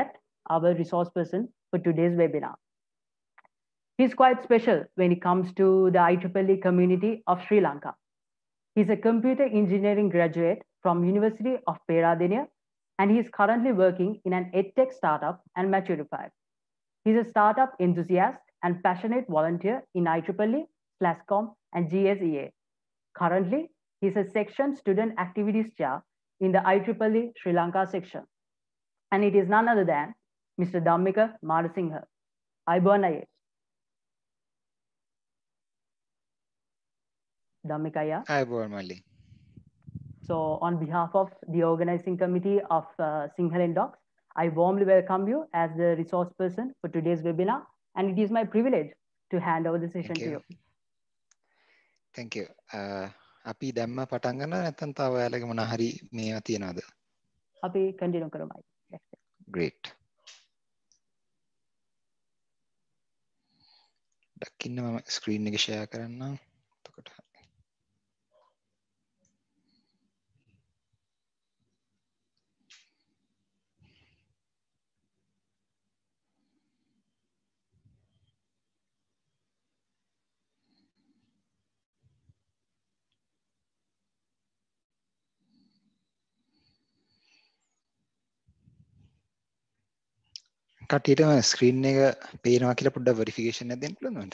at our resource person for today's webinar. He's quite special when it comes to the IEEE community of Sri Lanka. He's a computer engineering graduate from University of Peradeniya, and he's currently working in an edtech startup and Maturify. He's a startup enthusiast and passionate volunteer in IEEE, SLASCOM, and GSEA. Currently, he's a section student activities chair in the IEEE Sri Lanka section. And it is none other than Mr. Dhammika Marasinghe. Ayubowan. Dhammika. Ayubowan Mali. So on behalf of the organizing committee of Sinhala Docs, I warmly welcome you as the resource person for today's webinar. And it is my privilege to hand over the session to you. Thank you. Api damma පටන් ගන්නවද නැත්නම් තව ඔයාලගේ මොන හරි මේවා තියනවද? අපි continue කරමු. Great. දකින්න මම ස්ක්‍රීන් එක ෂෙයා කරන්නම්. එතකොට කටියටම ස්ක්‍රීන් එක පේනවා කියලා පොඩ්ඩක් වෙරිෆිකේෂන් එකක් දෙන්න පුළුවන්ද?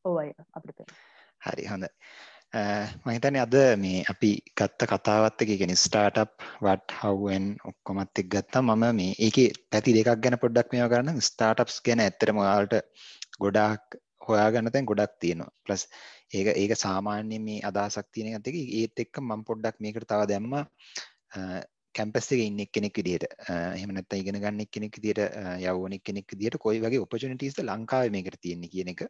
ඔව් අය අපිට පේනවා. හරි හොඳයි. මම හිතන්නේ අද මේ අපි ගත්ත කතාවත් එක්ක කියන්නේ startup what how when ඔක්කොමත් එක්ක ගත්තා. මම මේ ඒකේ පැති දෙකක් ගැන පොඩ්ඩක් මේවා කරන්න startups ගැන ඇත්තටම ඔයාලට ගොඩාක් හොයාගන්න තැන් ගොඩක් තියෙනවා. ප්ලස් ඒක සාමාන්‍ය මේ අදහසක් තියෙන එකත් එක්ක ඒත් එක්ක මම පොඩ්ඩක් මේකට තව දැම්මා කැම්පස් එකේ ඉන්න කෙනෙක් විදිහට එහෙම නැත්නම් ඉගෙන ගන්න කෙනෙක් විදිහට යවුවනෙක් කෙනෙක් විදිහට කොයි වගේ opportunities ද ලංකාවේ මේකට තියෙන්නේ කියන එක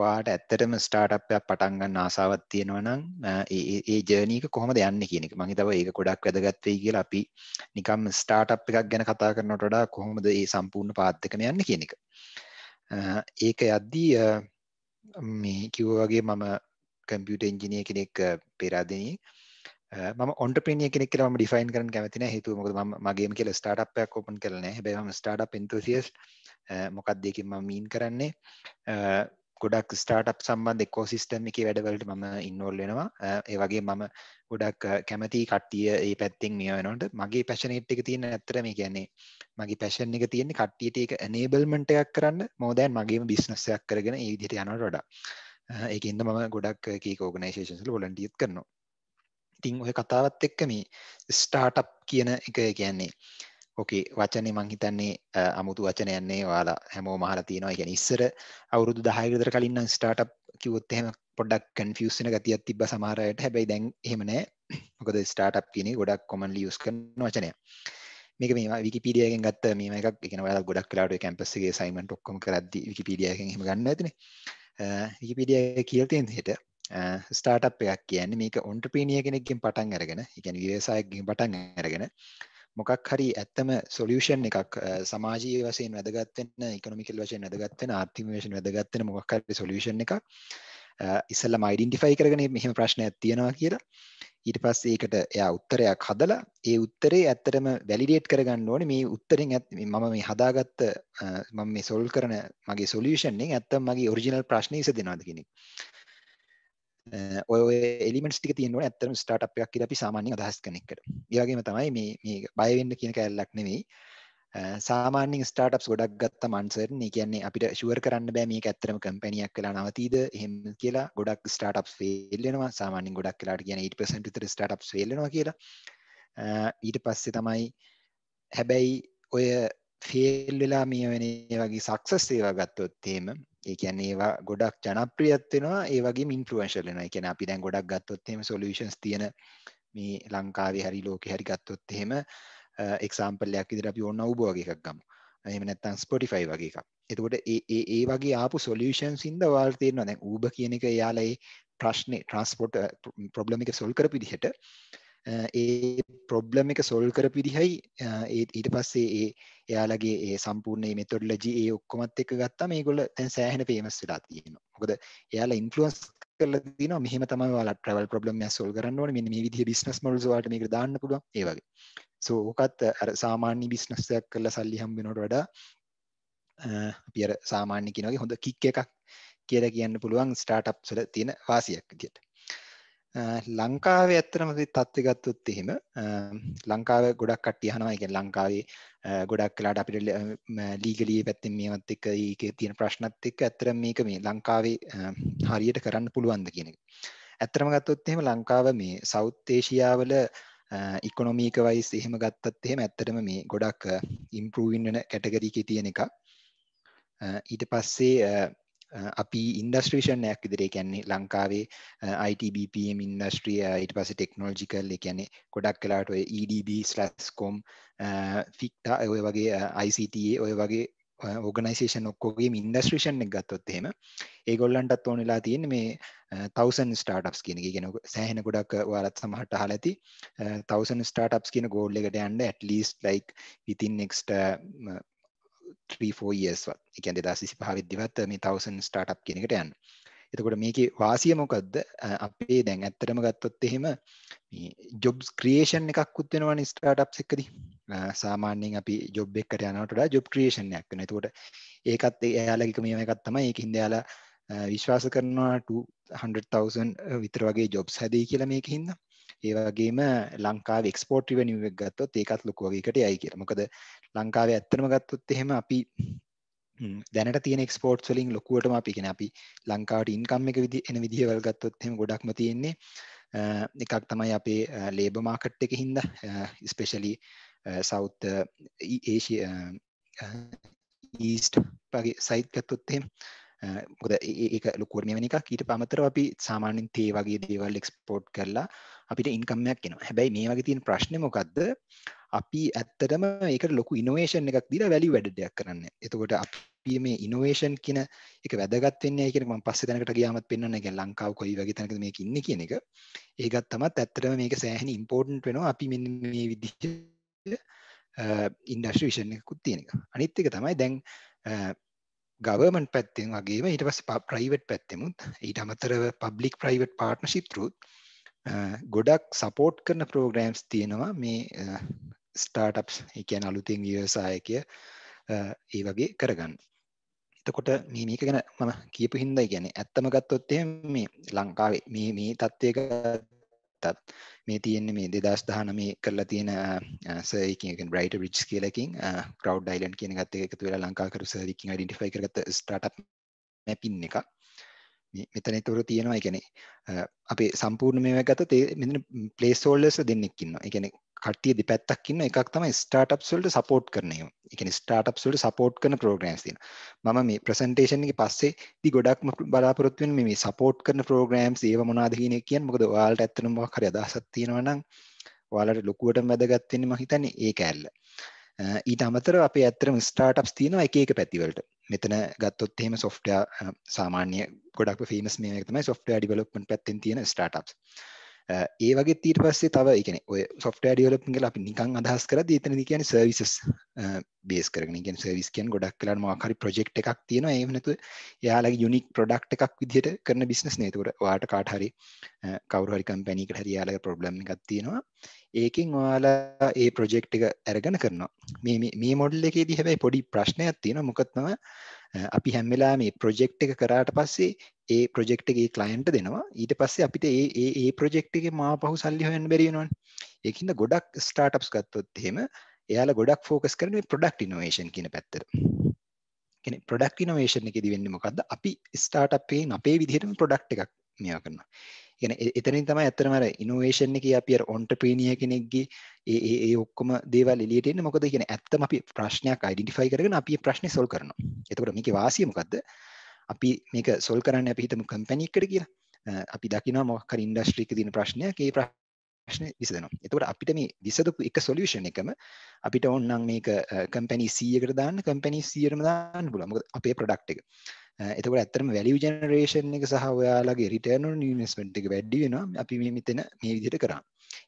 ඔයාට ඇත්තටම ස්ටාර්ට්අප් එකක් පටන් ගන්න ආසාවක් තියෙනවා නම් ඒ ජර්නි එක කොහොමද යන්නේ කියන එක මම හිතුවා ඒක ගොඩක් වැදගත් වෙයි කියලා අපි නිකම් ස්ටාර්ට්අප් එකක් ගැන කතා කරනවට වඩා කොහොමද මේ සම්පූර්ණ පාත් එකම යන්නේ කියන එක. ඒක යද්දී මේ කිව්වා වගේ මම කම්පියුටර් ඉංජිනේර් කෙනෙක් පෙරාදෙනියේ මම ඔන්ටර්ප්‍රීනියර් කෙනෙක් කියලා මම ඩිෆයින් කරන්න කැමති නැහැ හේතුව මොකද මම මගේම කියලා ස්ටාර්ට්අප් එකක් ඕපන් කරලා නැහැ. හැබැයි මම ස්ටාර්ට්අප් එන්තූසියස්ට් මොකක්ද ඒකෙන් මම මීන් කරන්නේ ගොඩක් ස්ටාර්ට්අප් සම්බන්ධ ඉකෝසිස්ටම් එකේ වැඩවලට මම ඉන්වෝල්ව් වෙනවා. ඒ වගේ මම ගොඩක් කැමති කට්ටිය ඒ පැත්තෙන් මේ වෙනකොට මගේ පැෂනේට් එක තියෙන ඇත්තට මේ කියන්නේ මගේ පැෂන් එක තියෙන්නේ කට්ටියට ඒක එනේබල්මන්ට් එකක් කරන්න more than මගේම බිස්නස් එකක් කරගෙන ඒ විදිහට යනවට වඩා. ඒකින්ද මම ගොඩක් කීක ඕගනයිසේෂන්ස් වල වොලන්ටියර්ස් කරනවා. ඉතින් ඔය කතාවත් එක්ක මේ ස්ටාර්ට්අප් කියන එක කියන්නේ ඕකේ වචනේ මං හිතන්නේ අමුතු වචනයක් නේ ඔයාලා හැමෝම අහලා තියෙනවා. ඒ කියන්නේ ඉස්සර අවුරුදු 10කට විතර කලින් නම් ස්ටාර්ට්අප් කිව්වොත් එහෙම පොඩ්ඩක් කන්ෆියුස් වෙන ගතියක් තිබ්බා සමහර අයට. හැබැයි දැන් එහෙම නැහැ. මොකද ස්ටාර්ට්අප් කියන එක ගොඩක් කොමන්ලි යූස් කරන වචනයක්. මේක මේ විකිපීඩියා එකෙන් ගත්ත මේව එකක්. ඒ කියන්නේ ඔයාලා ගොඩක් වෙලාවට කැම්පස් එකේ අසයින්මන්ට් ඔක්කොම කරද්දි විකිපීඩියා එකෙන් එහෙම ගන්න නැතිනේ. විකිපීඩියා එකේ කියලා තියෙන විදිහට ස්ටාර්ට්අප් එකක් කියන්නේ මේක ඔන්ටර්ප්‍රීනියර් කෙනෙක්ගෙන් පටන් අරගෙන, ඒ කියන්නේ ව්‍යවසායකගෙන් පටන් අරගෙන මොකක් හරි ඇත්තම සොලියුෂන් එකක් සමාජීය වශයෙන් වැදගත් වෙන, ඉකොනොමිකල් වශයෙන් වැදගත් වෙන, ආර්ථික වශයෙන් වැදගත් වෙන මොකක් හරි සොලියුෂන් එකක් ඉස්සෙල්ලාම අයිඩෙන්ටිෆයි කරගෙන මෙහෙම ප්‍රශ්නයක් තියෙනවා කියලා ඊට පස්සේ ඒකට එයා උත්තරයක් හදලා ඒ උත්තරේ ඇත්තටම වැලිඩේට් කරගන්න ඕනේ මේ උත්තරෙන් මම මේ හදාගත්ත මම මේ සොල්ව් කරන මගේ සොලියුෂන් එකෙන් ඇත්තම මගේ ඔරිජිනල් ප්‍රශ්නේ ඉසදෙනවද කියන එක. ඔය එලිමෙන්ට්ස් ටික තියෙන්න ඕනේ ඇත්තටම ස්ටාර්ට්අප් එකක් කියලා අපි සාමාන්‍යයෙන් අදහස් කරන එකට. ඒ වගේම තමයි මේ බය වෙන්න කියන කැලලක් නෙවෙයි. සාමාන්‍යයෙන් ස්ටාර්ට්අප්ස් ගොඩක් ගත්තම අන්සර්ටන්. ඒ කියන්නේ අපිට ෂුවර් කරන්න බෑ මේක ඇත්තටම කම්පැනියක් වෙලා නවතීද එහෙම කියලා. ගොඩක් ස්ටාර්ට්අප්ස් ෆේල් වෙනවා. සාමාන්‍යයෙන් ගොඩක් වෙලාවට කියන්නේ 80% විතර ස්ටාර්ට්අප්ස් ෆේල් වෙනවා කියලා. ඊට පස්සේ තමයි හැබැයි ඔය ෆේල් වෙලා මේ වගේ සක්සස් ඒවා ගත්තොත් එහෙම ඒ කියන්නේ ඒවා ගොඩක් ජනප්‍රියත් වෙනවා ඒ වගේම ඉන්ෆ්ලුවෙන්ෂල් වෙනවා. ඒ කියන්නේ අපි දැන් ගොඩක් ගත්තොත් එහෙම සොලියුෂන්ස් තියෙන මේ ලංකාවේ හරි ලෝකේ හරි ගත්තොත් එහෙම එක්සැම්පල් එකක් විදිහට අපි ඕන Uber වගේ එකක් ගමු. එහෙම නැත්නම් Spotify වගේ එකක්. එතකොට ඒ වගේ ආපු සොලියුෂන්ස් ඉඳ ඔයාලට තේරෙනවා දැන් Uber කියන එක එයාලා ඒ ප්‍රශ්නේ ට්‍රාන්ස්පෝර්ට් ප්‍රොබ්ලම් එක සොල්ව් කරපු විදිහට ඒ ප්‍රොබ්ලම් එක සොල්ව් කරපු විදිහයි ඊට පස්සේ එයාලගේ ඒ සම්පූර්ණ මේ මෙතොඩොලොජි ඒ ඔක්කොමත් එක්ක ගත්තාම මේගොල්ල දැන් සෑහෙන ෆේමස් වෙලා තියෙනවා. මොකද එයාලා ඉන්ෆ්ලුවන්ස් කරලා තියෙනවා මෙහෙම තමයි ඔයාලා travel problem එක solve කරන්න ඕනේ මෙන්න මේ විදිහේ business models ඔයාලට මේකට දාන්න පුළුවන් ඒ වගේ so ඕකත් අර සාමාන්‍ය business එකක් කරලා සල්ලි හම්බ වෙනවට වඩා අපි අර සාමාන්‍ය කියන වගේ හොඳ කික් එකක් කියලා කියන්න පුළුවන් ස්ටාර්ට්අප්ස් වල තියෙන වාසියක් විදියට ලංකාවේ ඇත්තටම තත්ත්වය ගත්තොත් එහෙම ලංකාවේ ගොඩක් කට්ටිය අහනවා ඒ කියන්නේ ලංකාවේ ගොඩක් වෙලාට අපිට ලීගලි පැත්තෙන් මේවත් එක්ක ඒකේ තියෙන ප්‍රශ්නත් එක්ක ඇත්තටම මේක මේ ලංකාවේ හරියට කරන්න පුළුවන්ද කියන එක. ඇත්තටම ගත්තොත් එහෙම ලංකාව මේ සවුත් ඒෂියාවල ඉකොනොමික වයිස් එහෙම ගත්තත් එහෙම ඇත්තටම මේ ගොඩක් ඉම්ප්‍රූවින් වෙන කැටගරි එකේ තියෙන එක. ඊට පස්සේ අපි ඉන්ඩස්ට්‍රීෂන් එකක් විදිහට ඒ කියන්නේ ලංකාවේ IT BPM ඉන්ඩස්ට්‍රිය ඊට පස්සේ ටෙක්නොලොජිකල් ඒ කියන්නේ ගොඩක් වෙලාවට ඔය EDB/com ෆික්ටා ඔය වගේ ICTA ඔය වගේ ඕගනයිසේෂන් ඔක්කොගේම ඉන්ඩස්ට්‍රීෂන් එක ගත්තොත් එහෙම ඒගොල්ලන්ටත් ඕන වෙලා තියෙන්නේ මේ 1000 ස්ටාර්ට්අප්ස් කියන එක. ඒ කියන්නේ සෑහෙන ගොඩක් ඔයාලත් සමහරට අහලා ඇති 1000 ස්ටාර්ට්අප්ස් කියන ගෝල් එකට යන්න at least like within next 3-4 years වත්. ඒ කියන්නේ 2025 වෙද්දිවත් මේ 1000 ස්ටාර්ට්අප් කියන එකට යන්න. එතකොට මේකේ වාසිය මොකද්ද? අපේ දැන් ඇත්තටම ගත්තොත් එහෙම මේ ජොබ්ස් ක්‍රියේෂන් එකක්කුත් වෙනවනේ ස්ටාර්ට්අප්ස් එක්කදී. සාමාන්‍යයෙන් අපි ජොබ් එකකට යනවට වඩා ජොබ් ක්‍රියේෂන් එකක් වෙනවා. එතකොට ඒකත් එයාලගේ මේව එකක් තමයි. ඒකින්ද එයාලා විශ්වාස කරනවා 200,000 විතර වගේ ජොබ්ස් හැදෙයි කියලා මේකින්ද. ඒ වගේම ලංකාවේ එක්ස්පෝර්ට් රිවෙනියු එක ගත්තොත් ඒකත් ලොකු වගේකට යයි කියලා. මොකද ලංකාවේ ඇත්තටම ගත්තොත් එහෙම අපි දැනට තියෙන එක්ස්පෝර්ට්ස් වලින් ලොකුවටම අපි කියන්නේ අපි ලංකාවට ඉන්කම් එක එන විදිහවල් ගත්තොත් එහෙම ගොඩක්ම තියෙන්නේ එකක් තමයි අපේ ලේබර් මාකට් එකේ හින්දා ස්පෙෂලි සවුත් ඒෂියා ඊස්ට් වගේ සයිඩ් ගත්තොත් එහෙම මොකද ඒක ලොකුවට මෙවැනි එකක් ඊට අමතරව අපි සාමාන්‍යයෙන් තේ වගේ දේවල් එක්ස්පෝර්ට් කරලා අපිට ඉන්කම් එකක් එනවා. හැබැයි මේ වගේ තියෙන ප්‍රශ්නේ මොකද්ද? අපි ඇත්තටම ඒකට ලොකු ඉනෝවේෂන් එකක් දීලා වැලියු ඇඩඩ් එකක් කරන්නේ. එතකොට අපි මේ ඉනෝවේෂන් කියන එක වැදගත් වෙන්නේ කියන එක මම පස්සේ දැනකට ගියාමත් පෙන්වන්න. කියන්නේ ලංකාව කොයි වගේ තැනකද මේක ඉන්නේ කියන එක. ඒකත් තමත් ඇත්තටම මේක සෑහෙන ඉම්පෝටන්ට් වෙනවා. අපි මෙන්න මේ විදිහට ඉන්ඩස්ට්‍රි විෂන් එකකුත් තියෙන එක. අනිත් එක තමයි දැන් ගවර්මන්ට් පැත්තෙන් වගේම ඊට පස්සේ ප්‍රයිවට් පැත්තෙමුත් ඊට අමතරව පබ්ලික් ප්‍රයිවට් පාර්ට්නර්ෂිප් through ගොඩක් සපෝට් කරන ප්‍රෝග්‍රෑම්ස් තියෙනවා මේ ස්ටාර්ට්අප්ස් ඒ කියන්නේ අලුතෙන් ව්‍යවසායකය ඒ වගේ කරගන්න. එතකොට මේක ගැන මම කියපු හින්දා කියන්නේ ඇත්තම ගත්තොත් එහෙම මේ ලංකාවේ මේ තත්ත්වයක මේ තියෙන්නේ මේ 2019 කරලා තියෙන සර්වි එකකින් බ්‍රයිටර් රිච් කියලා එකකින් ක්‍රවුඩ් අයිලන්ඩ් කියන එකත් එක්ක එකතු වෙලා ලංකාව කරු සර්වි එකකින් අයිඩෙන්ටිෆයි කරගත්ත ස්ටාර්ට්අප් මැපින් එක. මෙතන ඒතර තියෙනවා. ඒ කියන්නේ අපේ සම්පූර්ණ මේවා ගත්තොත් මෙතන ප්ලේස් හෝල්ඩර්ස් දෙන්නෙක් ඉන්නවා. ඒ කියන්නේ කට්ටිය දෙපැත්තක් ඉන්නවා. එකක් තමයි ස්ටාර්ට්අප්ස් වලට සපෝට් කරන ඒවා. ඒ කියන්නේ ස්ටාර්ට්අප්ස් වලට සපෝට් කරන ප්‍රෝග්‍රෑම්ස් තියෙනවා. මම මේ ප්‍රසන්ටේෂන් එකේ පස්සේදී ගොඩක්ම බලාපොරොත්තු වෙන්නේ මේ සපෝට් කරන ප්‍රෝග්‍රෑම්ස් ඒව මොනවද කියන එක කියන්නේ. මොකද ඔයාලට ඇත්තටම මොකක් හරි අදහසක් තියෙනවා නම් ඔයාලට ලොකුවටම වැදගත් වෙන්නේ මම හිතන්නේ ඒක ඇල්ල. ඊට අමතරව අපේ ඇත්තටම ස්ටාර්ට්අප්ස් තියෙනවා එක එක පැතිවලට. මෙතන ගත්තොත් එහෙම software සාමාන්‍ය ගොඩක්ම famous මේ එක තමයි software development පැත්තෙන් තියෙන startups. ඒ වගේ ඊට පස්සේ තව ඒ කියන්නේ ඔය software development කියලා අපි නිකන් අදහස් කරද්දී එතනදී කියන්නේ services base කරගෙන. කියන්නේ service කියන්නේ ගොඩක් වෙලාවට මොකක් හරි project එකක් තියෙනවා. එහෙම නැතුව එයාලගේ unique product එකක් විදිහට කරන business නේ. ඒකට ඔයාට කාට හරි කවුරු හරි company එකකට හරි එයාලගේ problem එකක් තියෙනවා. ඒකෙන් ඔයාලා ඒ project එක අරගෙන කරනවා. මේ model එකේදී හැබැයි පොඩි ප්‍රශ්නයක් තියෙනවා. මොකද තමයි අපි හැම වෙලාවෙම මේ project එක කරාට පස්සේ ඒ project එකේ client දෙනවා. ඊට පස්සේ අපිට ඒ project එකේ මාපහු සල්ලි හොයන්න බැරි වෙනවනේ. ඒකින්ද ගොඩක් startups ගත්තොත් එහෙම එයාලා ගොඩක් focus කරන්නේ මේ product innovation කියන පැත්තට. කියන්නේ product innovation එකේදී වෙන්නේ මොකද්ද? අපි startup එකෙන් අපේ විදිහටම product එකක් මේවා කරනවා. කියන්නේ එතනින් තමයි ඇත්තටම අර innovation එකේ අපි අර entrepreneur කෙනෙක්ගේ ඒ ඔක්කොම දේවල් එළියට එන්නේ. මොකද කියන්නේ ඇත්තම අපි ප්‍රශ්නයක් identify කරගෙන අපි ඒ ප්‍රශ්නේ solve කරනවා. එතකොට මේකේ වාසිය මොකද්ද? අපි මේක solve කරන්නේ අපි හිතමු company එකකට කියලා. අපි දකිනවා මොකක් හරි industry එකේ තියෙන ප්‍රශ්නයක් ඒ ප්‍රශ්නේ විසඳනවා. එතකොට අපිට මේ විසඳපු එක solution එකම අපිට ඕන නම් මේක company 100කට දාන්න company 100ටම දාන්න පුළුවන්. මොකද අපේ product එක. එතකොට ඇත්තටම value generation එක සහ ඔයාලගේ return on investment එක වැඩි වෙනවා අපි මෙතන මේ විදිහට කරා.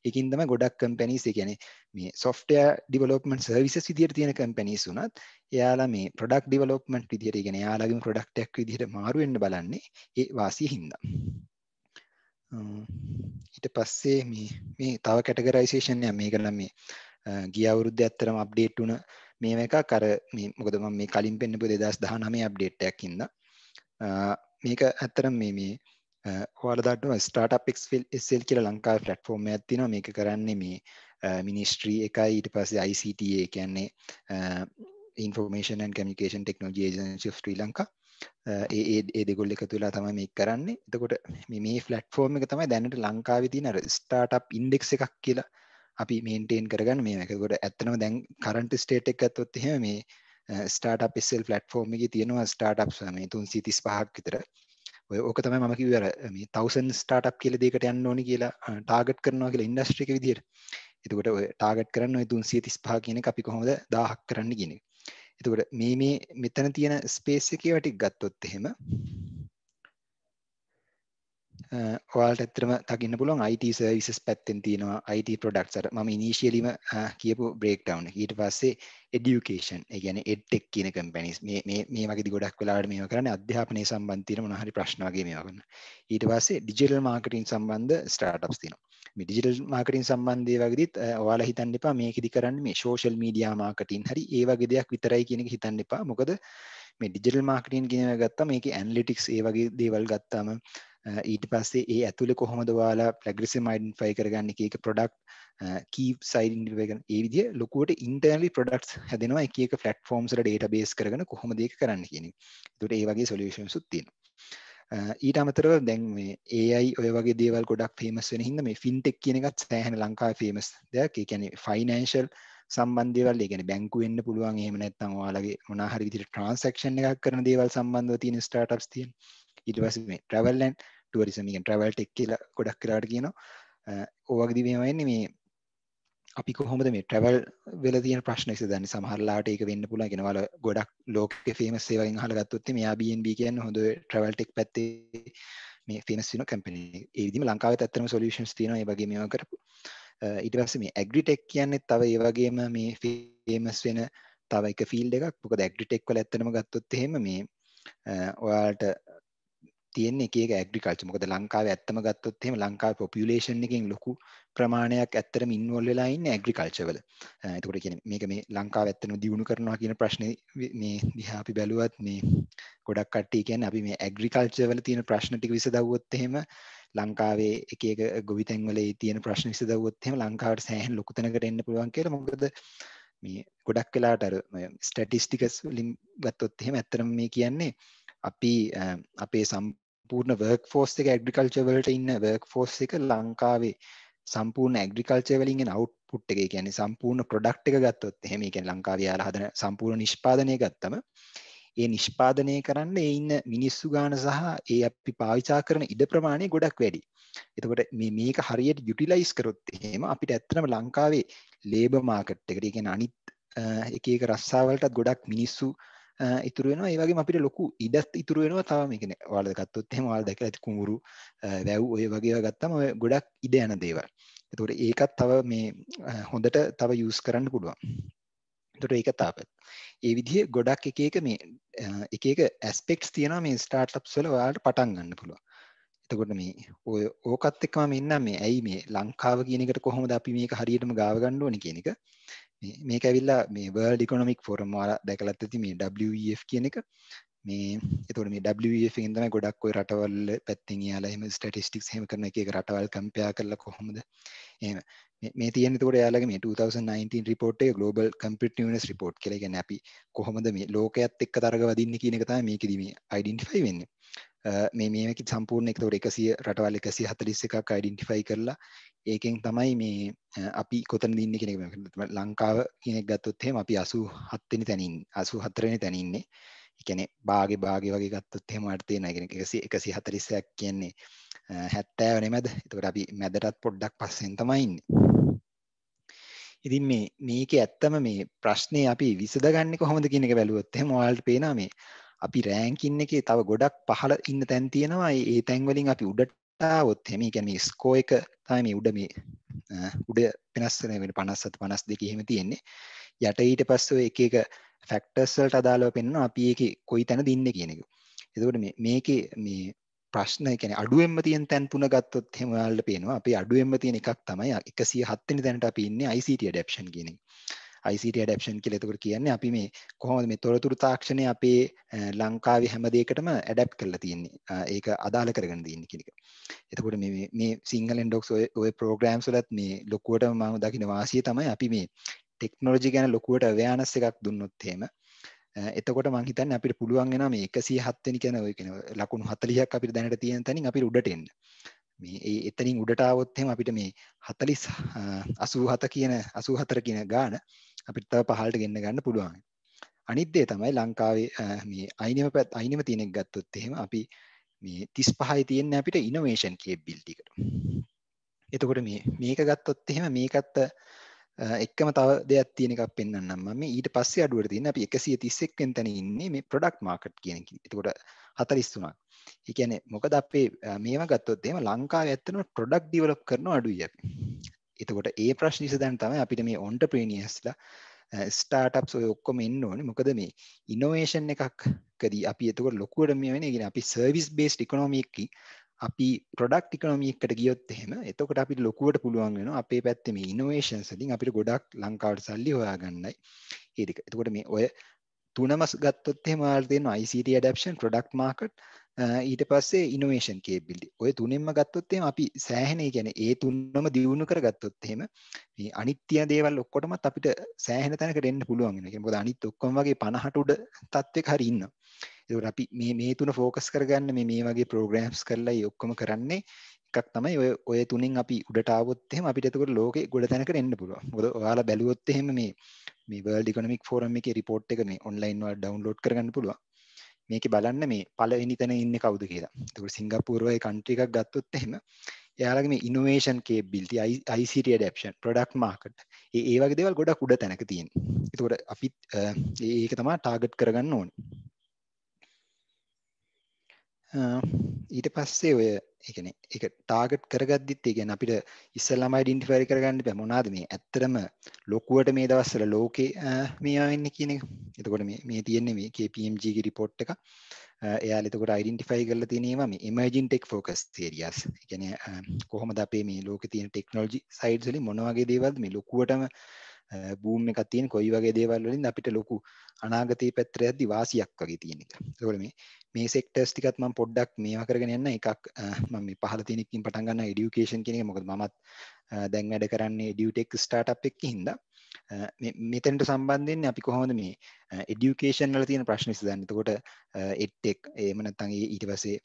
ඒකින් තමයි ගොඩක් companies ඒ කියන්නේ මේ software development services විදිහට තියෙන companies උනත් එයාලා මේ product development විදිහට කියන්නේ එයාලගේම product එකක් විදිහට මාරු වෙන්න බලන්නේ ඒ වාසිය හින්දා. ඊට පස්සේ මේ තව කැටගරයිසේෂන් එක මේක නම් මේ ගිය අවුරුද්දේ ඇත්තටම අප්ඩේට් වුණ මේව එකක් අර මේ මොකද මම මේ කලින් පෙන්නපු 2019 අප්ඩේට් එකක් ඉඳලා මේක ඇත්තටම මේ ඔයාලා දන්නවා ස්ටාර්ට්අප් XL කියලා ලංකාවේ ප්ලැට්ෆෝම් එකක් තියෙනවා මේක කරන්නේ මේ මිනිස්ට්‍රි එකයි ඊට පස්සේ ICTA කියන්නේ Information and Communication Technology Agency of Sri Lanka ඒ දෙගොල්ල එකතු වෙලා තමයි මේක කරන්නේ. එතකොට මේ ප්ලැට්ෆෝම් එක තමයි දැනට ලංකාවේ තියෙන අර ස්ටාර්ට්අප් ඉන්ඩෙක්ස් එකක් කියලා අපි මේන්ටේන් කරගන්න මේ එකකොට ඇත්තනම දැන් කරන්ට් ස්ටේට් එක ගත්තොත් එහෙම මේ ස්ටාර්ට්අප් SL ප්ලැට්ෆෝම් එකේ තියෙනවා ස්ටාර්ට්අප්ස් මේ 335ක් විතර. ඔය ඕක තමයි මම කිව්වේ අර මේ 1000 ස්ටාර්ට්අප් කියලා දෙයකට යන්න ඕනි කියලා ටාගට් කරනවා කියලා ඉන්ඩස්ට්‍රි එක විදියට. එතකොට ඔය ටාගට් කරන්න ඔය 335 කියන එක අපි කොහොමද 1000ක් කරන්න කියන එක. එතකොට මේ මෙතන තියෙන ස්පේස් එකේ ඒවා ටික ගත්තොත් එහෙම ඔයාලට ඇත්තටම දකින්න පුළුවන් IT සර්විසස් පැත්තෙන් තියෙනවා IT ප්‍රොඩක්ට්ස් අර මම ඉනිෂියලිම කියපු බ්‍රේක්ඩවුන් එක. ඊට පස්සේ එඩියුකේෂන් ඒ කියන්නේ EdTech කියන කම්පැනිස් මේ වගේදී ගොඩක් වෙලාවට මේවා කරන්නේ අධ්‍යාපනය සම්බන්ධ තියෙන මොනවා හරි ප්‍රශ්න වගේ මේවා කරන. ඊට පස්සේ ඩිජිටල් මාකටිං සම්බන්ධ ස්ටාර්ට්අප්ස් තියෙනවා. මේ ඩිජිටල් මාකටිං සම්බන්ධ ඒ වගේදීත් ඔයාලා හිතන්න එපා මේකෙදි කරන්නේ මේ සෝෂල් මීඩියා මාකටිං හරි ඒ වගේ දෙයක් විතරයි කියන එක හිතන්න එපා. මොකද මේ ඩිජිටල් මාකටිං කියන එක ගත්තාම මේකේ ඇනලිටික්ස් ඒ වගේ දේවල් ගත්තාම ඊට පස්සේ ඒ ඇතුලේ කොහොමද ඔයාලා ප්ලැගරිසම් අයිඩෙන්ටිෆයි කරගන්නේ එක එක ප්‍රොඩක්ට් කීප්ස් අයිඩෙන්ටිෆයි කරන ඒ විදිහ ලොකුවට ඉන්ටර්නලි ප්‍රොඩක්ට්ස් හැදෙනවා එක එක ප්ලැට්ෆෝම්ස් වල ඩේටාබේස් කරගෙන කොහොමද ඒක කරන්න කියන එක. ඒකට ඒ වගේ සොලියුෂන්ස් උත් තියෙනවා. ඊට අමතරව දැන් මේ AI ඔය වගේ දේවල් ගොඩක් ෆේමස් වෙන හින්දා මේ ෆින්ටෙක් කියන එකත් සෑහෙන ලංකාවේ ෆේමස් දෙයක්. ඒ කියන්නේ ෆයිනෑන්ෂල් සම්බන්ධ දේවල්, ඒ කියන්නේ බැංකු වෙන්න පුළුවන්, එහෙම නැත්නම් ඔයාලගේ මොනවා හරි විදිහට ට්‍රාන්සැක්ෂන් එකක් කරන දේවල් සම්බන්ධව තියෙන ස්ටාර්ට්අප්ස් තියෙනවා. ඊට පස්සේ මේ ට්‍රැවල් ඇන්ඩ් ටුවරිසම්, කියන්නේ ට්‍රැවල් ටෙක් කියලා ගොඩක් වෙලාවට කියනවා. ඔය වගේ දි මේවා එන්නේ මේ අපි කොහොමද මේ ට්‍රැවල් වෙලා තියෙන ප්‍රශ්න විසඳන්නේ. සමහරලාට ඒක වෙන්න පුළුවන්. කියන වල ගොඩක් ලෝකේ ෆේමස් ඒවායින් අහලා ගත්තොත් මේ Airbnb කියන්නේ හොඳ ට්‍රැවල් ටෙක් පැත්තේ මේ ෆේමස් වෙන කම්පැනි. ඒ විදිහම ලංකාවෙත් ඇත්තටම සොලියුෂන්ස් තියෙනවා ඒ වගේ මේවා කරපු. ඊට පස්සේ මේ ඇග්රිටෙක් කියන්නේ තව ඒ වගේම මේ ෆේමස් වෙන තව එක ෆීල්ඩ් එකක්. මොකද ඇග්රිටෙක් වල ඇත්තටම ගත්තොත් එහෙම මේ ඔයාලට තියෙන එක ඇග්‍රිකල්චර්. මොකද ලංකාවේ ඇත්තම ගත්තොත් එහෙම ලංකාවේ පොපියුලේෂන් එකෙන් ලොකු ප්‍රමාණයක් ඇත්තටම ඉන්වෝල්ව් වෙලා ඉන්නේ ඇග්‍රිකල්චර් වල. එතකොට කියන්නේ මේක මේ ලංකාව ඇත්තටම දියුණු කරනවා කියන ප්‍රශ්නේ මේ දිහා අපි බැලුවත් මේ ගොඩක් කට්ටිය කියන්නේ අපි මේ ඇග්‍රිකල්චර් වල තියෙන ප්‍රශ්න ටික විසඳවුවොත් එහෙම ලංකාවේ එක එක ගොවිතැන් වල තියෙන ප්‍රශ්න විසඳවුවොත් එහෙම ලංකාවට සෑහෙන ලොකු තැනකට එන්න පුළුවන් කියලා. මොකද මේ ගොඩක් වෙලාවට අර ස්ටැටිස්ටික්ස් වලින් ගත්තොත් එහෙම ඇත්තටම මේ කියන්නේ අපි අපේ සම්පූර්ණ වර්ක් ෆෝස් එක ඇග්‍රිකල්චර් වලට ඉන්න වර්ක් ෆෝස් එක ලංකාවේ සම්පූර්ණ ඇග්‍රිකල්චර් වලින් එන අවුට්පුට් එක, ඒ කියන්නේ සම්පූර්ණ ප්‍රොඩක්ට් එක ගත්තොත් එහෙම, ඒ කියන්නේ ලංකාවේ යාලා හදන සම්පූර්ණ නිෂ්පාදනය ගත්තම ඒ නිෂ්පාදනය කරන්න ඒ ඉන්න මිනිස්සු ගාන සහ ඒ අපි පාවිච්චි කරන ඉඩ ප්‍රමාණය ගොඩක් වැඩි. එතකොට මේක හරියට යුටිලයිස් කරොත් එහෙම අපිට ඇත්තටම ලංකාවේ ලේබර් මාකට් එකට, ඒ කියන්නේ අනිත් එක එක රස්සාවලටත් ගොඩක් මිනිස්සු ඉතුරු වෙනවා. ඒ වගේම අපිට ලොකු ඉඩත් ඉතුරු වෙනවා. තව මේ කියන්නේ ඔයාලා ගත්තොත් එහෙම ඔයාලා දැකලා ඇති කුඹුරු වැව් ඔය වගේ ඒවා ගත්තම ඔය ගොඩක් ඉඩ යන දේවල්. එතකොට ඒකත් තව මේ හොඳට තව යූස් කරන්න පුළුවන්. එතකොට ඒක තාපත්. ඒ විදිහේ ගොඩක් එක එක මේ එක එක ඇස්පෙක්ට්ස් තියෙනවා මේ ස්ටාර්ට්අප්ස් වල ඔයාලට පටන් ගන්න පුළුවන්. එතකොට මේ ඔය ඕකත් එක්කම ඉන්නම් මේ ඇයි මේ ලංකාව කියන එකට කොහොමද අපි මේක හරියටම ගාව ගන්න ඕනේ කියන එක. මේක ඇවිල්ලා මේ World Economic Forum ඔයාලා දැකලත් ඇති මේ WEF කියන එක. මේ එතකොට මේ WEF එකෙන් තමයි ගොඩක් ඔය රටවල් පැත්තෙන් යාලා එහෙම ස්ටැටිස්ටික්ස් එහෙම කරන එක එක රටවල් කම්පෙයාර් කරලා කොහොමද එහෙම මේ තියෙන. එතකොට යාලගේ මේ 2019 report එක Global Competitiveness Report කියලා. කියන්නේ අපි කොහොමද මේ ලෝකයේත් එක්ක තරග වදින්නේ කියන එක තමයි මේකෙදි මේ අයිඩෙන්ටිෆයි වෙන්නේ. මේක සම්පූර්ණ එකට 100 රටවල් 141ක් අයිඩෙන්ටිෆයි කරලා ඒකෙන් තමයි මේ අපි කොතනද ඉන්නේ කියන එක. ලංකාව කියන එක ගත්තොත් එහෙම අපි 87 වෙනි තැන ඉන්නේ, 84 වෙනි තැන ඉන්නේ. ඒ කියන්නේ භාගේ වගේ ගත්තොත් එහෙම වලට තියෙනවා. ඒ කියන්නේ 141ක් කියන්නේ 70 නෙමෙද? ඒකට අපි මැදටත් පොඩ්ඩක් පස්සෙන් තමයි ඉන්නේ. ඉතින් මේකේ ඇත්තම මේ ප්‍රශ්නේ අපි විසඳගන්නේ කොහොමද කියන එක බැලුවොත් එහෙම ඔයාලට පේනවා මේ අපි රෑන්කින් එකේ තව ගොඩක් පහළ ඉන්න තැන් තියෙනවා. ඒ තැන් වලින් අපි උඩට ආවොත් එහෙම, ඒ කියන්නේ ස්කෝ එක තමයි මේ උඩ වෙනස් වෙන 57 52 එහෙම තියෙන්නේ. යට ඊට පස්සේ එක එක ෆැක්ටර්ස් වලට අදාළව පෙන්වනවා අපි ඒකේ කොයි තැනද ඉන්නේ කියන එක. එතකොට මේකේ මේ ප්‍රශ්න ඒ කියන්නේ අඩුවෙන්ම තියෙන තැන් තුන ගත්තොත් එහෙම ඔයාලට පේනවා අපි අඩුවෙන්ම තියෙන එකක් තමයි 107 වෙනි තැනට අපි ඉන්නේ ICT adaptation කියන එක. ICT adaptation කියලා එතකොට කියන්නේ අපි මේ කොහොමද මේ තොරතුරු තාක්ෂණය අපේ ලංකාවේ හැම දෙයකටම ඇඩැප්ට් කරලා තියෙන්නේ. ඒක අදාළ කරගෙන තියෙන්නේ කියන එක. එතකොට මේ සිංහලෙන් ඩොක්ස් ඔය ප්‍රෝග්‍රෑම්ස් වලත් මේ ලොකුවටම මම දකින වාසිය තමයි අපි මේ ටෙක්නොලොජි ගැන ලොකුවට අවයානස් එකක් දුන්නොත් එහෙම එතකොට මං හිතන්නේ අපිට පුළුවන් වෙනවා මේ 107 වෙනි කියන ඔය කියන ලකුණු 40ක් අපිට දැනට තියෙන තැනින් අපිට උඩට එන්න. මේ එතනින් උඩට ආවොත් එහෙම අපිට මේ 87 කියන ගාන අපිට තව පහළට ගෙන්න ගන්න පුළුවන්. අනිත් දේ තමයි ලංකාවේ මේ අයිනෙම තියෙන එක ගත්තොත් එහෙම අපි මේ 35යි තියෙන්නේ අපිට ඉනෝවේෂන් කේපබිලිටි එකට. එතකොට මේක ගත්තොත් එහෙම මේකත් එක්කම තව දෙයක් තියෙන එකක් පෙන්වන්නම් මම ඊට පස්සේ අඩුවට තියෙන අපි 131 වෙනි තැන ඉන්නේ මේ ප්‍රොඩක්ට් මාකට් කියන එක. එතකොට 43ක්. ඒ කියන්නේ මොකද අපේ මේවා ගත්තොත් එහෙම ලංකාවේ ඇත්තටම ප්‍රොඩක්ට් ඩෙවලොප් කරනව අඩුයි අපි. එතකොට ඒ ප්‍රශ්න විසඳන්න තමයි අපිට මේ ඔන්ටර්ප්‍රීනියර්ස්ලා ස්ටාර්ට්අප්ස් ඔය ඔක්කොම එන්න ඕනේ. මොකද මේ ඉනෝවේෂන් එකක්කදී අපි එතකොට ලොකුවට මේ වෙන්නේ කියන්නේ අපි සර්විස් බේස්ඩ් ඉකොනොමි එකකින් අපි ප්‍රොඩක්ට් ඉකොනොමි එකකට ගියොත් එහෙම එතකොට අපිට ලොකුවට පුළුවන් වෙනවා අපේ පැත්තේ මේ ඉනෝවේෂන්ස් වලින් අපිට ගොඩක් ලංකාවට සල්ලි හොයාගන්නයි. ඒ දෙක. එතකොට මේ ඔය තුනම ගත්තොත් එහෙම ඔයාලට තියෙනවා ICT adaptation, product market ඊට පස්සේ innovation capability. ඔය තුනෙන්ම ගත්තොත් එහෙම අපි සෑහෙන ඒ කියන්නේ ඒ තුනම දියුණු කරගත්තොත් එහෙම මේ අනිත් තියෙන දේවල් ඔක්කොටමත් අපිට සෑහෙන තැනකට එන්න පුළුවන් වෙනවා. ඒ මොකද අනිත් ඔක්කොම වගේ 50ට උඩ තත්ත්වයක හරි ඉන්නවා. ඒකට අපි මේ තුන ફોකස් කරගන්න මේ වගේ ප්‍රෝග්‍රෑම්ස් කරලා ඒ ඔක්කොම කරන්නේ එකක් තමයි ඔය තුنين අපි උඩට ආවොත් එහෙම අපිට එතකොට ලෝකේ ගොඩ තැනකට එන්න පුළුවන්. මොකද ඔයාලා බැලුවොත් එහෙම මේ World Economic Forum එකේ report එක මේ online වල download කරගන්න පුළුවන්. මේකේ බලන්න මේ පළවෙනි තැන ඉන්නේ කවුද කියලා. ඒකට සිංගප්පූරු වගේ country එකක් ගත්තොත් එහෙම එයාලගේ මේ innovation capability, ICT adaptation, product market ඒ වගේ දේවල් ගොඩක් උඩ තැනක තියෙනවා. ඒකට අපි ඒක තමයි target කරගන්න ඕනේ. ඊට පස්සේ ඔය ඒකනේ ඒක ටාගට් කරගද්දිත් ඒ කියන්නේ අපිට ඉස්සෙල්ලාම අයිඩෙන්ටිෆයි කරගන්න බෑ මොනවාද මේ ඇත්තටම ලොකුවට මේ දවස්වල ලෝකේ මේවා වෙන්නේ කියන එක. එතකොට මේ තියෙන්නේ මේ KPMG ගේ report එක. එයාලා එතකොට අයිඩෙන්ටිෆයි කරලා තියෙනවා මේ emerging tech focus areas. ඒ කියන්නේ කොහොමද අපේ මේ ලෝකේ තියෙන ටෙක්නොලොජි සයිඩ්ස් වලින් මොන වගේ දේවල්ද මේ ලොකුවටම බූම් එකක් තියෙන කොයි වගේ දේවල් වලින්ද අපිට ලොකු අනාගතයේ පැත්තට යද්දි වාසියක් වගේ තියෙන එක. ඒකෝල මේ සෙක්ටර්ස් ටිකත් මම පොඩ්ඩක් මේවා කරගෙන යන්න එකක් මම මේ පහළ තියෙන එකකින් පටන් ගන්නවා এডুকেෂන් කියන එක. මොකද මමත් දැන් වැඩ කරන්නේ EduTech ස්ටාර්ට්අප් එකකින් හින්දා මෙතනට සම්බන්ධ වෙන්නේ අපි කොහොමද මේ এডুকেෂන් වල තියෙන ප්‍රශ්න විසඳන්නේ. එතකොට EdTech එහෙම නැත්නම් ඊට පස්සේ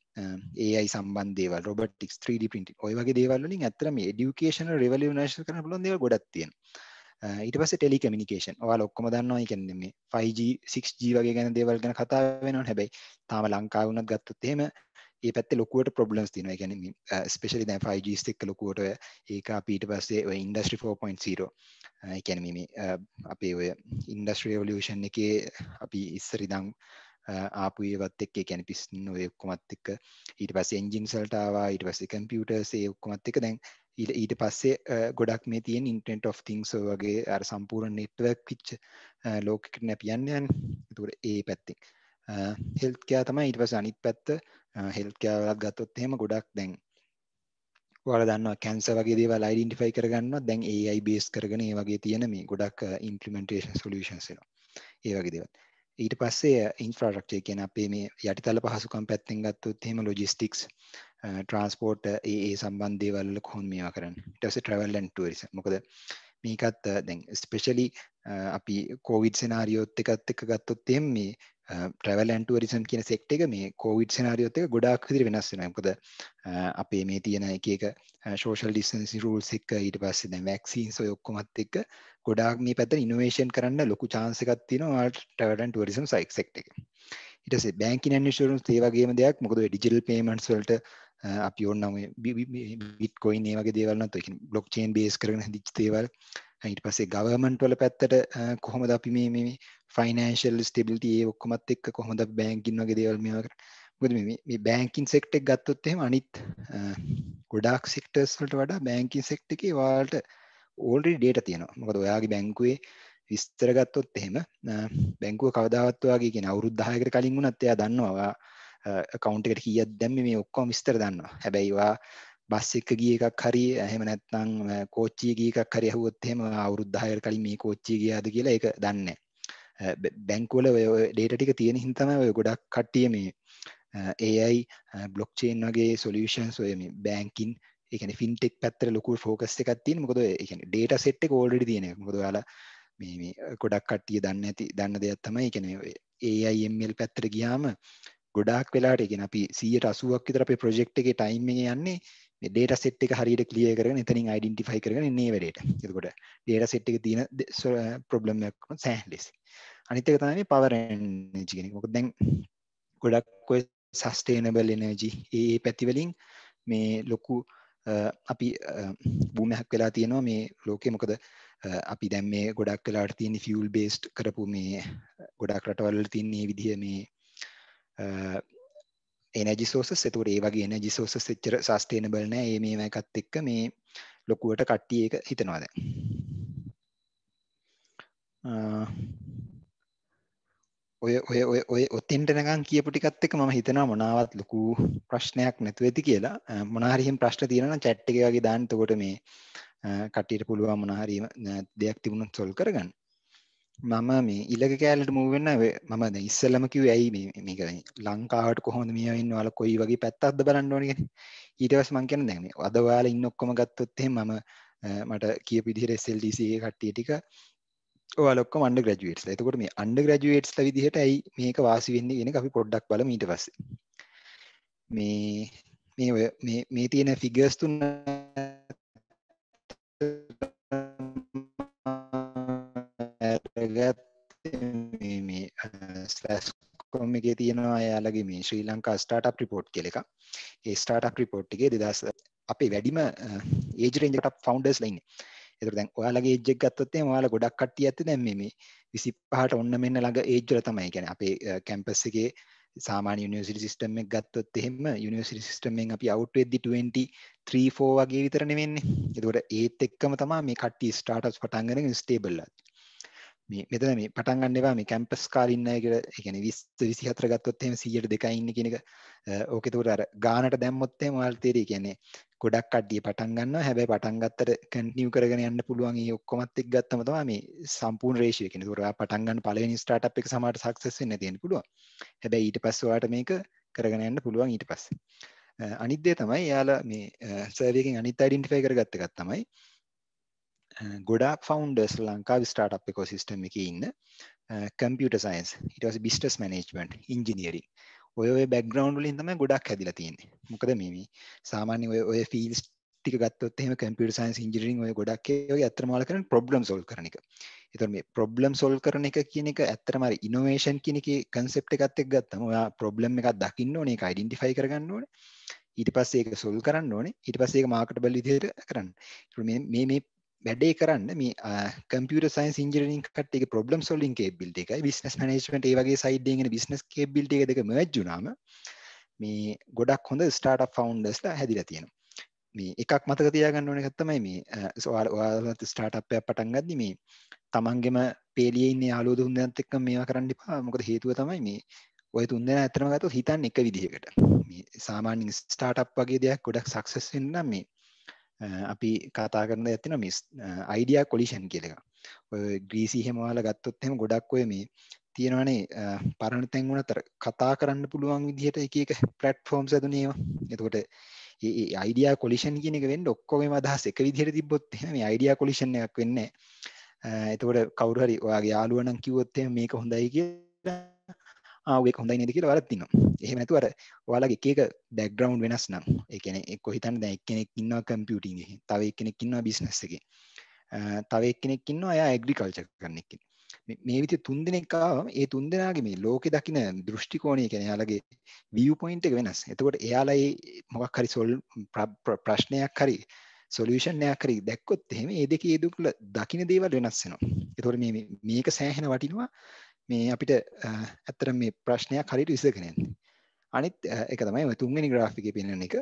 AI සම්බන්ධ දේවල්, robotics, 3D printing ඔය වගේ දේවල් වලින් ඇත්තට මේ এডুকেෂන් රිවොලියුෂනයිස් කරන්න පුළුවන් දේවල් ගොඩක් තියෙනවා. ඊට පස්සේ ටෙලිකමියුනිකේෂන් ඔයාලා ඔක්කොම දන්නවා. ඒ කියන්නේ මේ 5G 6G වගේ ගැන දේවල් ගැන කතා වෙනවනේ. හැබැයි තාම ලංකාවේ වුණත් ගත්තොත් එහෙම ඒ පැත්තේ ලොකුවට ප්‍රොබ්ලම්ස් තියෙනවා. ඒ කියන්නේ මේ ස්පෙෂලි දැන් 5G එක්ක ලොකුවට ඒක අපි ඊට පස්සේ ඔය ඉන්ඩස්ට්‍රි 4.0 ඒ කියන්නේ මේ අපේ ඔය ඉන්ඩස්ට්‍රි රෙවොලියුෂන් එකේ අපි ඉස්සර ඉඳන් ආපු ඒවත් එක්ක ඒ කියන්නේ පිස්ටන් ඔය ඔක්කොමත් එක්ක ඊට පස්සේ එන්ජින්ස් වලට ආවා. ඊට පස්සේ කම්පියුටර්ස් ඒ ඔක්කොමත් එක්ක දැන් ඊට පස්සේ ගොඩක් මේ තියෙන ඉන්ටර්නෙට් ඔෆ් තින්ග්ස් වගේ අර සම්පූර්ණ නෙට්වර්ක් පිච් ලෝකෙකට නෑ යන්නේ. ඒතකොට ඒ පැත්තෙන් හෙල්ත් කෙයාර් තමයි ඊට පස්සේ අනිත් පැත්ත. හෙල්ත් කෙයාර් වලත් ගත්තොත් එහෙම ගොඩක් දැන් ඔයාලා දන්නවා කැන්සර් වගේ දේවල් අයිඩෙන්ටිෆයි කරගන්නවා දැන් AI බේස් කරගෙන ඒ වගේ තියෙන මේ ගොඩක් ඉම්ප්ලිමෙන්ටේෂන් සොලියුෂන්ස් එනවා. ඒ වගේ දේවල්. ඊට පස්සේ ඉන්ෆ්‍රාස්ට්‍රක්චර් කියන්නේ අපේ මේ යටිතල පහසුකම් පැත්තෙන් ගත්තොත් එහෙම ලොජිස්ටික්ස් ට්‍රාන්ස්පෝර්ට් ඒ සම්බන්ධ දේවල් වල කොහොමද මේවා කරන්නේ. ඊට පස්සේ ට්‍රැවල් ඇන්ඩ් ටුවරිසම්. මොකද මේකත් දැන් ස්පෙෂලි අපි කොවිඩ් සෙනාරියෝත් එකත් එක්ක ගත්තොත් එහෙම මේ ට්‍රැවල් ඇන්ඩ් ටුවරිසම් කියන සෙක්ටර් එක මේ කොවිඩ් සෙනාරියෝත් එක ගොඩාක් විදිහට වෙනස් වෙනවා. මොකද අපේ මේ තියෙන එක සෝෂල් ඩිස්ටන්සින් රූල්ස් එක්ක ඊට පස්සේ දැන් වැක්සින්ස් ඔය ඔක්කොමත් එක්ක ගොඩාක් මේ පැත්තට ඉනෝවේෂන් කරන්න ලොකු chance එකක් තියෙනවා ඔයාලට ට්‍රැවල් ඇන්ඩ් ටුවරිසම් සෙක්ටර් එකේ. ඊට පස්සේ බැංකින් ඇන්ඩ් ඉන්ෂුරන්ස් ඒ වගේම දෙයක්. මොකද ඔය ඩිජිටල් පේමන්ට්ස් වලට අපි ඕනනම් බිට්කොයින් ඒ වගේ දේවල් නැත්නම් ඒ කියන්නේ බ්ලොක් චේන් බේස් කරගෙන හදිච්ච දේවල්. ඊට පස්සේ ගවර්න්මන්ට් වල පැත්තට කොහොමද අපි මේ ෆයිනෑන්ෂල් ස්ටෙබිලිටි ඒ ඔක්කොමත් එක්ක කොහොමද අපි බැංකින් වගේ දේවල් මේවා කරන්නේ. මොකද මේ බැංකින් සෙක්ටර් එක ගත්තොත් එහෙම අනිත් ගොඩාක් සෙක්ටර්ස් වලට වඩා බැංකින් සෙක්ටර් එකේ ඔයාලට ඕල්රෙඩි ඩේටා තියෙනවා. මොකද ඔයාගේ බැංකුවේ විස්තර ගත්තොත් එහෙම බැංකුව කවදාවත් ඔයාගේ කියන අවුරුදු 10කට කලින් වුණත් එයා දන්නවා ඔයා account එකට කීයක් දැම්මේ මේ ඔක්කොම විස්තර දන්නවා. හැබැයි ඒවා බස් එක ගිය එකක් හරි එහෙම නැත්නම් කෝච්චිය ගිය එකක් හරි අහුවොත් එහෙම අවුරුදු 10කට කලින් මේ කෝච්චිය ගියාද කියලා ඒක දන්නේ නැහැ. බැංකුවල ඔය data ටික තියෙන හින්දා තමයි ඔය ගොඩක් කට්ටිය මේ AI blockchain වගේ solutions ඔය මේ banking ඒ කියන්නේ fintech පැත්තට ලොකු focus එකක් තියෙන. මොකද ඒ කියන්නේ data set එක already තියෙන එක. මොකද ඔයාලා මේ ගොඩක් කට්ටිය දන්න දෙයක් තමයි ඒ කියන්නේ AI ML පැත්තට ගියාම ගොඩාක් වෙලාට ඒ කියන්නේ අපි 180ක් විතර අපේ project එකේ time එක යන්නේ මේ data set එක හරියට clear කරගෙන එතනින් identify කරගෙන ඉන්නේ මේ වැඩේට. එතකොට data set එකේ තියෙන problem එකක් වුණොත් සෑහෙන ලෙසි. අනිත් එක තමයි මේ power energy කියන එක. මොකද දැන් ගොඩක් ඔය sustainable energy ඒ පැති වලින් මේ ලොකු අපි භූමියක් වෙලා තියෙනවා මේ ලෝකේ. මොකද අපි දැන් මේ ගොඩක් වෙලාට තියෙන fuel based කරපු මේ ගොඩක් රටවල් වල තියෙන මේ විදිහ මේ energy sources. එතකොට ඒ වගේ energy sources එච්චර sustainable නෑ. මේ එකත් එක්ක මේ ලොකුවට කට්ටිය ඒක හිතනවා දැන්. ඔය ඔතෙන්ට නිකන් කියපු ටිකත් එක්ක මම හිතනවා මොනාවත් ලොකු ප්‍රශ්නයක් නැතුව ඇති කියලා. මොනවා හරි හිම් ප්‍රශ්න තියෙනවා නම් chat එකේ වගේ දාන්න. එතකොට මේ කට්ටියට පුළුවන් මොනවා හරි දෙයක් තිබුණොත් solve කරගන්න. මම මේ ඊළඟ කෑල්ලට move වෙන්න මම දැන් ඉස්සෙල්ලම කිව්වේ ඇයි මේක ලංකාවට කොහොමද මේ වෙන්නේ ඔයාලා කොයි වගේ පැත්තක්ද බලන්න ඕනේ කියන්නේ. ඊට පස්සේ මම කියන්නේ දැන් මේ අද ඔයාලා ඉන්න ඔක්කොම ගත්තොත් එහෙනම් මට කියපු විදිහට SLDC එකේ කට්ටිය ටික ඔයාලා ඔක්කොම අන්ඩර් ග්‍රැජුවේට්ස්ලා. එතකොට මේ අන්ඩර් ග්‍රැජුවේට්ස්ලා විදිහට ඇයි මේක වාසි වෙන්නේ කියන එක අපි පොඩ්ඩක් බලමු ඊට පස්සේ. මේ තියෙන ෆිගර්ස් තුන මේ ස්ලෑෂ්කොම් එකේ තියෙනවා එයාලගේ මේ ශ්‍රී ලංකා ස්ටාර්ට්අප් රිපෝට් කියලා එකක්. ඒ ස්ටාර්ට්අප් රිපෝට් එකේ 2000 අපේ වැඩිම ඒජ් රේන්ජ් එකට ෆවුන්ඩර්ස්ලා ඉන්නේ. ඒතර දැන් ඔයාලගේ ඒජ් එක ගත්තොත් එහෙනම් ඔයාලා ගොඩක් කට්ටිය ඇත්තේ දැන් මේ 25ට ඔන්න මෙන්න ළඟ ඒජ් වල තමයි. ඒ කියන්නේ අපේ කැම්පස් එකේ සාමාන්‍ය යුනිවර්සිටි සිස්ටම් එක ගත්තොත් එහෙම යුනිවර්සිටි සිස්ටම් එකෙන් අපි අවුට් වෙද්දි 23-4 වගේ විතර නෙවෙන්නේ. ඒතකොට ඒත් එක්කම තමයි මේ කට්ටිය ස්ටාර්ට්අප්ස් පටන් ගන්න ස්ටේබල් ලා. මෙතන මේ පටන් ගන්න එපා මේ කැම්පස් කාලේ ඉන්න අය කියලා. ඒ කියන්නේ 20 24 ගත්තොත් එහෙම 100ට 2යි ඉන්නේ කියන එක. ඕක ඒතකොට අර ගානට දැම්මොත් එහෙම ඔයාලට තේරෙයි. කියන්නේ ගොඩක් කට්ටිය පටන් ගන්නවා. හැබැයි පටන් ගත්තට කන්ටිනියු කරගෙන යන්න පුළුවන්. ඒ ඔක්කොමත් එක්ක ගත්තම තමයි මේ සම්පූර්ණ රේෂියෝ කියන්නේ. ඒතකොට ඔයා පටන් ගන්න පළවෙනි ස්ටාර්ට්අප් එක සමහරට සක්සස් වෙන්න තියෙන්න පුළුවන්. හැබැයි ඊට පස්සේ ඔයාලට මේක කරගෙන යන්න පුළුවන් ඊට පස්සේ. අනිත් දේ තමයි යාලා මේ සර්වර් එකෙන් අනිත් අයිඩෙන්ටිෆයි කරගත්ත එකක් තමයි ගොඩාක් ෆවුන්ඩර්ස් ලංකාවේ ස්ටාර්ට්අප් ඉකෝසිස්ටම් එකේ ඉන්න කම්පියුටර් සයන්ස් ඊට පස්සේ බිස්නස් මැනේජ්මන්ට් ඉන්ජිනියරින් ඔය බෑග්ග්‍රවුන්ඩ් වලින් තමයි ගොඩක් හැදිලා තියෙන්නේ. මොකද මේ සාමාන්‍ය ඔය ෆීල්ඩ්ස් ටික ගත්තොත් එහෙම කම්පියුටර් සයන්ස් ඉන්ජිනියරින් ඔය ගොඩක් ඒ වගේ අත්‍තරම වල කරන්නේ ප්‍රොබ්ලම් සෝල්ව් කරන එක. ඒතකොට මේ ප්‍රොබ්ලම් සෝල්ව් කරන එක කියන එක ඇත්තටම අර ඉනෝවේෂන් කියන එකේ කන්සෙප්ට් එකත් එක්ක ගත්තම ඔයා ප්‍රොබ්ලම් එකක් දකින්න ඕනේ, ඒක අයිඩෙන්ටිෆයි කරගන්න ඕනේ. ඊට පස්සේ ඒක සෝල්ව් කරන්න ඕනේ. ඊට පස්සේ ඒක මාකටබල් විදිහට කරන්න. මේ වැඩේ කරන්න මේ කම්පියුටර් සයන්ස් ඉන්ජිනියරින් කට්ටියගේ ප්‍රොබ්ලම් සෝල්විං කේපබිලිටි එකයි බිස්නස් මැනේජ්මන්ට් ඒ වගේ සයිඩ් එකෙන් එන බිස්නස් කේපබිලිටි එක දෙක මර්ජ් වුණාම මේ ගොඩක් හොඳ ස්ටාර්ට්අප් ෆවුන්ඩර්ස්ලා හැදිලා තියෙනවා. මේ එකක් මතක තියාගන්න ඕන එකක් තමයි මේ ඔයාලත් ස්ටාර්ට්අප් එකක් පටන් ගද්දි මේ තමන්ගෙම පේලියේ ඉන්න යාළුවෝ තුන්දෙනාත් එක්ක මේවා කරන්න එපා. මොකද හේතුව තමයි මේ ඔය තුන්දෙනා ඇත්තම ගත්තොත් හිතන්නේ එක විදිහකට. මේ සාමාන්‍ය ස්ටාර්ට්අප් වගේ දෙයක් ගොඩක් සක්සස් වෙන්න නම් මේ අපි කතා කරන දෙයක් තියෙනවා මේ අයිඩියා කොලිෂන් කියලා එකක්. ඔය ග්‍රීසි එහෙම ඔයාලා ගත්තොත් එහෙම ගොඩක් ඔය මේ තියෙනවනේ පරණ තැන් වුණත් අර කතා කරන්න පුළුවන් විදිහට එක එක ප්ලැට්ෆෝම්ස් හදුනේ ඒවා. එතකොට ඒ අයිඩියා කොලිෂන් කියන එක වෙන්න ඔක්කොගේම අදහස් එක විදිහට තිබ්බොත් එහෙම මේ අයිඩියා කොලිෂන් එකක් වෙන්නේ නැහැ. එතකොට කවුරු හරි ඔයාගේ යාළුවා නම් කිව්වොත් එහෙම මේක හොඳයි කියලා ඒක හොඳයි නේද කියලා වරක් තිනවා. එහෙම නැතුව අර ඔයාලගේ එක එක බෑග්ග්‍රවුන්ඩ් වෙනස් නම් ඒ කියන්නේ එක්ක හිතන්න දැන් එක්කෙනෙක් ඉන්නවා කම්පියුටින් එකේ, තව එක්කෙනෙක් ඉන්නවා බිස්නස් එකේ, තව එක්කෙනෙක් ඉන්නවා එයා ඇග්‍රිකල්චර් කරන එක්කෙනෙක්. මේ විදිහ තුන් දෙනෙක් ආවම ඒ තුන් දෙනාගේ මේ ලෝකේ දකින දෘෂ්ටි කෝණය කියන්නේ එයාලගේ view point එක වෙනස්. එතකොට එයාලා ඒ මොකක් හරි ප්‍රශ්නයක් හරි සොලියුෂන් එකක් හරි දැක්කොත් එහෙම මේ දෙකේ දුකල දකින්න දේවල් වෙනස් වෙනවා. එතකොට මේක සෑහෙන වටිනවා මේ අපිට ඇත්තටම මේ ප්‍රශ්නයක් හරියට විසඳගෙන යන්න. අනිත් එක තමයි ඔය තුන්වෙනි graph එකේ පෙන්වන එක.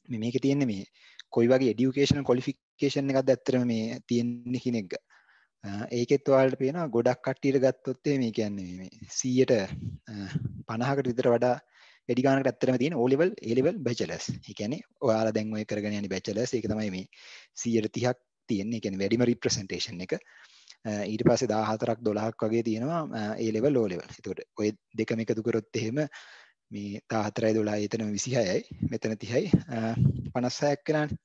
මේකේ තියෙන්නේ මේ කොයි වගේ educational qualification එකක්ද ඇත්තටම මේ තියෙන්නේ කියන එක. ඒකෙත් ඔයාලට පේනවා ගොඩක් කට්ටියට ගත්තොත් මේ කියන්නේ මේ 150කට විතර වඩා වැඩි ගානකට ඇත්තටම තියෙන O level A level bachelors. ඒ කියන්නේ ඔයාලා දැන් ඔය කරගෙන යන්නේ bachelors. ඒක තමයි මේ 130ක් තියෙන්නේ. ඒ කියන්නේ වැඩිම representation එක. ඊට පස්සේ 14ක් 12ක් වගේ තියෙනවා A level O level. ඒකට ඔය දෙකම එකතු කරොත් එහෙම මේ 14යි 12යි එතන 26යි මෙතන 30යි 56ක් වෙනානේ.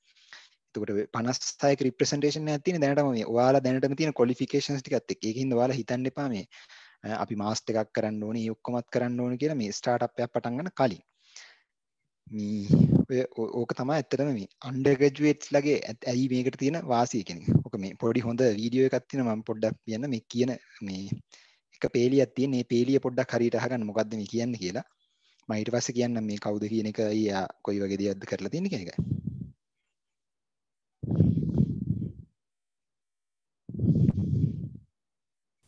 එතකොට 56ක representation එකක් තියෙන දැනටම මේ ඔයාලා දැනටම තියෙන qualifications ටිකත් එක්ක. ඒකින්ද ඔයාලා හිතන්න එපා මේ අපි මාස්ටර් එකක් කරන්න ඕනේ, ඔක්කොමත් කරන්න ඕනේ කියලා මේ ස්ටාර්ට් එකක් පටන් ගන්න කලින්. මේ ඕක තමයි ඇත්තටම මේ අන්ඩර් ග්‍රැජුවේට්ස් ලගේ ඇයි මේකට තියෙන වාසිය කියන එක. ඕක මේ පොඩි හොඳ වීඩියෝ එකක් තියෙනවා මම පොඩ්ඩක් කියන්න මේ කියන මේ එක පේලියක් තියෙන මේ පේලිය පොඩ්ඩක් හරියට අහගන්න මොකද්ද මේ කියන්නේ කියලා. මම ඊට පස්සේ කියන්නම් මේ කවුද කියන එක ඊයා කොයි වගේ දේවල්ද කරලා තියෙන්නේ කියන එක.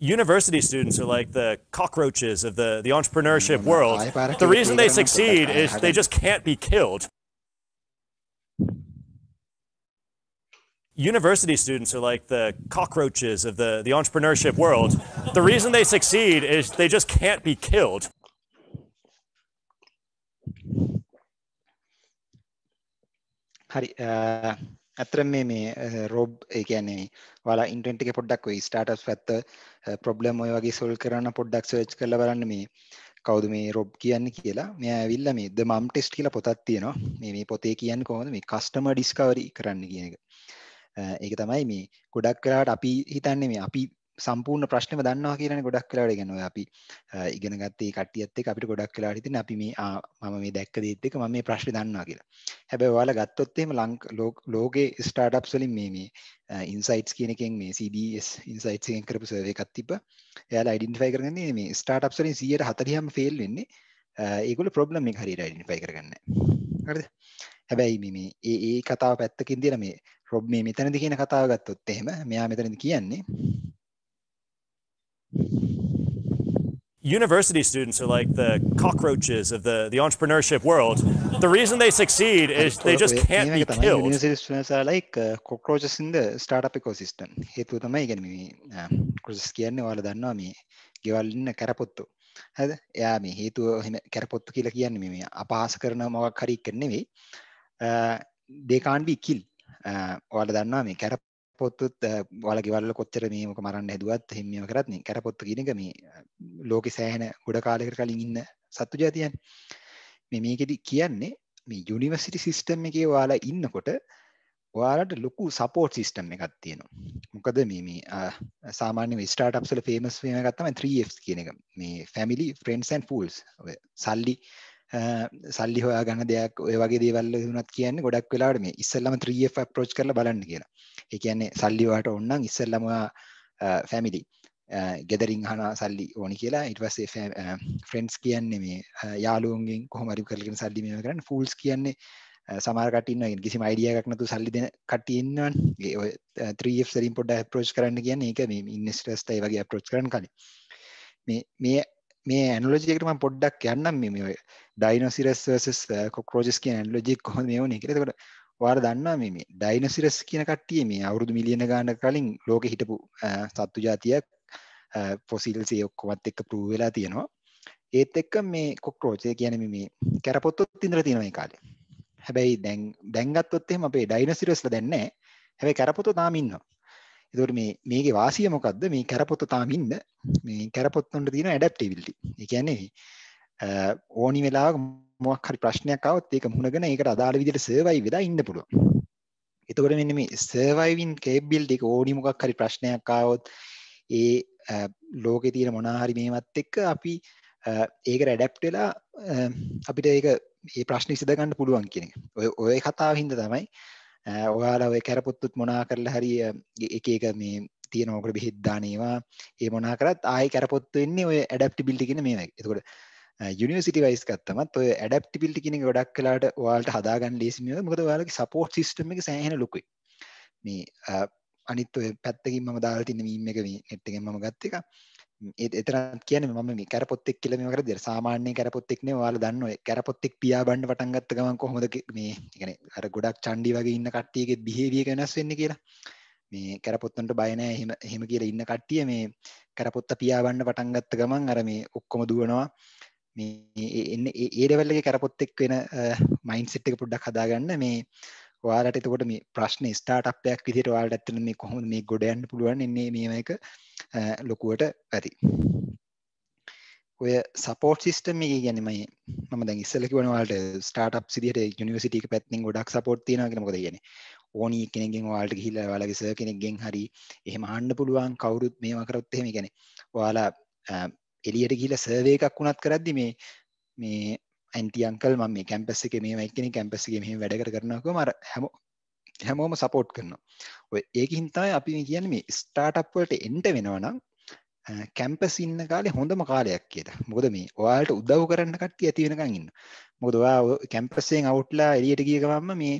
University students are like the cockroaches of the entrepreneurship world. The reason they succeed is they just can't be killed. University students are like the cockroaches of the entrepreneurship world. The reason they succeed is they just can't be killed. හරි ඇත්තටම මේ rob ඒ කියන්නේ ඔයාලා internet එකේ පොඩ්ඩක් ඔය startups පැත්ත problem ඔය වගේ සොල්ව් කරන්න පොඩ්ඩක් සර්ච් කරලා බලන්න මේ කවුද මේ රොබ් කියන්නේ කියලා. මෙයා ඇවිල්ලා මේ ද මම් ටෙස්ට් කියලා පොතක් තියෙනවා. මේ පොතේ කියන්නේ කොහොමද මේ කස්ටමර් ඩිස්කවරි කරන්න කියන එක. ඒක තමයි මේ ගොඩක් වෙලාවට අපි හිතන්නේ මේ අපි සම්පූර්ණ ප්‍රශ්නෙම දන්නවා කියලානේ ගොඩක් වෙලාවට කියන්නේ ඔය අපි ඉගෙන ගත්තේ කට්ටියත් එක්ක අපිට ගොඩක් වෙලාවට හිතෙන්නේ අපි මේ මම මේ දැක්ක දේත් එක්ක මම මේ ප්‍රශ්නේ දන්නවා කියලා. හැබැයි ඔයාලා ගත්තොත් එහෙම ලෝකේ ස්ටාර්ට්අප්ස් වලින් මේ ඉන්සයිට්ස් කියන එකෙන් මේ CDS ඉන්සයිට්ස් එකෙන් කරපු සර්වේ එකක් තිබ්බා. එයාලා අයිඩෙන්ටිෆයි කරගන්නේ මේ ස්ටාර්ට්අප්ස් වලින් 140ම ෆේල් වෙන්නේ ඒගොල්ලෝ ප්‍රොබ්ලම් එක හරියට අයිඩෙන්ටිෆයි කරගන්නේ නැහැ. හරිද? හැබැයි මේ ඒ කතාව පැත්තකින් තියලා මේ රොබ් මේ මෙතනදී කියන කතාව ගත්තොත් එහෙම මෙයා මෙතනදී කියන්නේ University students are like the cockroaches of the entrepreneurship world. The reason they succeed is they just can't be killed. University students are like cockroaches in the startup ecosystem. හේතුව තමයි කියන්නේ මේ cockroaches කියන්නේ ඔයාලා දන්නවා මේ ගෙවල් ඉන්න කැරපොත්තු. හරිද? එයා මේ හේතුව එහෙම කැරපොත්තු කියලා කියන්නේ මේ අපහාස කරන මොකක් හරි එක නෙවෙයි. They can't be killed. ඔයාලා දන්නවා මේ කැරපොත්තුත් ඔයාලා ගෙවල් වල කොච්චර මේ මොක මරන්න හැදුවත් එහෙම මේව කරත් නේ කැරපොත්තු කියන එක මේ ලෝකේ සෑහෙන ගොඩ කාලයකට කලින් ඉන්න සත්තු జాතියන්නේ. මේ මේකෙදි කියන්නේ මේ යුනිවර්සිටි සිස්ටම් එකේ ඔයාලා ඉන්නකොට ඔයාලට ලොකු සපෝට් සිස්ටම් එකක් තියෙනවා. මොකද මේ සාමාන්‍ය මේ ස්ටාර්ට්අප්ස් වල ෆේමස් වීම එකක් තමයි 3Fs කියන එක. මේ family, friends and fools. ඔය සල්ලි හොයා ගන්න දෙයක් ඔය වගේ දේවල් වුණත් කියන්නේ ගොඩක් වෙලාවට මේ ඉස්සෙල්ලාම 3F approach කරලා බලන්න කියලා. ඒ කියන්නේ සල්ලි වලට ඕන නම් ඉස්සෙල්ලාම ඔයා family ගෙදරින් අහන සල්ලි ඕනි කියලා ඊට පස්සේ ෆ්‍රෙන්ඩ්ස් කියන්නේ මේ යාළුවන්ගෙන් කොහොම හරි කරගෙන සල්ලි මේව කරන්නේ ෆූල්ස් කියන්නේ සමහර කට්ටිය ඉන්නවා කිසිම අයිඩියා එකක් නැතුව සල්ලි දෙන කට්ටිය ඉන්නවනේ ඒ ඔය 3F වලින් පොඩ්ඩක් අප්‍රෝච් කරන්න කියන්නේ ඒක මේ ඉන්වෙස්ටර්ස්ට ඒ වගේ අප්‍රෝච් කරන්න කලින් මේ ඇනොලොජි එකට මම පොඩ්ඩක් යන්නම් මේ ඔය ඩයිනොසිරස් versus කොක්රෝචස් කියන ඇනොලොජි එක කොහොමද මේ වුනේ කියලා. එතකොට ඔයාලා දන්නවා මේ ඩයිනොසිරස් කියන කට්ටිය මේ අවුරුදු මිලියන ගානක් කලින් ලෝකෙ හිටපු සත්තු జాතියක් ෆොසිල්ස් ඒ ඔක්කොමත් එක්ක ප්‍රූව් වෙලා තියෙනවා. ඒත් එක්ක මේ කොක්රෝච් ඒ කියන්නේ මේ කැරපොත්තොත් ඉඳලා තියෙනවා මේ කාලේ. හැබැයි දැන් ගත්තොත් එහෙම අපේ ඩයිනොසිරස්ලා දැන් නැහැ. හැබැයි කැරපොත්තෝ තාම ඉන්නවා. ඒතකොට මේකේ වාසිය මොකද්ද? මේ කැරපොත්තෝ තාම ඉන්න මේ කැරපොත්තොන්ට තියෙන ඇඩැප්ටිබිලිටි. ඒ කියන්නේ ඕනි වෙලාවක මොකක් හරි ප්‍රශ්නයක් ආවොත් ඒක මුහුණගෙන ඒකට අදාළ විදිහට සර්වයිව් වෙලා ඉන්න පුළුවන්. එතකොට මෙන්න මේ සර්වයිවින් කේපබිලිටි එක ඕනි මොකක් හරි ප්‍රශ්නයක් ආවොත් ඒ ලෝකේ තියෙන මොනවා හරි මේවත් එක්ක අපි ඒකට ඇඩැප්ට් වෙලා අපිට ඒක මේ ප්‍රශ්න විසඳ ගන්න පුළුවන් කියන එක. ඔය කතාව හින්දා තමයි ඔයාලා ඔය කැරපොත්තුත් මොනා කරලා හරි එක එක මේ තියෙන ඕකට බෙහෙත් දාන ඒවා ඒ මොනා කරත් ආයේ කැරපොත්තු වෙන්නේ ඔය ඇඩැප්ටිබිලිටි කියන මේවා. එතකොට යුනිවර්සිටි වයිස් ගත්තමත් ඔය ඇඩැප්ටිබිලිටි කියන එක ගොඩක් වෙලාවට ඔයාලට හදාගන්න ලේසි මේවා. මොකද ඔයාලගේ සපෝට් සිස්ටම් එක සෑහෙන ලොකුයි. මේ අනිත් ඔය පැත්තකින් මම දාලා තියෙන මීම් එක මේ නෙට් එකෙන් මම ගත්ත එක. එතරම් කියන්නේ මම මේ කැරපොත්තෙක් කියලා මේව කරද්දී සාමාන්‍ය කැරපොත්තෙක් නෙවෙයි ඔයාලා දන්න ඔය කැරපොත්තෙක් පියා බන්න පටන් ගත්ත ගමන් කොහොමද මේ කියන්නේ අර ගොඩක් චණ්ඩි වගේ ඉන්න කට්ටියගේ බිහේවියර් එක වෙනස් වෙන්නේ කියලා. මේ කැරපොත්තන්ට බය නැහැ එහෙම කියලා ඉන්න කට්ටිය මේ කැරපොත්ත පියා බන්න පටන් ගත්ත ගමන් අර මේ ඔක්කොම දුවනවා මේ ඒ ලෙවල් එකේ කරපොත් එක්ක වෙන මයින්ඩ්සෙට් එක පොඩ්ඩක් හදාගන්න මේ ඔයාලට එතකොට මේ ප්‍රශ්නේ ස්ටාර්ට්අප් එකක් විදිහට ඔයාලට ඇත්තට මේ කොහොමද මේ ගොඩ යන්න පුළුවන් ඉන්නේ මේව එක ලොකුවට ඇති. ඔය සපෝට් සිස්ටම් එක කියන්නේ මම දැන් ඉස්සෙල්ලා කිව්වනේ ඔයාලට ස්ටාර්ට්අප්ස් විදිහට යුනිවර්සිටි එක පැත්තෙන් ගොඩක් සපෝට් තියෙනවා කියලා. මොකද කියන්නේ ඕනි කෙනෙක්ගෙන් ඔයාලට ගිහිල්ලා ඔයාලගේ සර් කෙනෙක්ගෙන් හරි එහෙම අහන්න පුළුවන් කවුරුත් මේවා කරොත් එහෙම කියන්නේ ඔයාලා එළියට ගිහිල්ලා සර්වේ එකක් වුණත් කරද්දි මේ ඇන්ටි අංකල් මම මේ කැම්පස් එකේ මේව එක්කෙනෙක් කැම්පස් එකේ මෙහෙම වැඩ කරනවා කිව්වම අර හැමෝම සපෝට් කරනවා. ඔය ඒකින් තමයි අපි කියන්නේ මේ ස්ටාර්ට්අප් වලට එන්න වෙනවා නම් කැම්පස් ඉන්න කාලේ හොඳම කාලයක් කියලා. මොකද මේ ඔයාලට උදව් කරන්න කට්ටිය ඇති වෙනකන් ඉන්න. මොකද ඔයා කැම්පස් එකෙන් අවුට්ලා එළියට ගිය ගමන්ම මේ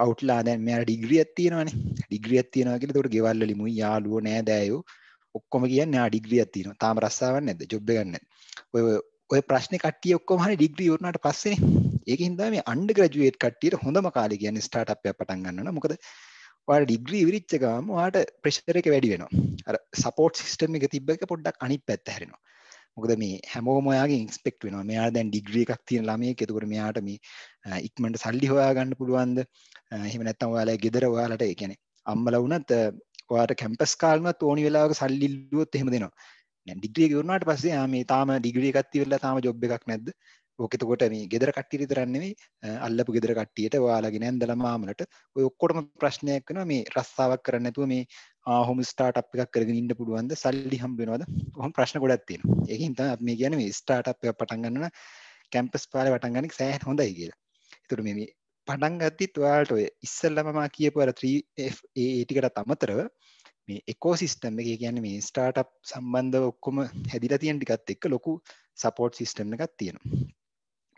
අවුට්ලා දැන් මෙයාට ඩිග්‍රියක් තියෙනවානේ. ඩිග්‍රියක් තියෙනවා කියලා ඒකට ගෙවල් වල මුයි යාළුවෝ නෑදෑයෝ ඔක්කොම කියන්නේ ආ ඩිග්‍රියක් තියෙනවා. තාම රස්සාවක් නැද්ද? ජොබ් එකක් නැද්ද? ඔය ප්‍රශ්නේ කට්ටිය ඔක්කොම හරි ඩිග්‍රී ඉවරනාට පස්සේනේ. ඒකින් තමයි මේ අන්ඩර් ග්‍රැජුවේට් කට්ටියට හොඳම කාලේ කියන්නේ ස්ටාර්ට්අප් එකක් පටන් ගන්නවා. මොකද ඔයාලා ඩිග්‍රී ඉවරිච්ච ගමන් ඔයාලට ප්‍රෙෂර් එක වැඩි වෙනවා. අර සපෝට් සිස්ටම් එක තිබ්බ එක පොඩ්ඩක් අනිත් පැත්ත හැරෙනවා. මොකද මේ හැමෝම ඔයාගෙන් එක්ස්පෙක්ට් වෙනවා. මෙයා දැන් ඩිග්‍රී එකක් තියෙන ළමයෙක්. එතකොට මෙයාට මේ ඉක්මනට සල්ලි හොයා ගන්න පුළුවන්ද? එහෙම නැත්නම් ඔයාලගේ ගෙදර ඔයාලට ඒ කියන්නේ අම්මලා වුණත් ඔයාලට කැම්පස් කාලෙමත් ඕනි වෙලාවක සල්ලි ඉල්ලුවොත් එහෙම දෙනවා. දැන් ඩිග්‍රී එක ඉවරනාට පස්සේ මේ තාම ඩිග්‍රී එකක් ඉවරලා තාම ජොබ් එකක් නැද්ද? ඕක එතකොට මේ ගෙදර කට්ටියට විතරක් නෙවෙයි අල්ලපු ගෙදර කට්ටියට ඔයාලගේ නැන්දලා මාමලට ඔය ඔක්කොටම ප්‍රශ්නයක් වෙනවා මේ රස්සාවක් කරන්න නැතුව මේ හොම ස්ටාර්ට්අප් එකක් කරගෙන ඉන්න පුළුවන්ද? සල්ලි හම්බ වෙනවද? ඔහොම ප්‍රශ්න ගොඩක් තියෙනවා. ඒකින් තමයි අපි මේ කියන්නේ මේ ස්ටාර්ට්අප් එකක් පටන් ගන්න නම් කැම්පස් පාරේ පටන් ගන්න එක සෑහෙන හොඳයි කියලා. ඒතකොට මේ පටන් ගත්තත් ඔයාලට ඔය ඉස්සෙල්ලාම මම කියපු අර 3FA ටිකටත් අමතරව මේ එකෝසිස්ටම් එක කියන්නේ මේ ස්ටාර්ට්අප් සම්බන්ධව ඔක්කොම හැදිලා තියෙන ටිකත් එක්ක ලොකු සපෝට් සිස්ටම් එකක් තියෙනවා.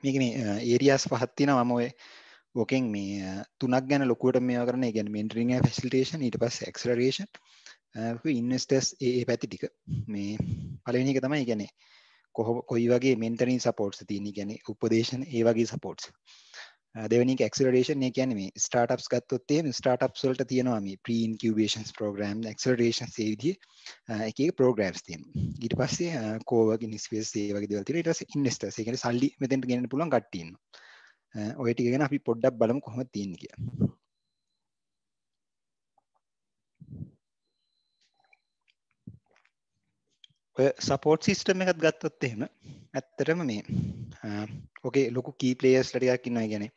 මේක මේ ඒරියාස් පහක් තියෙනවා. මම ඔය ඕකෙන් මේ තුනක් ගැන ලොකුවට මේවා කරන. ඒ කියන්නේ මෙන්ටරින් and ෆැසිලිටේෂන්, ඊට පස්සේ ඇක්සලරේෂන්, ඉන්වෙස්ටර්ස් ඒ පැති ටික. මේ පළවෙනි එක තමයි කියන්නේ කොයි වගේ මෙන්ටරින් සපෝට්ස් තියෙන්නේ, කියන්නේ උපදේශන ඒ වගේ සපෝට්ස්. දෙවෙනි එක ඇක්සලරේෂන්. ඒ කියන්නේ මේ ස්ටාර්ට්අප්ස් ගත්තොත් එහෙම ස්ටාර්ට්අප්ස් වලට තියෙනවා මේ ප්‍රී ඉන්කියුබේෂන්ස් ප්‍රෝග්‍රෑම්, ඇක්සලරේෂන්ස් ඒ විදිහේ එක එක ප්‍රෝග්‍රෑම්ස් තියෙනවා. ඊට පස්සේ කෝවර්කින් ස්පේස් ඒ වගේ දේවල් තියෙනවා. ඊට පස්සේ ඉන්වෙස්ටර්ස්, ඒ කියන්නේ සල්ලි මෙතෙන්ට ගෙනන්න පුළුවන් කට්ටිය ඉන්නවා. ඔය ටික ගැන අපි පොඩ්ඩක් බලමු කොහොමද තියෙන්නේ කියලා. ඔය සපෝට් සිස්ටම් එකත් ගත්තොත් එහෙම ඇත්තටම මේ ඕකේ ලොකු කී ප්ලේයර්ස්ලා ටිකක් ඉන්නවා. කියන්නේ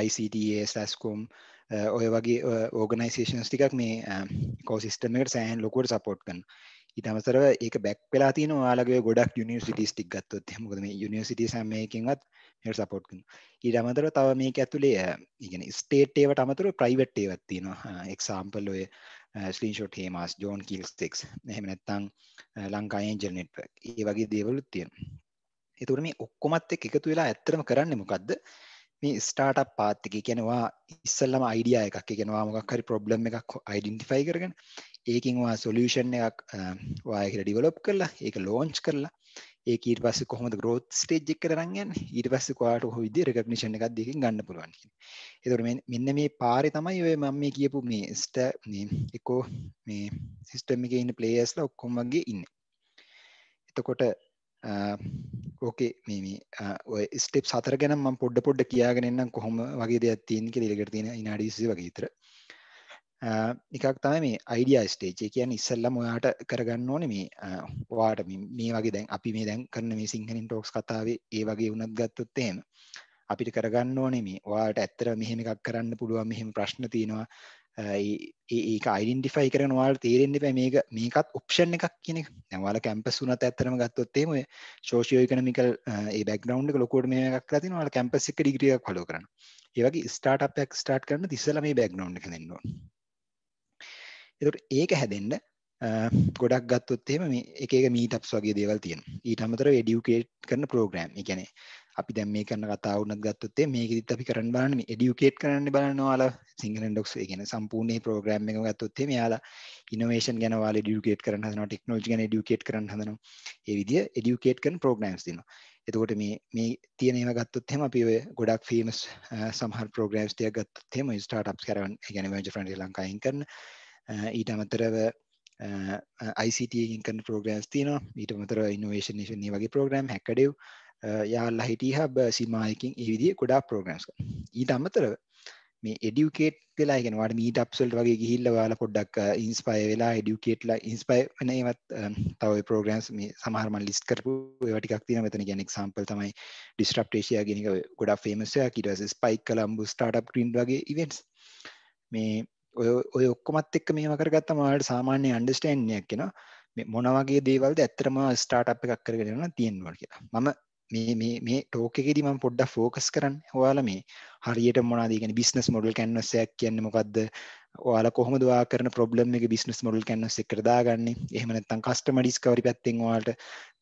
ICTA, SASCOM ඔය වගේ ඕගනයිසේෂන්ස් ටිකක් මේ ඉකෝසිස්ටම් එකට සෑහෙන ලොකුවට සපෝට් කරනවා. ඊට අමතරව ඒක බැක් වෙලා තියෙනවා ඔයාලගේ ගොඩක් යුනිවර්සිටිස් ටික ගත්තොත් එහෙම. මොකද මේ යුනිවර්සිටිස් හැම එකකින්වත් මේකට සපෝට් කරනවා. ඊට අමතරව තව මේක ඇතුලේ කියන්නේ ස්ටේට් ඒවට අමතරව ප්‍රයිවට් ඒවත් තියෙනවා. එක්සාම්පල් ඔය ස්ක්‍රීන්ෂොට් හේමාස්, ජෝන් කීල්ස්ටික්ස්, එහෙම නැත්නම් ලංකා ඒන්ජල් නෙට්වර්ක්, ඒ වගේ දේවලුත් තියෙනවා. ඒතකොට මේ ඔක්කොමත් එක්ක එකතු වෙලා ඇත්තටම කරන්නේ මොකද්ද? මේ ස්ටාර්ට්අප් පාත් එක. කියන්නේ ඔයා ඉස්සෙල්ලාම අයිඩියා එකක්, ඒ කියන්නේ ඔයා මොකක් හරි ප්‍රොබ්ලම් එකක් අයිඩෙන්ටිෆයි කරගෙන ඒකින් ඔයා සොලියුෂන් එකක් ඔයා ඒකට ඩෙවලොප් කරලා ඒක ලොන්ච් කරලා ඒක ඊට පස්සේ කොහොමද growth stage එකට අරන් යන්නේ, ඊට පස්සේ ඔයාලට කොහොම විදිහේ recognition එකක් දෙකකින් ගන්න පුළුවන් කියන්නේ. ඒතකොට මෙන්න මේ පාරේ තමයි ඔය මම මේ කියපු මේ එකෝ මේ සිස්ටම් එකේ ඉන්න ප්ලේයර්ස්ලා ඔක්කොම වගේ ඉන්නේ. එතකොට ඕකේ මේ ඔය ස්ටෙප්ස් 4 ගැන මම පොඩ්ඩ කියාගෙන එන්නම් කොහොම වගේ දෙයක් තියෙන කියලා. ඊළඟට තියෙන විනාඩි 20 වගේ විතර. එකක් තමයි මේ අයිඩියා ස්ටේජ්. ඒ කියන්නේ ඉස්සෙල්ලාම ඔයාට කරගන්න ඕනේ මේ ඔයාට මේ වගේ දැන් අපි මේ දැන් කරන මේ සිංහලින් ටොක්ස් කතාවේ ඒ වගේ වුණත් ගත්තොත් එහෙම අපිට කරගන්න ඕනේ මේ ඔයාට ඇත්තට මෙහෙම එකක් කරන්න පුළුවන්, මෙහෙම ප්‍රශ්න තියෙනවා, ඒක අයිඩෙන්ටිෆයි කරගෙන ඔයාලට තේරෙන්න එපා මේකත් ඔප්ෂන් එකක් කියන එක. දැන් ඔයාලා කැම්පස් වුණත් ඇත්තටම ගත්තොත් එහෙම ඔය සෝෂියෝ ඉකොනොමිකල් ඒ බෑග්ග්‍රවුන්ඩ් එක ලොකුවට මේව එකක් කරලා තිනවා. ඔයාලා කැම්පස් එක ඩිග්‍රී එකක් ෆලෝ කරනවා. ඒ වගේ ස්ටාර්ට්අප් එකක් ස්ටාර්ට් කරන්න ඉස්සෙල්ලා මේ බෑග්ග්‍රවුන්ඩ් එක දෙන්න ඕනේ. ඒකට ඒක හැදෙන්න ගොඩක් ගත්තොත් එහෙම මේ එක මීට්අප්ස් වගේ දේවල් තියෙනවා. ඊට අමතරව එඩියුකේට් කරන ප්‍රෝග්‍රෑම්. ඒ කියන්නේ අපි දැන් මේ කරන කතාව වුණත් ගත්තොත් එහෙම මේකෙදිත් අපි කරන්න බලන්නේ මේ එඩියුකේට් කරන්න බලනවා. ඔයාලා සිංහලෙන් ඩොක්ස් ඒ කියන්නේ සම්පූර්ණ මේ ප්‍රෝග්‍රෑම් එක ගත්තොත් එහෙම යාලා ඉනෝවේෂන් ගැන ඔයාලා එඩියුකේට් කරන්න හදනවා, ටෙක්නොලොජි ගැන එඩියුකේට් කරන්න හදනවා. ඒ විදිය එඩියුකේට් කරන ප්‍රෝග්‍රෑම්ස් තියෙනවා. එතකොට මේ තියෙන ඒවා ගත්තොත් එහෙම අපි ඔය ගොඩක් ෆේමස් සමහර ප්‍රෝග්‍රෑම්ස් ටිකක් ගත්තොත් එහෙම ස්ටාර්ට්අප්ස් කරන ඒ කියන්නේ වෙන්චර් ෆන්ඩ් ලංකාවෙන් කරන ඊට අමතරව ICT එකකින් කරන ප්‍රෝග්‍රෑම්ස් තියෙනවා. ඊට අමතරව ඉනෝවේෂන් මේ වගේ ප්‍රෝග්‍රෑම්, හැකඩෙව් යාලා හිටිය හබ් සිනමායකින් ඒ විදිහේ ගොඩාක් ප්‍රෝග්‍රෑම්ස් ඊට අමතරව මේ එඩියුකේට් වෙලා කියන්නේ වාට මීට් අප්ස් වලට වගේ ගිහිල්ලා ඔයාලා පොඩ්ඩක් ඉන්ස්පයර් වෙලා එඩියුකේට්ලා ඉන්ස්පයර් වෙන ඒවත් තව ඔය ප්‍රෝග්‍රෑම්ස් මේ සමහර මම ලිස්ට් කරපු ඒවා ටිකක් තියෙනවා මෙතන කියන්නේ එක්සැම්පල් තමයි ඩිස්රප්ට් ඒෂියා කියන එක ගොඩාක් ෆේමස් එකක් ඊට පස්සේ ස්පයික් කොලම්බස් ස්ටාර්ට්අප් ග්‍රීන් වගේ ඉවෙන්ට්ස් මේ ඔය ඔක්කොමත් එක්ක මේව කරගත්තම ඔයාලට සාමාන්‍ය අන්ඩර්ස්ටෑන්ඩින් එකක් එනවා මේ මොන වගේ දේවල්ද ඇත්තටම ස්ටාර්ට්අප් එකක් කරගෙන යනවා තියෙනවා කියලා මම මේ ටෝක් එකේදී මම පොඩ්ඩක් ෆෝකස් කරන්නේ ඔයාලා මේ හරියට මොනවද කියන්නේ බිස්නස් මොඩල් කැන්වස් එකක් කියන්නේ මොකද්ද ඔයාලා කොහොමද ඔයා කරන ප්‍රොබ්ලම් එක බිස්නස් මොඩල් කැන්වස් එකකට දාගන්නේ එහෙම නැත්නම් කස්ටමර් ඩිස්කවරි පැත්තෙන් ඔයාලට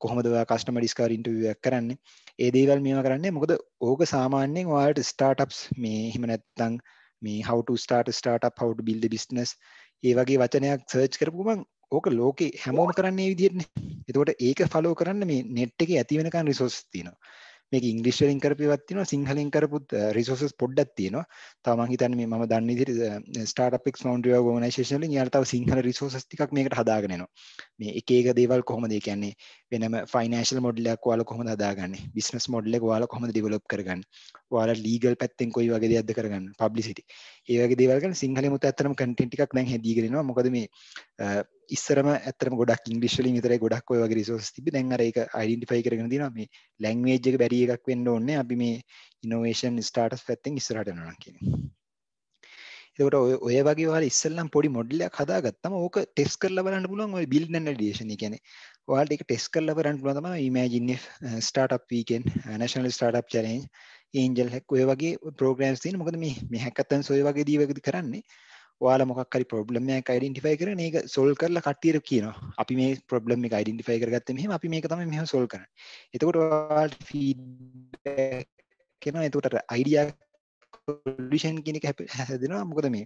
කොහොමද ඔයා කස්ටමර් ඩිස්කවරි ඉන්ටර්විව් එකක් කරන්නේ ඒ දේවල් මේවා කරන්නේ මොකද ඕක සාමාන්‍යයෙන් ඔයාලට ස්ටාර්ට්අප්ස් මේ එහෙම නැත්නම් මේ how to start a startup how to build a business ඒ වගේ වචනයක් සර්ච් කරපු ගමන් ඕක ලෝකේ හැමෝම කරන්නේ මේ විදිහටනේ. එතකොට ඒක ෆලෝ කරන්න මේ net එකේ ඇති වෙනකන් රිසෝසස් තියෙනවා. මේක ඉංග්‍රීසි වලින් කරපේවත් තියෙනවා සිංහලෙන් කරපුත් රිසෝසස් පොඩ්ඩක් තියෙනවා. තව මම හිතන්නේ මේ මම දන්න විදිහට ස්ටාර්ට්අප් එක්ස් ෆවුන්ඩර් ඕගනයිසේෂන් වලින් යාලා තව සිංහල රිසෝසස් ටිකක් මේකට හදාගෙන එනවා. මේ එක එක දේවල් කොහොමද ඒ කියන්නේ වෙනම ෆයිනෑන්ෂල් මොඩල් එකක් ඔයාලා කොහොමද හදාගන්නේ? බිස්නස් මොඩල් එක ඔයාලා කොහොමද ඩෙවලොප් කරගන්නේ? ඔයාලා ලීගල් පැත්තෙන් කොයි වගේ දේවල්ද කරගන්නේ? පබ්ලිසිටි. ඒ වගේ දේවල් ගැන සිංහලෙමුත් ඇත්තටම කන්ටෙන්ට් ටිකක් දැන් හැදීගෙන එනවා. මොකද මේ ඉස්සරම ඇත්තටම ගොඩක් ඉංග්‍රීසි වලින් විතරයි ගොඩක් ඔය වගේ රිසෝසස් තිබ්බේ. දැන් අර ඒක අයිඩෙන්ටිෆයි කරගෙන තියෙනවා මේ ලැන්ග්වේජ් එක බැරි එකක් වෙන්න ඕනේ අපි මේ ඉනෝවේෂන් ස්ටාර්ට්අප්ස් පැත්තෙන් ඉස්සරහට යනවා කියන්නේ. ඒකට ඔය වගේ ඔයාලා ඉස්සෙල්ලම් පොඩි මොඩල් එකක් හදාගත්තම ඕක ටෙස්ට් කරලා බලන්න පුළුවන් ඔය බිල්ඩ් ඇන්ඩ් වැලිඩේෂන්. ඒ කියන්නේ ඔයාලට ඒක ටෙස්ට් කරලා බලන්න පුළුවන් තමයි imagine startup weekend, national startup challenge, angel hack ඔය වගේ ප්‍රෝග්‍රෑම්ස් තියෙන. මොකද මේ හැකතන්ස් ඔය වගේ දේවල් කරන්නේ ඔයාලා මොකක් හරි ප්‍රොබ්ලම් එකක් අයිඩෙන්ටිෆයි කරගෙන ඒක සෝල්ව් කරලා කට්ටියට කියනවා. අපි මේ ප්‍රොබ්ලම් එක අයිඩෙන්ටිෆයි කරගත්තේ මෙහෙම අපි මේක තමයි මෙහෙම සෝල්ව් කරන්නේ. එතකොට ඔයාලට ෆීඩ්බැක් එනවා. එතකොට අයිඩියා සොලියුෂන් කියන එක හැදෙනවා. මොකද මේ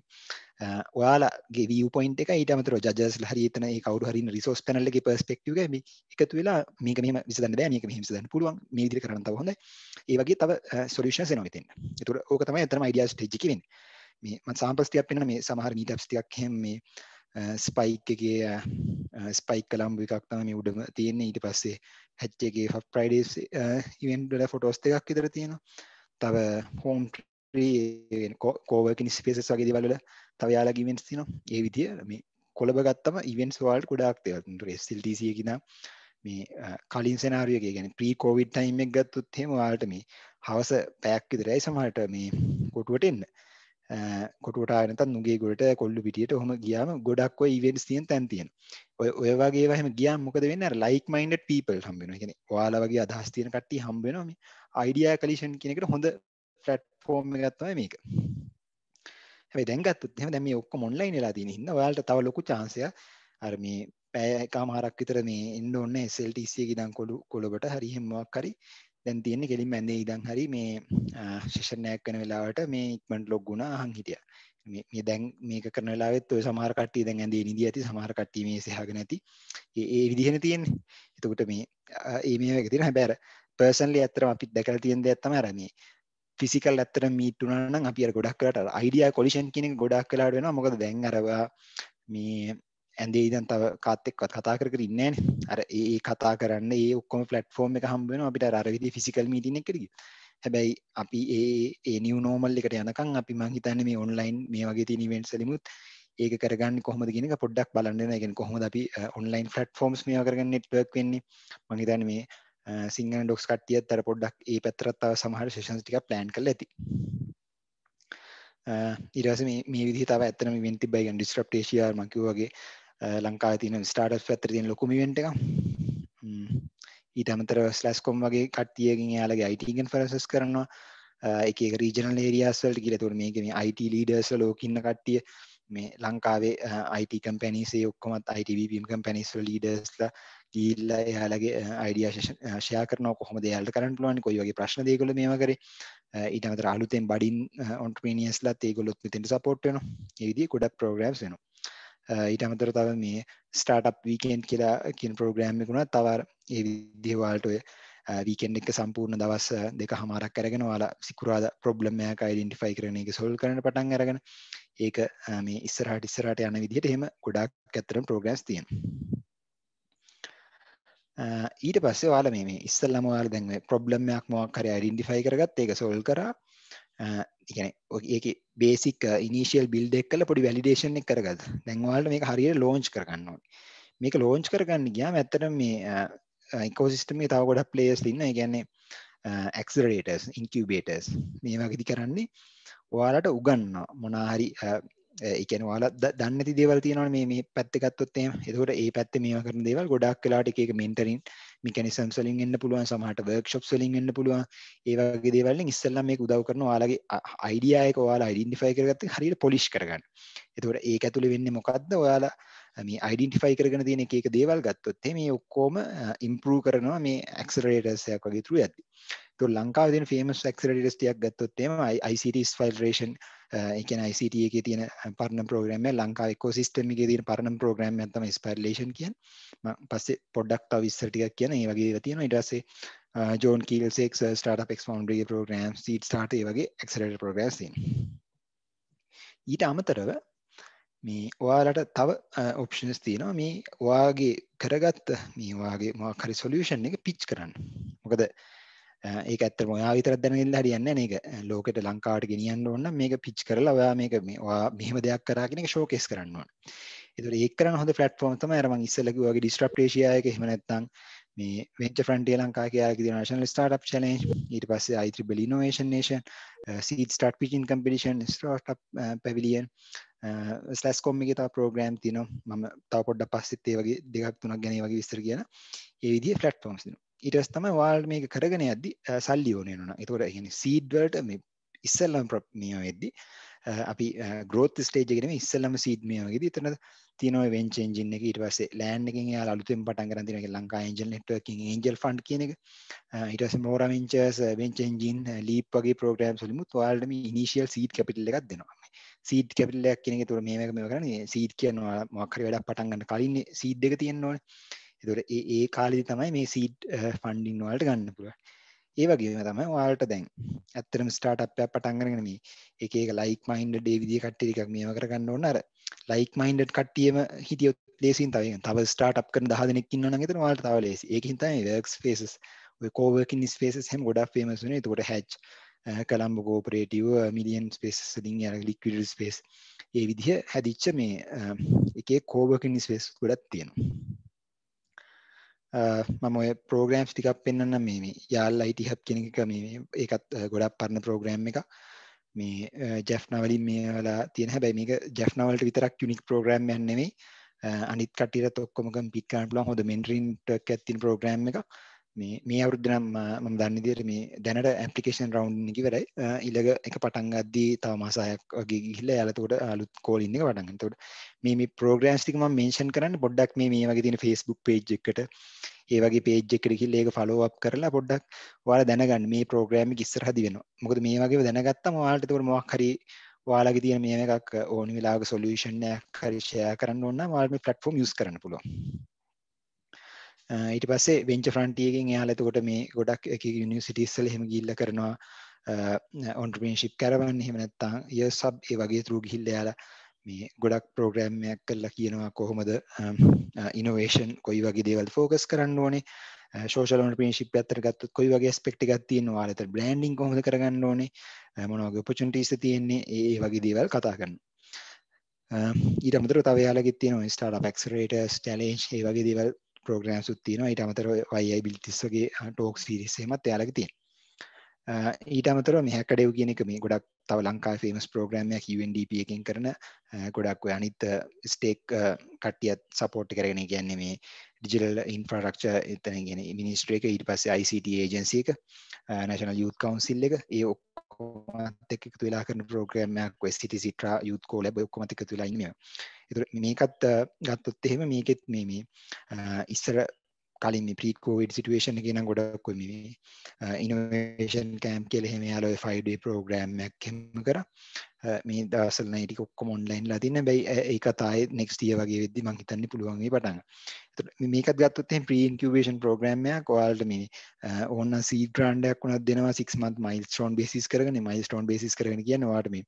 ඔයාලගේ view point එක ඊට අමතරව ජජස්ලා හරි එතන ඒ කවුරු හරි ඉන්න රිසෝස් පැනල් එකේ පර්ස්පෙක්ටිව් එක මේ එකතු වෙලා මේක මෙහෙම විසඳන්න බෑ මේක මෙහෙම විසඳන්න පුළුවන් මේ විදිහට කරන්න තව හොඳයි. ඒ වගේ තව සොලියුෂන්ස් එනවා මෙතෙන්. ඒතකොට ඕක තමයි අතරම අයිඩියා ස්ටේජ් එකේ වෙන්නේ. මේ මම සාම්පල්ස් ටිකක් පෙන්නන මේ සමහර මීට්අප්ස් ටිකක් එහෙම මේ ස්පයික් එකේ ස්පයික් කලම්බු එකක් තමයි මේ උඩම තියෙන්නේ. ඊට පස්සේ හැච් එකේ ෆ්‍රයිඩේස් ඉවෙන්ට් වල ෆොටෝස් ටිකක් විතර තියෙනවා. තව හෝම් ට්‍රී කෝවර්කින් ස්පේසස් වගේ දේවල් වල තව යාළගේ ඉවෙන්ට්ස් තියෙනවා. ඒ විදිය මේ කොළඹ ගත්තම ඉවෙන්ට්ස් වලට ගොඩාක් දේවල් SLTC එකේ නම් මේ කලින් සෙනාරියෝ එක කියන්නේ ප්‍රී කොවිඩ් ටයිම් එක ගත්තොත් එහෙම ඔයාලට මේ හවස පැයක් විතරයි සමහරට මේ කොටුවට එන්න. කොටුවට ආවෙ නැත්නම් නුගේ ගොඩට කොල්ලු පිටියට ඔහම ගියාම ගොඩක් ඔය ඉවෙන්ට්ස් තියෙන තැන් තියෙනවා. ඔය වගේ ඒවා එහෙම ගියාම මොකද වෙන්නේ? අර ලයික් මයින්ඩඩ් පීපල් හම්බ වෙනවා. ඒ කියන්නේ ඔයාලා වගේ අදහස් තියෙන කට්ටිය හම්බ වෙනවා. මේ අයිඩියා කලිෂන් කියන එකට හොඳ ප්ලැට්ෆෝම් එකක් තමයි මේක. හැබැයි දැන් ගත්තොත් එහෙම දැන් මේ ඔක්කොම ඔන්ලයින් වෙලා තියෙන හින්දා ඔයාලට තව ලොකු chance එකක් අර මේ පැය එකමාරක් විතර මේ එන්න ඕනේ SLTC එකේ ඉඳන් කොළඹට හරි එහෙම මොකක් හරි දැන් තියෙන්නේ කෙලින්ම ඇඳේ ඉඳන් හරි මේ සෙෂන් එකක් වෙන වෙලාවට මේ ඉක්මනට ලොග් වුණා අහන් හිටියා. මේ දැන් මේක කරන වෙලාවෙත් ඔය සමහර කට්ටිය දැන් ඇඳේ නිදි ඇති සමහර කට්ටිය මේ සහගෙන ඇති. ඒ විදිහනේ තියෙන්නේ. එතකොට මේ මේ එක තියෙන හැබැයි අර පර්සනලි ඇත්තටම අපිත් දැකලා තියෙන දෙයක් තමයි අර මේ ෆිසිකල් ඇත්තට මීට් වුණා නම් අපි අර ගොඩක් වෙලාට අර අයිඩියා කොලිෂන් කියන එක ගොඩක් වෙලාට වෙනවා. මොකද දැන් අර මේ ඇඳේ ඉඳන් තව කාත් එක්කවත් කතා කර ඉන්නේ නැහනේ. අර ඒ කතා කරන්න ඒ ඔක්කොම ප්ලැට්ෆෝම් එක හම්බ වෙනවා අපිට අර විදිහේ ෆිසිකල් මීටින් එකකට ගිහින්. හැබැයි අපි ඒ නිව් නෝමල් එකට යනකම් අපි මං හිතන්නේ මේ ඔන්ලයින් මේ වගේ තියෙන ඉවෙන්ට්ස් වලිමුත් ඒක කරගන්නේ කොහොමද කියන එක පොඩ්ඩක් බලන්න වෙනවා. ඒ කියන්නේ කොහොමද අපි ඔන්ලයින් ප්ලැට්ෆෝම්ස් මේවා කරගෙන නෙට්වර්ක් වෙන්නේ. මං හිතන්නේ මේ සිංහල ඩොක්ස් කට්ටියත් අර පොඩ්ඩක් ඒ පැත්තට තව සමහර සෙෂන්ස් ටිකක් ප්ලෑන් කරලා ඇති. ඊට පස්සේ මේ විදිහට තව ඇත්තටම ඉවෙන්ට් තිබ්බයි. කියන්නේ ඩිස්රප්ට් ඒෂියා මං කිව්වා වගේ ලංකාවේ තියෙන ස්ටාර්ට්අප්ස් පැත්තට තියෙන ලොකුම ඉවෙන්ට් එකක්. ඊට අමතරව ස්ලැෂ්කොම් වගේ කට්ටියකින් එයාලගේ IT කන්ෆරන්සස් කරනවා. එක එක රීජනල් ඒරියාස් වලට ගිහලා ඒතකොට මේක මේ IT ලීඩර්ස් ලෝකෙ ඉන්න කට්ටිය මේ ලංකාවේ IT කම්පැනිස් ඒ ඔක්කොමත් IT BPM කම්පැනිස් වල ලීඩර්ස්ලා ගිහිල්ලා එයාලගේ අයිඩියා ෂෙයා කරනවා කොහොමද එයාලට කරන්න පුළුවන් කොයි වගේ ප්‍රශ්නද ඒගොල්ලෝ මේවා කරේ. ඊට අමතරව අලුතෙන් බඩින් ඔන්ටර්ප්‍රීනියර්ස්ලාත් ඒගොල්ලොත් මෙතෙන්ට සපෝට් වෙනවා. ඒ විදිහේ ගොඩක් ප්‍රෝග්‍රෑම්ස් වෙනවා. ඊට අමතරව තව මේ ස්ටාර්ට්අප් වීකෙන්ඩ් කියලා කියන ප්‍රෝග්‍රෑම් එක උනත් තව ඒ විදිහේ ඔයාලට ඔය වීකෙන්ඩ් එක සම්පූර්ණ දවස් දෙකමාරක් අරගෙන ඔයාලා සිකුරාදා ප්‍රොබ්ලම් එකක් අයිඩෙන්ටිෆයි කරගෙන ඒක සෝල්ව් කරන්න පටන් අරගෙන ඒක මේ ඉස්සරහට යන විදිහට එහෙම ගොඩක් ඇත්තටම ප්‍රෝග්‍රෑම්ස් තියෙනවා. ඊට පස්සේ ඔයාලා මේ ඉස්සෙල්ලාම ඔයාලා දැන් මේ ප්‍රොබ්ලම් එකක් මොකක් හරි අයිඩෙන්ටිෆයි කරගත්ත ඒක සෝල්ව් කරා. ඒ කියන්නේ ඒකේ බේසික් ඉනිෂියල් බිල්ඩ් එක කරලා පොඩි වැලිඩේෂන් එක කරගත්තා. දැන් ඔයාලට මේක හරියට ලොන්ච් කරගන්න ඕනේ. මේක ලොන්ච් කරගන්න ගියාම ඇත්තටම මේ ඉකෝසිස්ටම් එකේ තව ගොඩක් ප්ලේයර්ස් ඉන්නවා. ඒ කියන්නේ ඇක්සලරේටර්ස්, ඉන්කියුබේටර්ස් මේ වගේදී කරන්නේ ඔයාලට උගන්වනවා මොනවා හරි ඒ කියන්නේ ඔයාලා දන්නේ නැති දේවල් තියෙනවනේ මේ පැත්තේ ගත්තොත් එහෙම. ඒකෝට ඒ පැත්තේ මේවා කරන දේවල් ගොඩක් වෙලාවට එක එක මෙන්ටරින් මෙකැනිසම්ස් වලින් එන්න පුළුවන්, සමහරට වර්ක්ෂොප්ස් වලින් එන්න පුළුවන්. ඒ වගේ දේවල් වලින් ඉස්සෙල්ලා මේක උදව් කරනවා ඔයාලගේ අයිඩියා එක ඔයාලා අයිඩෙන්ටිෆයි කරගත්ත හරියට පොලිෂ් කරගන්න. ඒකෝට ඒක ඇතුලේ වෙන්නේ මොකද්ද? ඔයාලා මේ අයිඩෙන්ටිෆයි කරගෙන තියෙන එක එක දේවල් ගත්තොත් මේ ඔක්කොම ඉම්ප්‍රූව් කරනවා මේ ඇක්සලරේටර්ස් එකක් වගේ through යද්දි. તો ලංකාවේ තියෙන ෆේමස් ඇක්සලරේටර්ස් ටිකක් ගත්තොත් එහෙම ICT Federation ඒ කියන්නේ ICT එකේ තියෙන පරණ ප්‍රෝග්‍රෑම් එක ලංකාවේ ඉකෝසිස්ටම් එකේ තියෙන පරණ ප්‍රෝග්‍රෑම් එකක් තමයි ස්පයිරලේෂන් කියන්නේ. මම පස්සේ පොඩ්ඩක් තව ඉස්සර ටිකක් කියන මේ වගේ ඒවා තියෙනවා. ඊට පස්සේ John Keells startup X foundry programme, seed start ඒ වගේ ඇක්සලරේටර් ප්‍රෝග්‍රෑම්ස් තියෙනවා. ඊට අමතරව මේ ඔයාලට තව ඔප්ෂන්ස් තියෙනවා මේ ඔයාගේ කරගත්ත මේ ඔයාගේ මොකක් හරි සොලියුෂන් එක පිච් කරන්න. මොකද ඒක ඇත්තටම ඔයා විතරක් දැනගෙන හරියන්නේ නැහැ. මේක ලෝකෙට ලංකාවට ගෙනියන්න ඕන නම් මේක පිච් කරලා ඔයා මේක මේ ඔයා මෙහෙම දෙයක් කරා කියන එක ෂෝකේස් කරන්න ඕන. ඒතකොට ඒක කරන හොඳ ප්ලැට්ෆෝම් තමයි අර මම ඉස්සෙල්ලා කිව්වා වගේ ඩිස්ට්‍රප්ට් ඒෂියා එක. එහෙම නැත්නම් මේ වෙන්චර් ෆ්‍රන්ටියර් ලංකා කියලා කියන නැෂනල් ස්ටාර්ට්අප් චැලෙන්ජ්. ඊට පස්සේ IEEE innovation nation, seed start pitching competition, startup pavilion, SLASSCOM එකේ තව ප්‍රෝග්‍රෑම් තියෙනවා. මම තව පොඩ්ඩක් පස්සෙත් ඒ වගේ දෙකක් තුනක් ගැන ඒ වගේ විස්තර කියන ඒ විදිහේ ප්ලැට්ෆෝම්ස් තියෙනවා. ඊට පස්සේ තමයි ඔයාලට මේක කරගෙන යද්දි සල්ලි ඕනේ වෙනවා. ඒතකොට කියන්නේ සීඩ් වලට මේ ඉස්සෙල්ලම මේ වෙද්දි අපි growth stage එකේ නෙමෙයි ඉස්සෙල්ලම සීඩ් මේ වගේදී එතන තියෙනවා වෙන්චර් එන්ජින් එක. ඊට පස්සේ ලෑන්ඩ් එකෙන් එයාලා අලුතෙන් පටන් ගන්න තියෙනවා Lanka angel networking angel fund කියන එක. ඊට පස්සේ මෝරා වෙන්චර්ස්, වෙන්චර් එන්ජින්, ලීප් වගේ ප්‍රෝග්‍රෑම්ස් වලිමුත් ඔයාලට මේ ඉනිෂියල් සීඩ් කැපිටල් එකක් දෙනවා. සීඩ් කැපිටල් එකක් කියන එක ඒතකොට මේක කරන්නේ සීඩ් කියනවා මොකක් හරි වැඩක් පටන් ගන්න කලින් සීඩ් එක තියෙන්න ඕනේ. ඒතකොට ඒ කාලෙදි තමයි මේ සීඩ් ෆන්ඩින් වලට ගන්න පුළුවන්. ඒ වගේම තමයි ඔයාලට දැන් ඇත්තටම ස්ටාර්ට්අප් එකක් පටන් ගන්නගෙන මේ එක එක ලයික් මයින්ඩඩ් ඒ විදිහේ කට්ටිය ටිකක් මේව කරගන්න ඕන. අර ලයික් මයින්ඩඩ් කට්ටියම හිටියොත් ලේසියෙන් තව ස්ටාර්ට්අප් කරන 10 දෙනෙක් ඉන්නවා නම් එතන ඔයාලට තව ලේසි. ඒකින් තමයි වර්ක් ස්පේසස් ඔය කෝවර්කින් ස්පේසස් හැම ගොඩක් ෆේමස් වෙනවා. ඒකට හැච්, කොලම්බෝ කෝපරේටිව්, මිලියන් ස්පේසස් වලින් යාර ලික්විඩිටි ස්පේස් ඒ විදිහ හැදිච්ච මේ එකේ කෝවර්කින් ස්පේස් ගොඩක් තියෙනවා. මම ඔය ප්‍රෝග්‍රෑම්ස් ටිකක් පෙන්වන්නම් මේ යාල් IT හබ් කියන එක මේ ඒකත් ගොඩක් පරණ ප්‍රෝග්‍රෑම් එකක්. මේ ජෙෆ්නා වලින් මේවලා තියෙන හැබැයි මේක ජෙෆ්නා වලට විතරක් යුනික් ප්‍රෝග්‍රෑම් එකක් නෙමෙයි. අනිත් කට්ටියටත් ඔක්කොම කම්පීට් කරන්න පුළුවන් හොඳ මෙන්ටරින් ටර්ක් එකක් තියෙන ප්‍රෝග්‍රෑම් එකක්. මේ අවුරුද්ද නම් මම දන්න විදිහට මේ දැනට ඇප්ලිකේෂන් රවුන්ඩ් එක ඉවරයි. ඊළඟ එක පටන් ගද්දී තව මාස 6ක් වගේ ගිහිල්ලා යාලා එතකොට අලුත් කෝලින් එක පටන් ගන්න. එතකොට මේ ප්‍රෝග්‍රෑම්ස් ටික මම මෙන්ෂන් කරන්න පොඩ්ඩක් මේ වගේ තියෙන Facebook page එකකට ඒ වගේ page එකකට ගිහිල්ලා ඒක follow up කරලා පොඩ්ඩක් ඔයාලා දැනගන්න මේ ප්‍රෝග්‍රෑම් එක ඉස්සරහදී වෙනවා. මොකද මේ වගේව දැනගත්තම ඔයාලට එතකොට මොකක් හරි ඔයාලගේ තියෙන මේ එකක් ඕන වෙලාවක සොලියුෂන් එකක් හරි ෂෙයා කරන්න ඕන නම් ඔයාලා මේ platform use කරන්න පුළුවන්. ඊට පස්සේ වෙන්චර් ෆ්‍රන්ටියර් එකෙන් එයාලා එතකොට මේ ගොඩක් එක යුනිවර්සිටිස් වල එහෙම ගිහිල්ලා කරනවා entrepreneurship caravan එහෙම නැත්නම් year sub ඒ වගේ through ගිහිල්ලා එයාලා මේ ගොඩක් ප්‍රෝග්‍රෑම් එකක් කරලා කියනවා කොහොමද ඉනෝවේෂන් කොයි වගේ දේවල් ફોකස් කරන්න ඕනේ, social entrepreneurship පැත්තට ගත්තොත් කොයි වගේ aspect එකක් තියෙනවා, ඔයාලට branding කොහොමද කරගන්න ඕනේ, මොන වගේ opportunities තියෙන්නේ, ඒ වගේ දේවල් කතා කරනවා. ඊට අමතරව තව එයාලගෙත් තියෙනවා startup accelerators challenge ඒ වගේ දේවල් ප්‍රෝග්‍රෑම්ස් උත් තියෙනවා. ඊට අමතරව YIbilities වගේ talk series එහෙමත් එයාලගේ තියෙනවා. ඊට අමතරව මේ හැකඩෙව් කියන එක මේ ගොඩක් තව ලංකාවේ ෆේමස් ප්‍රෝග්‍රෑම් එකක් UNDP එකෙන් කරන ගොඩක් ඔය අනිත් ස්ටේක් කට්ටියත් සපෝට් කරගෙන කියන්නේ මේ ඩිජිටල් ඉන්ෆ්‍රාස්ට්‍රක්චර් එතන කියන්නේ මිනිස්ට්‍රි එක ඊට පස්සේ ICT ඒජන්සි එක නැෂනල් යූත් කවුන්සිල් එක ඒ ඔක්කොමත් එක්ක එකතු වෙලා කරන ප්‍රෝග්‍රෑම් එකක් ඔය City Citra Youth Co-lab ඔක්කොමත් එකතු වෙලා ඉන්නේ. ඒතර මේකත් ගත්තොත් එහෙම මේකෙත් මේ ඉස්සර කලින් මේ pre-covid situation එකේ නම් ගොඩක් ඔය මේ innovation camp කියලා එහෙම යාළුවෝ 5 day program එකක් එහෙම කරා. මේ දවස්වල නම් ටික ඔක්කොම online ලා තියෙන. හැබැයි ඒකත් ආයේ next year වගේ වෙද්දි මම හිතන්නේ පුළුවන් වෙයි පටන් ගන්න. ඒතර මේකත් ගත්තොත් එහෙනම් pre incubation program එකක් ඔයාලට මේ ඕන seed grant එකක් උනත් දෙනවා 6 month milestone basis කරගෙන. milestone basis කරගෙන කියන්නේ ඔයාලට මේ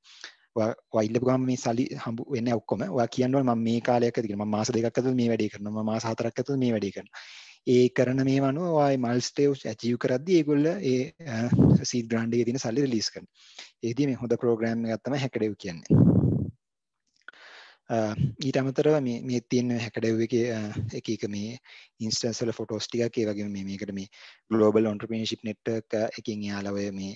ඔයා ඉල්ලපු ගමන් මේ සල්ලි හම්බ වෙන්නේ ඔක්කොම ඔයා කියන්න ඕනේ මම මේ කාලයක් ඇතුළත මම මාස 2ක් ඇතුළත මේ වැඩේ කරනවා මම මාස 4ක් ඇතුළත මේ වැඩේ කරනවා. ඒ කරන මේ අනුව ඔය මයිල්ස්ටෝන්ස් ඇචීව් කරද්දී ඒගොල්ල ඒ සීඩ් ග්‍රාන්ට් එකේ තියෙන සල්ලි රිලීස් කරනවා. ඒකදී මේ හොඳ ප්‍රෝග්‍රෑම් එකක් තමයි හැකඩෙව් කියන්නේ. ඊට අමතරව මේ තියෙන හැකඩෙව් එකේ එක මේ ඉන්ස්ටන්ස් වල ෆොටෝස් ටිකක් ඒ වගේම මේකට මේ ග්ලෝබල් එන්ටර්ප්‍රීනර්ෂිප් නෙට්වර්ක් එකකින් යාලා ඔය මේ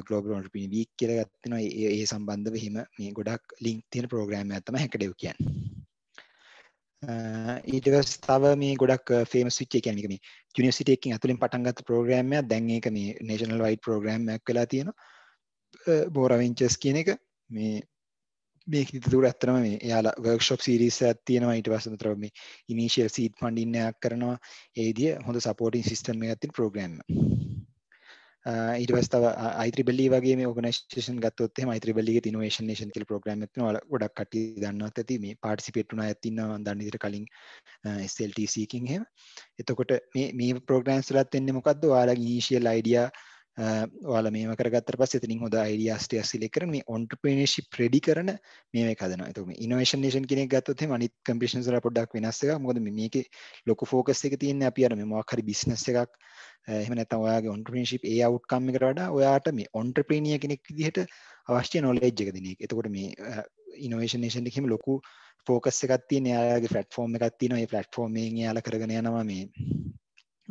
ග්ලෝබල් එන්ටර්ප්‍රීනර් වීක් කියලා එකක් තියෙනවා. ඒ සම්බන්ධව හිම මේ ගොඩක් ලින්ක් තියෙන ප්‍රෝග්‍රෑම් එකක් තමයි හැකඩෙව් කියන්නේ. ඊට පස්සේ තව මේ ගොඩක් ෆේමස් වෙච්ච එක කියන්නේ මේ යුනිවර්සිටි එකකින් ඇතුලෙන් පටන් ගත්ත ප්‍රෝග්‍රෑම් එකක් දැන් ඒක මේ නේෂනල් වයිඩ් ප්‍රෝග්‍රෑම් එකක් වෙලා තියෙනවා. බෝරා වෙන්චර්ස් කියන එක මේ මේක ඉදිරියට ඇත්තටම මේ එයාලා වර්ක්ෂොප් සීරීස් එකක් තියෙනවා. ඊට පස්සේ උතර මේ ඉනිෂියල් සීඩ් ෆන්ඩින් එකක් කරනවා. ඒ විදිය හොඳ සපෝටින් සිස්ටම් එකක් තියෙන ප්‍රෝග්‍රෑම් එක. ඊට පස්සේ තව IEEE වගේ මේ ඕගනයිසේෂන් ගත්තොත් එහෙම IEEE එකේ ඉනෝවේෂන් නේෂන් කියලා ප්‍රෝග්‍රෑම් එකක් තියෙනවා. ගොඩක් කට්ටිය දන්නවත් ඇති මේ පාටිසිපේට් වුණ අයත් ඉන්නවා මම දන්න විදිහට කලින් SLTC එකකින් එහෙම. එතකොට මේ ප්‍රෝග්‍රෑම්ස් වලත් එන්නේ මොකද්ද? ඔයාලගේ ඉනිෂියල් අයිඩියා ඔයාලා මේව කරගත්තට පස්සේ එතනින් හොඳ අයිඩියාස් ටික සිලෙක්ට් කරන මේ ඔන්ටර්ප්‍රීනර්ෂිප් රෙඩි කරන මේක හදනවා. එතකොට මේ ඉනෝවේෂන් නේෂන් කියන එක ගත්තොත් එහෙම අනිත් කම්පිටිෂන්ස් වල පොඩ්ඩක් වෙනස් එකක්. මොකද මේකේ ලොකු ෆෝකස් එක තියෙන්නේ අපි අර මේ මොකක් හරි බිස්නස් එකක් එහෙම නැත්නම් ඔයාගේ ඔන්ටර්ප්‍රීනර්ෂිප් ඒ අවුට්කම් එකට වඩා ඔයාට මේ ඔන්ටර්ප්‍රීනියර් කෙනෙක් විදිහට අවශ්‍ය නොලෙජ් එක දෙන එක. එතකොට මේ ඉනෝවේෂන් නේෂන් එකේම ලොකු ෆෝකස් එකක් තියෙන එයාලගේ ප්ලැට්ෆෝම් එකක් තියෙනවා. ඒ ප්ලැට්ෆෝම් එකෙන් එයාලා කරගෙන යනවා මේ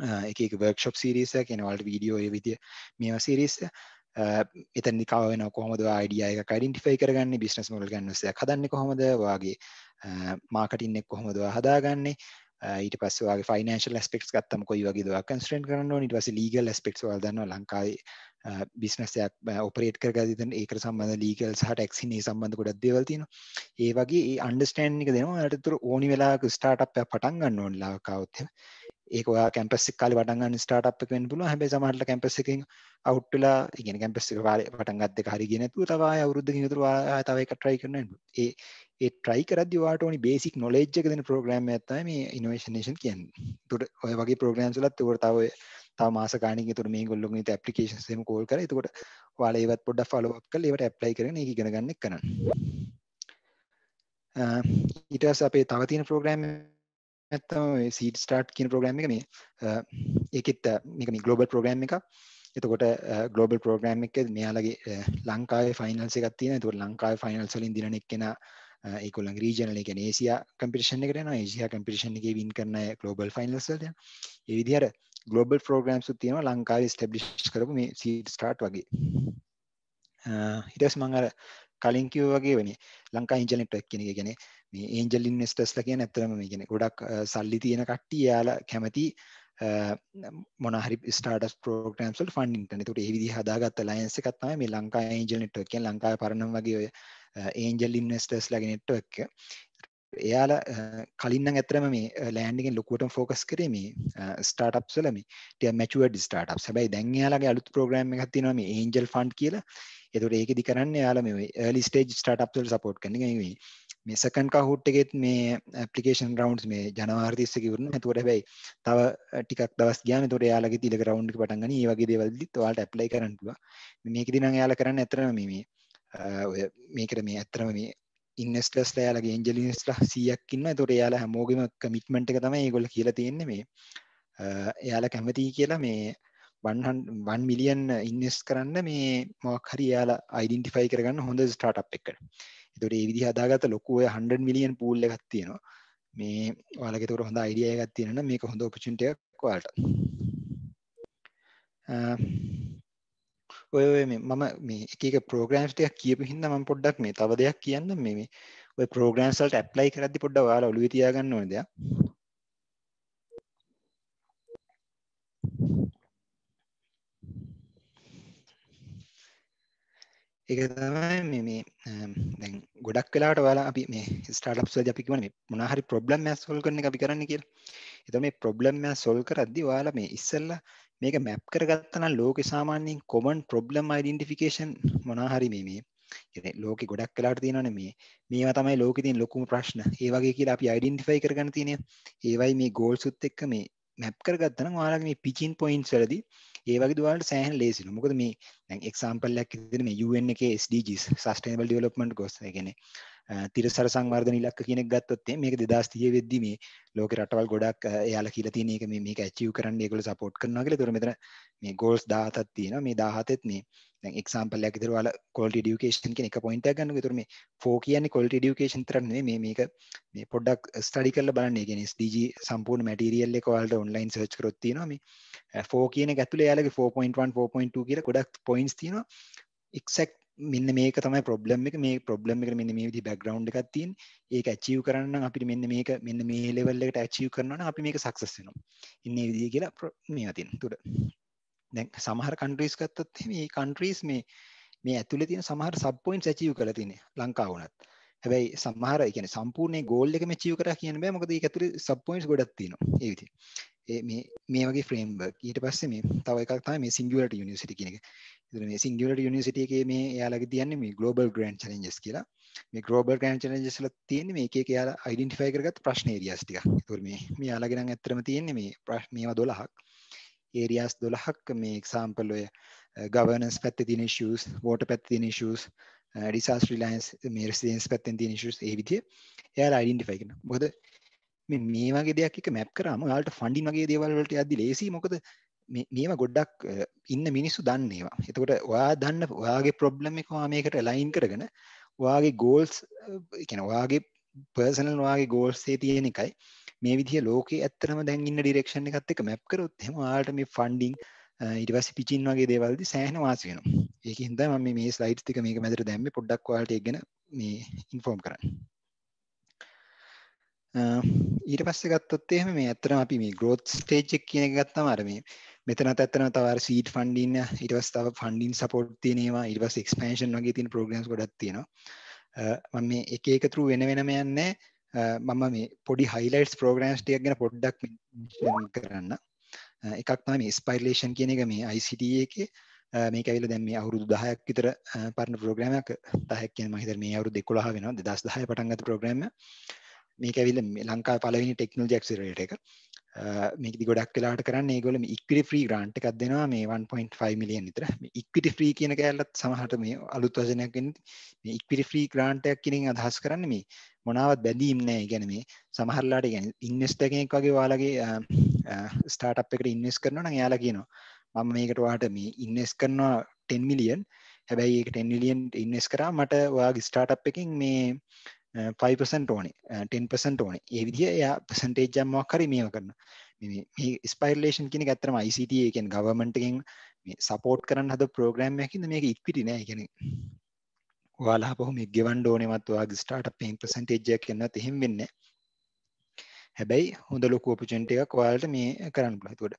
එක වර්ක්ෂොප් සීරීස් එකක් කියන වලට වීඩියෝ ඒ විදිය මේවා සීරීස් එතනදි කව වෙනවා කොහොමද ඔය අයිඩියා එකක් අයිඩෙන්ටිෆයි කරගන්නේ, බිස්නස් මොඩල් කැන්වස් එකක් හදන්නේ කොහොමද, ඔයාගේ මාකටිං එක කොහොමද ඔයා හදාගන්නේ, ඊට පස්සේ ඔයාගේ ෆයිනෑන්ෂල් ඇස්පෙක්ට්ස් ගත්තම කොයි වගේද ඔයා කන්ස්ට්‍රේන්ට් කරන්න ඕනේ, ඊට පස්සේ ලීගල් ඇස්පෙක්ට්ස් ඔයාලා දන්නවා ලංකාවේ බිස්නස් එකක් ඔපරේට් කරගන්න ඒකට සම්බන්ධ ලීගල් සහ ටැක්ස් මේ සම්බන්ධ ගොඩක් දේවල් තියෙනවා. ඒ වගේ ඒ අන්ඩර්ස්ටෑන්ඩින් එක දෙනවා. ඔයාලට ඒතර ඕනි වෙලාවක ස්ටාර්ට්අප් එකක් පටන් ගන්න ඕන ලාවකාවොත් එහෙම ඒක ඔයා කැම්පස් එක කාලේ පටන් ගන්න ස්ටාර්ට්අප් එක වෙන්න පුළුවන්. හැබැයි සමහරවිට කැම්පස් එකෙන් අවුට් වෙලා, ඒ කියන්නේ කැම්පස් එක පටන් ගත්ත එක හරිය ගියේ නැතුව තව ආය අවුරුද්දකින් විතර ආය තව එකක් try කරන්න වෙනවා. ඒ try කරද්දී ඔයාට ඕනි බේසික් knowledge එක දෙන ප්‍රෝග්‍රෑම් එකක් තමයි මේ ඉනෝවේෂන් නේෂන් කියන්නේ. ඒකට ඔය වගේ ප්‍රෝග්‍රෑම්ස් වලත් ඒකට තව මාස ගාණකින් ඒතර මේගොල්ලෝගේ ඉත ඇප්ලිකේෂන්ස් එහෙම කෝල් කරලා ඒකට ඔයාලා ඒවත් පොඩ්ඩක් ෆලෝ අප් කරලා ඒවට ඇප්ලයි කරගෙන ඒක ඉගෙන ගන්න එක කරන්න. ඊට පස්සේ අපේ තව තියෙන ප්‍රෝග්‍රෑම් නැත්තම සීඩ් ස්ටාර්ට් කියන ප්‍රෝග්‍රෑම් එක මේ ඒකෙත් මේක මේ ග්ලෝබල් ප්‍රෝග්‍රෑම් එකක්. එතකොට ග්ලෝබල් ප්‍රෝග්‍රෑම් එකේ මෙයාලගේ ලංකාවේ ෆයිනල්ස් එකක් තියෙනවා. එතකොට ලංකාවේ ෆයිනල්ස් වලින් දිනන එක්කෙනා ඒගොල්ලන්ගේ රීජනල් ඒ කියන්නේ ඒසියා කම්පිටිෂන් එකට යනවා. ඒසියා කම්පිටිෂන් එකේ වින් කරන අය ග්ලෝබල් ෆයිනල්ස් වලට යනවා. ඒ විදිහට ග්ලෝබල් ප්‍රෝග්‍රෑම්ස් උත් තියෙනවා ලංකාවේ ස්ටැබ්ලිෂ් කරපු මේ සීඩ් ස්ටාර්ට් වගේ. ඊට පස්සේ මම අර කලින් කිව්වා වගේ වෙන්නේ ලංකා ඒන්ජල් නෙට්වර්ක් කියන එක කියන්නේ මේ ඒන්ජල් ඉන්වෙස්ටර්ස්ලා කියන්නේ ඇත්තටම මේ කියන්නේ ගොඩක් සල්ලි තියෙන කට්ටිය යාලා කැමති මොන හරි ස්ටාර්ට්අප් ප්‍රෝග්‍රෑම්ස් වල ෆන්ඩින් කරන. ඒකට ඒ විදිහ හදාගත්ත ලයන්ස් එකක් තමයි මේ ලංකා ඒන්ජල් නෙට්වර්ක් කියන්නේ. ලංකාවේ පරණම් වගේ ඔය ඒන්ජල් ඉන්වෙස්ටර්ස්ලාගේ නෙට්වර්ක් එක. එයාලා කලින් නම් ඇත්තටම මේ ලෑන්ඩ් එකෙන් ලොකුවටම ෆෝකස් කරේ මේ ස්ටාර්ට්අප්ස් වල මේ ටික මැචුවර්ඩ් ස්ටාර්ට්අප්ස්. හැබැයි දැන් එයාලගේ අලුත් ප්‍රෝග්‍රෑම් එකක් තියෙනවා මේ ඒන්ජල් ෆන්ඩ් කියලා. ඒතකොට ඒකෙදි කරන්නේ එයාලා මේ early stage startups වල support කරන එක. මේ second Kahoot එකෙත් මේ application rounds මේ ජනවාරි 30 ඉවරනවා. එතකොට හැබැයි තව ටිකක් දවස් ගියාම එතකොට එයාලගේ ඊළඟ round එක පටන් ගනි. මේ වගේ දේවල්දිත් ඔයාලට apply කරන්න පුළුවන්. මේකෙදි නම් එයාලා කරන්නේ ඇත්තටම මේ ඔය මේකට මේ ඇත්තටම මේ ඉන්වෙස්ටර්ස්ලා එයාලගේ ඒන්ජල් ඉන්වෙස්ටර්ස්ලා 100ක් ඉන්නවා. එතකොට එයාලා හැමෝගෙම කමිට්මන්ට් එක තමයි ඒගොල්ලෝ කියලා තියෙන්නේ මේ එයාලා කැමතියි කියලා මේ 1 මිලියන් ඉන්වෙස්ට් කරන්න මේ මොකක් හරි එයාලා අයිඩෙන්ටිෆයි කරගන්න හොඳ ස්ටාර්ට්අප් එකකට. ඒතකොට ඒ විදිහ හදාගත්ත ලොකු ඔය 100 මිලියන් පූල් එකක් තියෙනවා. මේ ඔයාලගේ ඒතකොට හොඳ අයිඩියා එකක් තියෙනවා නම් මේක හොඳ ඔපචුනිටි එකක් ඔයාලට. ඔය මේ මම මේ එක ප්‍රෝග්‍රෑම්ස් ටිකක් කියපු හින්දා මම පොඩ්ඩක් මේ තව දෙයක් කියන්නම් මේ ඔය ප්‍රෝග්‍රෑම්ස් වලට ඇප්ලයි කරද්දි පොඩ්ඩක් ඔයාලා ඔළුවේ තියාගන්න ඕන දෙයක්. ඒක තමයි මේ දැන් ගොඩක් වෙලාවට ඔයාලා අපි මේ ස්ටාර්ට්අප්ස් වලදී අපි කියවනේ මොනවා හරි ප්‍රොබ්ලම් එකක් සෝල්ව් කරන එක අපි කරන්නේ කියලා. එතකොට මේ ප්‍රොබ්ලම් එක සෝල්ව් කරද්දී ඔයාලා මේ ඉස්සෙල්ලා මේක මැප් කරගත්තා නම් ලෝකේ සාමාන්‍යයෙන් කොමන් ප්‍රොබ්ලම් අයිඩෙන්ටිෆිකේෂන් මොනවා හරි මේ කියන්නේ ලෝකේ ගොඩක් වෙලාවට තියෙනවානේ මේවා තමයි ලෝකේ තියෙන ලොකුම ප්‍රශ්න. ඒ වගේ කියලා අපි අයිඩෙන්ටිෆයි කරගන්න තියෙනවා. ඒවයි මේ ගෝල්ස් උත් එක්ක මේ මැප් කරගත්තා නම් ඔයාලගේ මේ පිචින් පොයින්ට්ස් වලදී ඒ වගේ දුවල්ට සෑහෙන ලේසිලු. මොකද මේ දැන් එක්සැම්පල් එකක් විදිහට මේ UN එකේ SDGs sustainable development goals ඒ කියන්නේ තිරසර සංවර්ධන ඉලක්ක කියන එක ගත්තොත් මේක 2030 වෙද්දි මේ ලෝකේ රටවල් ගොඩක් එයාලා කියලා තියෙන එක මේක ඇචීව් කරන්න ඒගොල්ලෝ සපෝට් කරනවා කියලා. ඒතර මෙතන මේ ගෝල්ස් 17ක් තියෙනවා. මේ 17ත් මේ දැන් එක්සැම්පල් එකක් විතර ඔයාලා quality education කියන එක පොයින්ට් එකක් ගන්නකො. ඒතර මේ 4 කියන්නේ quality education විතරක් නෙමෙයි මේක මේ පොඩ්ඩක් ස්ටඩි කරලා බලන්න. ඒ කියන්නේ SDG සම්පූර්ණ මැටීරියල් එක ඔයාලට ඔන්ලයින් සර්ච් කරොත් තියෙනවා. මේ 4 කියන එක ඇතුලේ එයාලගේ 4.1 4.2 කියලා ගොඩක් පොයින්ට්ස් තියෙනවා. එක්සැක්ට් මෙන්න මේක තමයි ප්‍රොබ්ලම් එක. මේ ප්‍රොබ්ලම් එකට මෙන්න මේ විදිහ බෑග්ග්‍රවුන්ඩ් එකක් තියෙන. ඒක ඇචීව් කරන්න නම් අපිට මෙන්න මේ ලෙවල් එකට ඇචීව් කරනවා නම් අපි මේක සක්සස් වෙනවා. ඉන්නේ විදිහ කියලා මේවා තියෙන. තුඩ. දැන් සමහර කන්ට්‍රීස් ගත්තොත් මේ කන්ට්‍රීස් මේ ඇතුලේ තියෙන සමහර සබ් පොයින්ට්ස් ඇචීව් කරලා තියෙන්නේ ලංකාව වුණත්. හැබැයි සමහර ඒ කියන්නේ සම්පූර්ණ ගෝල් එකම ඇචීව් කරා කියන්න බෑ. මොකද ඒක ඇතුලේ සබ් පොයින්ට්ස් ගොඩක් තියෙනවා. ඒ විදිහ. මේ වගේ ෆ්‍රේම්වර්ක්. ඊට පස්සේ මේ තව එකක් තමයි මේ සිංගියුලාරිටි යුනිවර්සිටි කියන එක. ඉතින් මේ සිංගියුලාරිටි යුනිවර්සිටි එකේ මේ එයාලගේ තියන්නේ මේ ග්ලෝබල් ග්‍රෑන්ඩ් චැලෙන්ජස් කියලා. මේ ග්ලෝබල් ග්‍රෑන්ඩ් චැලෙන්ජස් වල තියෙන්නේ මේ එක එයාලා අයිඩෙන්ටිෆයි කරගත්ත ප්‍රශ්න ඒරියාස් ටික. ඒතකොට මේ එයාලගේ නම් ඇත්තටම තියෙන්නේ මේවා 12ක්. ඒරියාස් 12ක් මේ එක්සැම්පල් ඔය governance පැත්තේ තියෙන issues, water පැත්තේ තියෙන issues, disaster reliance මේ resilience පැත්තෙන් තියෙන issues ඒ විදිහ එයාලා අයිඩෙන්ටිෆයි කරනවා. මොකද මේ වගේ දෙයක් එක මැප් කරාම ඔයාලට ෆන්ඩින් වගේ දේවල් වලට යද්දි ලේසි. මොකද මේවා ගොඩක් ඉන්න මිනිස්සු දන්නේ ඒවා. එතකොට ඔයා දන්න ඔයාගේ ප්‍රොබ්ලම් එක ඔයා මේකට අලයින් කරගෙන ඔයාගේ ගෝල්ස් ඒ කියන්නේ ඔයාගේ පර්සනල් ඔයාගේ ගෝල්ස් එකේ තියෙන එකයි මේ විදිහ ලෝකේ ඇත්තටම දැන් ඉන්න ඩිරෙක්ෂන් එකත් එක්ක මැප් කරොත් එහෙම ඔයාලට මේ ෆන්ඩින් ඊට පස්සේ පිචින් වගේ දේවල්දි සෑහෙන වාසි වෙනවා. ඒකෙන් හින්දා මම මේ ස්ලයිඩ්ස් ටික මේක මැදට දැම්මේ පොඩ්ඩක් ඔයාලට ඒක ගැන මේ ඉන්ෆෝම් කරන්න. ඊට පස්සේ ගත්තොත් එහෙම මේ ඇත්තටම අපි මේ growth stage එක කියන එක ගත්තාම අර මේ මෙතනත් ඇත්තටම තව අර seed funding ඊට පස්සේ තව funding support තියෙන ඒවා ඊට පස්සේ expansion වගේ තියෙන programs ගොඩක් තියෙනවා. මම මේ එක එක through වෙන වෙනම යන්නේ මම මේ පොඩි highlights programs ටිකක් ගැන පොඩ්ඩක් mention කරන්න. එකක් තමයි මේ Inspiration කියන එක මේ ICT එකේ මේක ඇවිල්ලා දැන් මේ අවුරුදු 10ක් විතර පරණ ප්‍රෝග්‍රෑම් එකක්. 10ක් කියන්නේ මම හිතන්නේ මේ අවුරුදු 11 වෙනවා 2010 පටන් ගත්ත ප්‍රෝග්‍රෑම් එක. මේක ඇවිල්ලා ලංකාවේ පළවෙනි ටෙක්නොලොජි ඇක්සලරේටර් එක. මේකදි ගොඩක් වෙලාවට කරන්නේ ඒගොල්ලෝ මේ ඉක්විටි ෆ්‍රී ග්‍රාන්ට් එකක් දෙනවා මේ 1.5 මිලියන් විතර. මේ ඉක්විටි ෆ්‍රී කියන කෑල්ලත් සමහරට මේ අලුත් වචනයක් වෙන්නේ. මේ ඉක්විටි ෆ්‍රී ග්‍රාන්ට් එකක් කියන එක අදහස් කරන්නේ මේ මොනවත් බැඳීම් නැහැ. ඒ කියන්නේ මේ සමහරලාට කියන්නේ ඉන්වෙස්ටර් කෙනෙක් වගේ ඔයාලගේ ස්ටාර්ට්අප් එකට ඉන්වෙස්ට් කරනවා නම් එයාලා කියනවා මම මේකට ඔයාලට මේ ඉන්වෙස්ට් කරනවා 10 මිලියන්. හැබැයි ඒක 10 මිලියන් ඉන්වෙස්ට් කරා මට ඔයාගේ ස්ටාර්ට්අප් එකෙන් මේ 5% ඕනේ 10% ඕනේ. ඒ විදිහ එයා percentage එකක් මොකක් හරි මේව කරනවා. මේ ස්පයිරලේෂන් කියන එක ඇත්තටම ICT ඒ කියන්නේ government එකෙන් මේ support කරන්න හද program එකකින්ද මේක equity නෑ. ඒ කියන්නේ ඔයාලා අපහු මේ ගෙවන්න ඕනේවත් ඔයාගේ startup එකෙන් percentage එකක් එන්නත් එහෙම වෙන්නේ නෑ. හැබැයි හොඳ ලොකු opportunity එකක් ඔයාලට මේ කරන්න පුළුවන්. ඒකට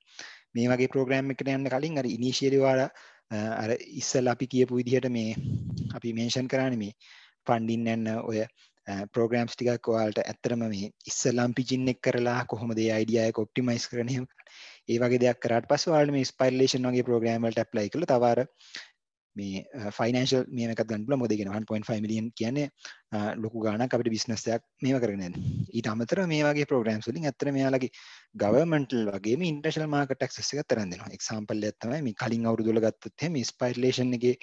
මේ වගේ program එකකට යන්න කලින් අර initially ඔයාලා අර ඉස්සෙල්ලා අපි කියපු විදිහට මේ අපි mention කරානේ මේ funding and ඔය programs ටිකක් ඔයාලට ඇත්තටම මේ ඉස්සෙල්ලාම පිචින් එක කරලා කොහොමද ඒ idea එක optimize කරන්නේ එහෙම ඒ වගේ දෙයක් කරාට පස්සේ ඔයාලට මේ Spiralation වගේ program වලට apply කරලා තව අර මේ ෆයිනෑන්ෂල් මේ එකක් ගන්න පුළුවන්. මොකද ඒ කියන්නේ 1.5 මිලියන් කියන්නේ ලොකු ගාණක් අපිට බිස්නස් එකක් මේව කරගෙන යන්න. ඊට අමතරව මේ වගේ ප්‍රෝග්‍රෑම්ස් වලින් ඇත්තට මෙයාලගේ ගවර්න්මන්ටල් වගේම ඉන්ටර්නැෂනල් මාකට් ඇක්සස් එකක් තරම් දෙනවා. එක්සැම්පල් එකක් තමයි මේ කලින් අවුරුදු වල ගත්තොත් එහෙම ස්පයිරලේෂන් එකේ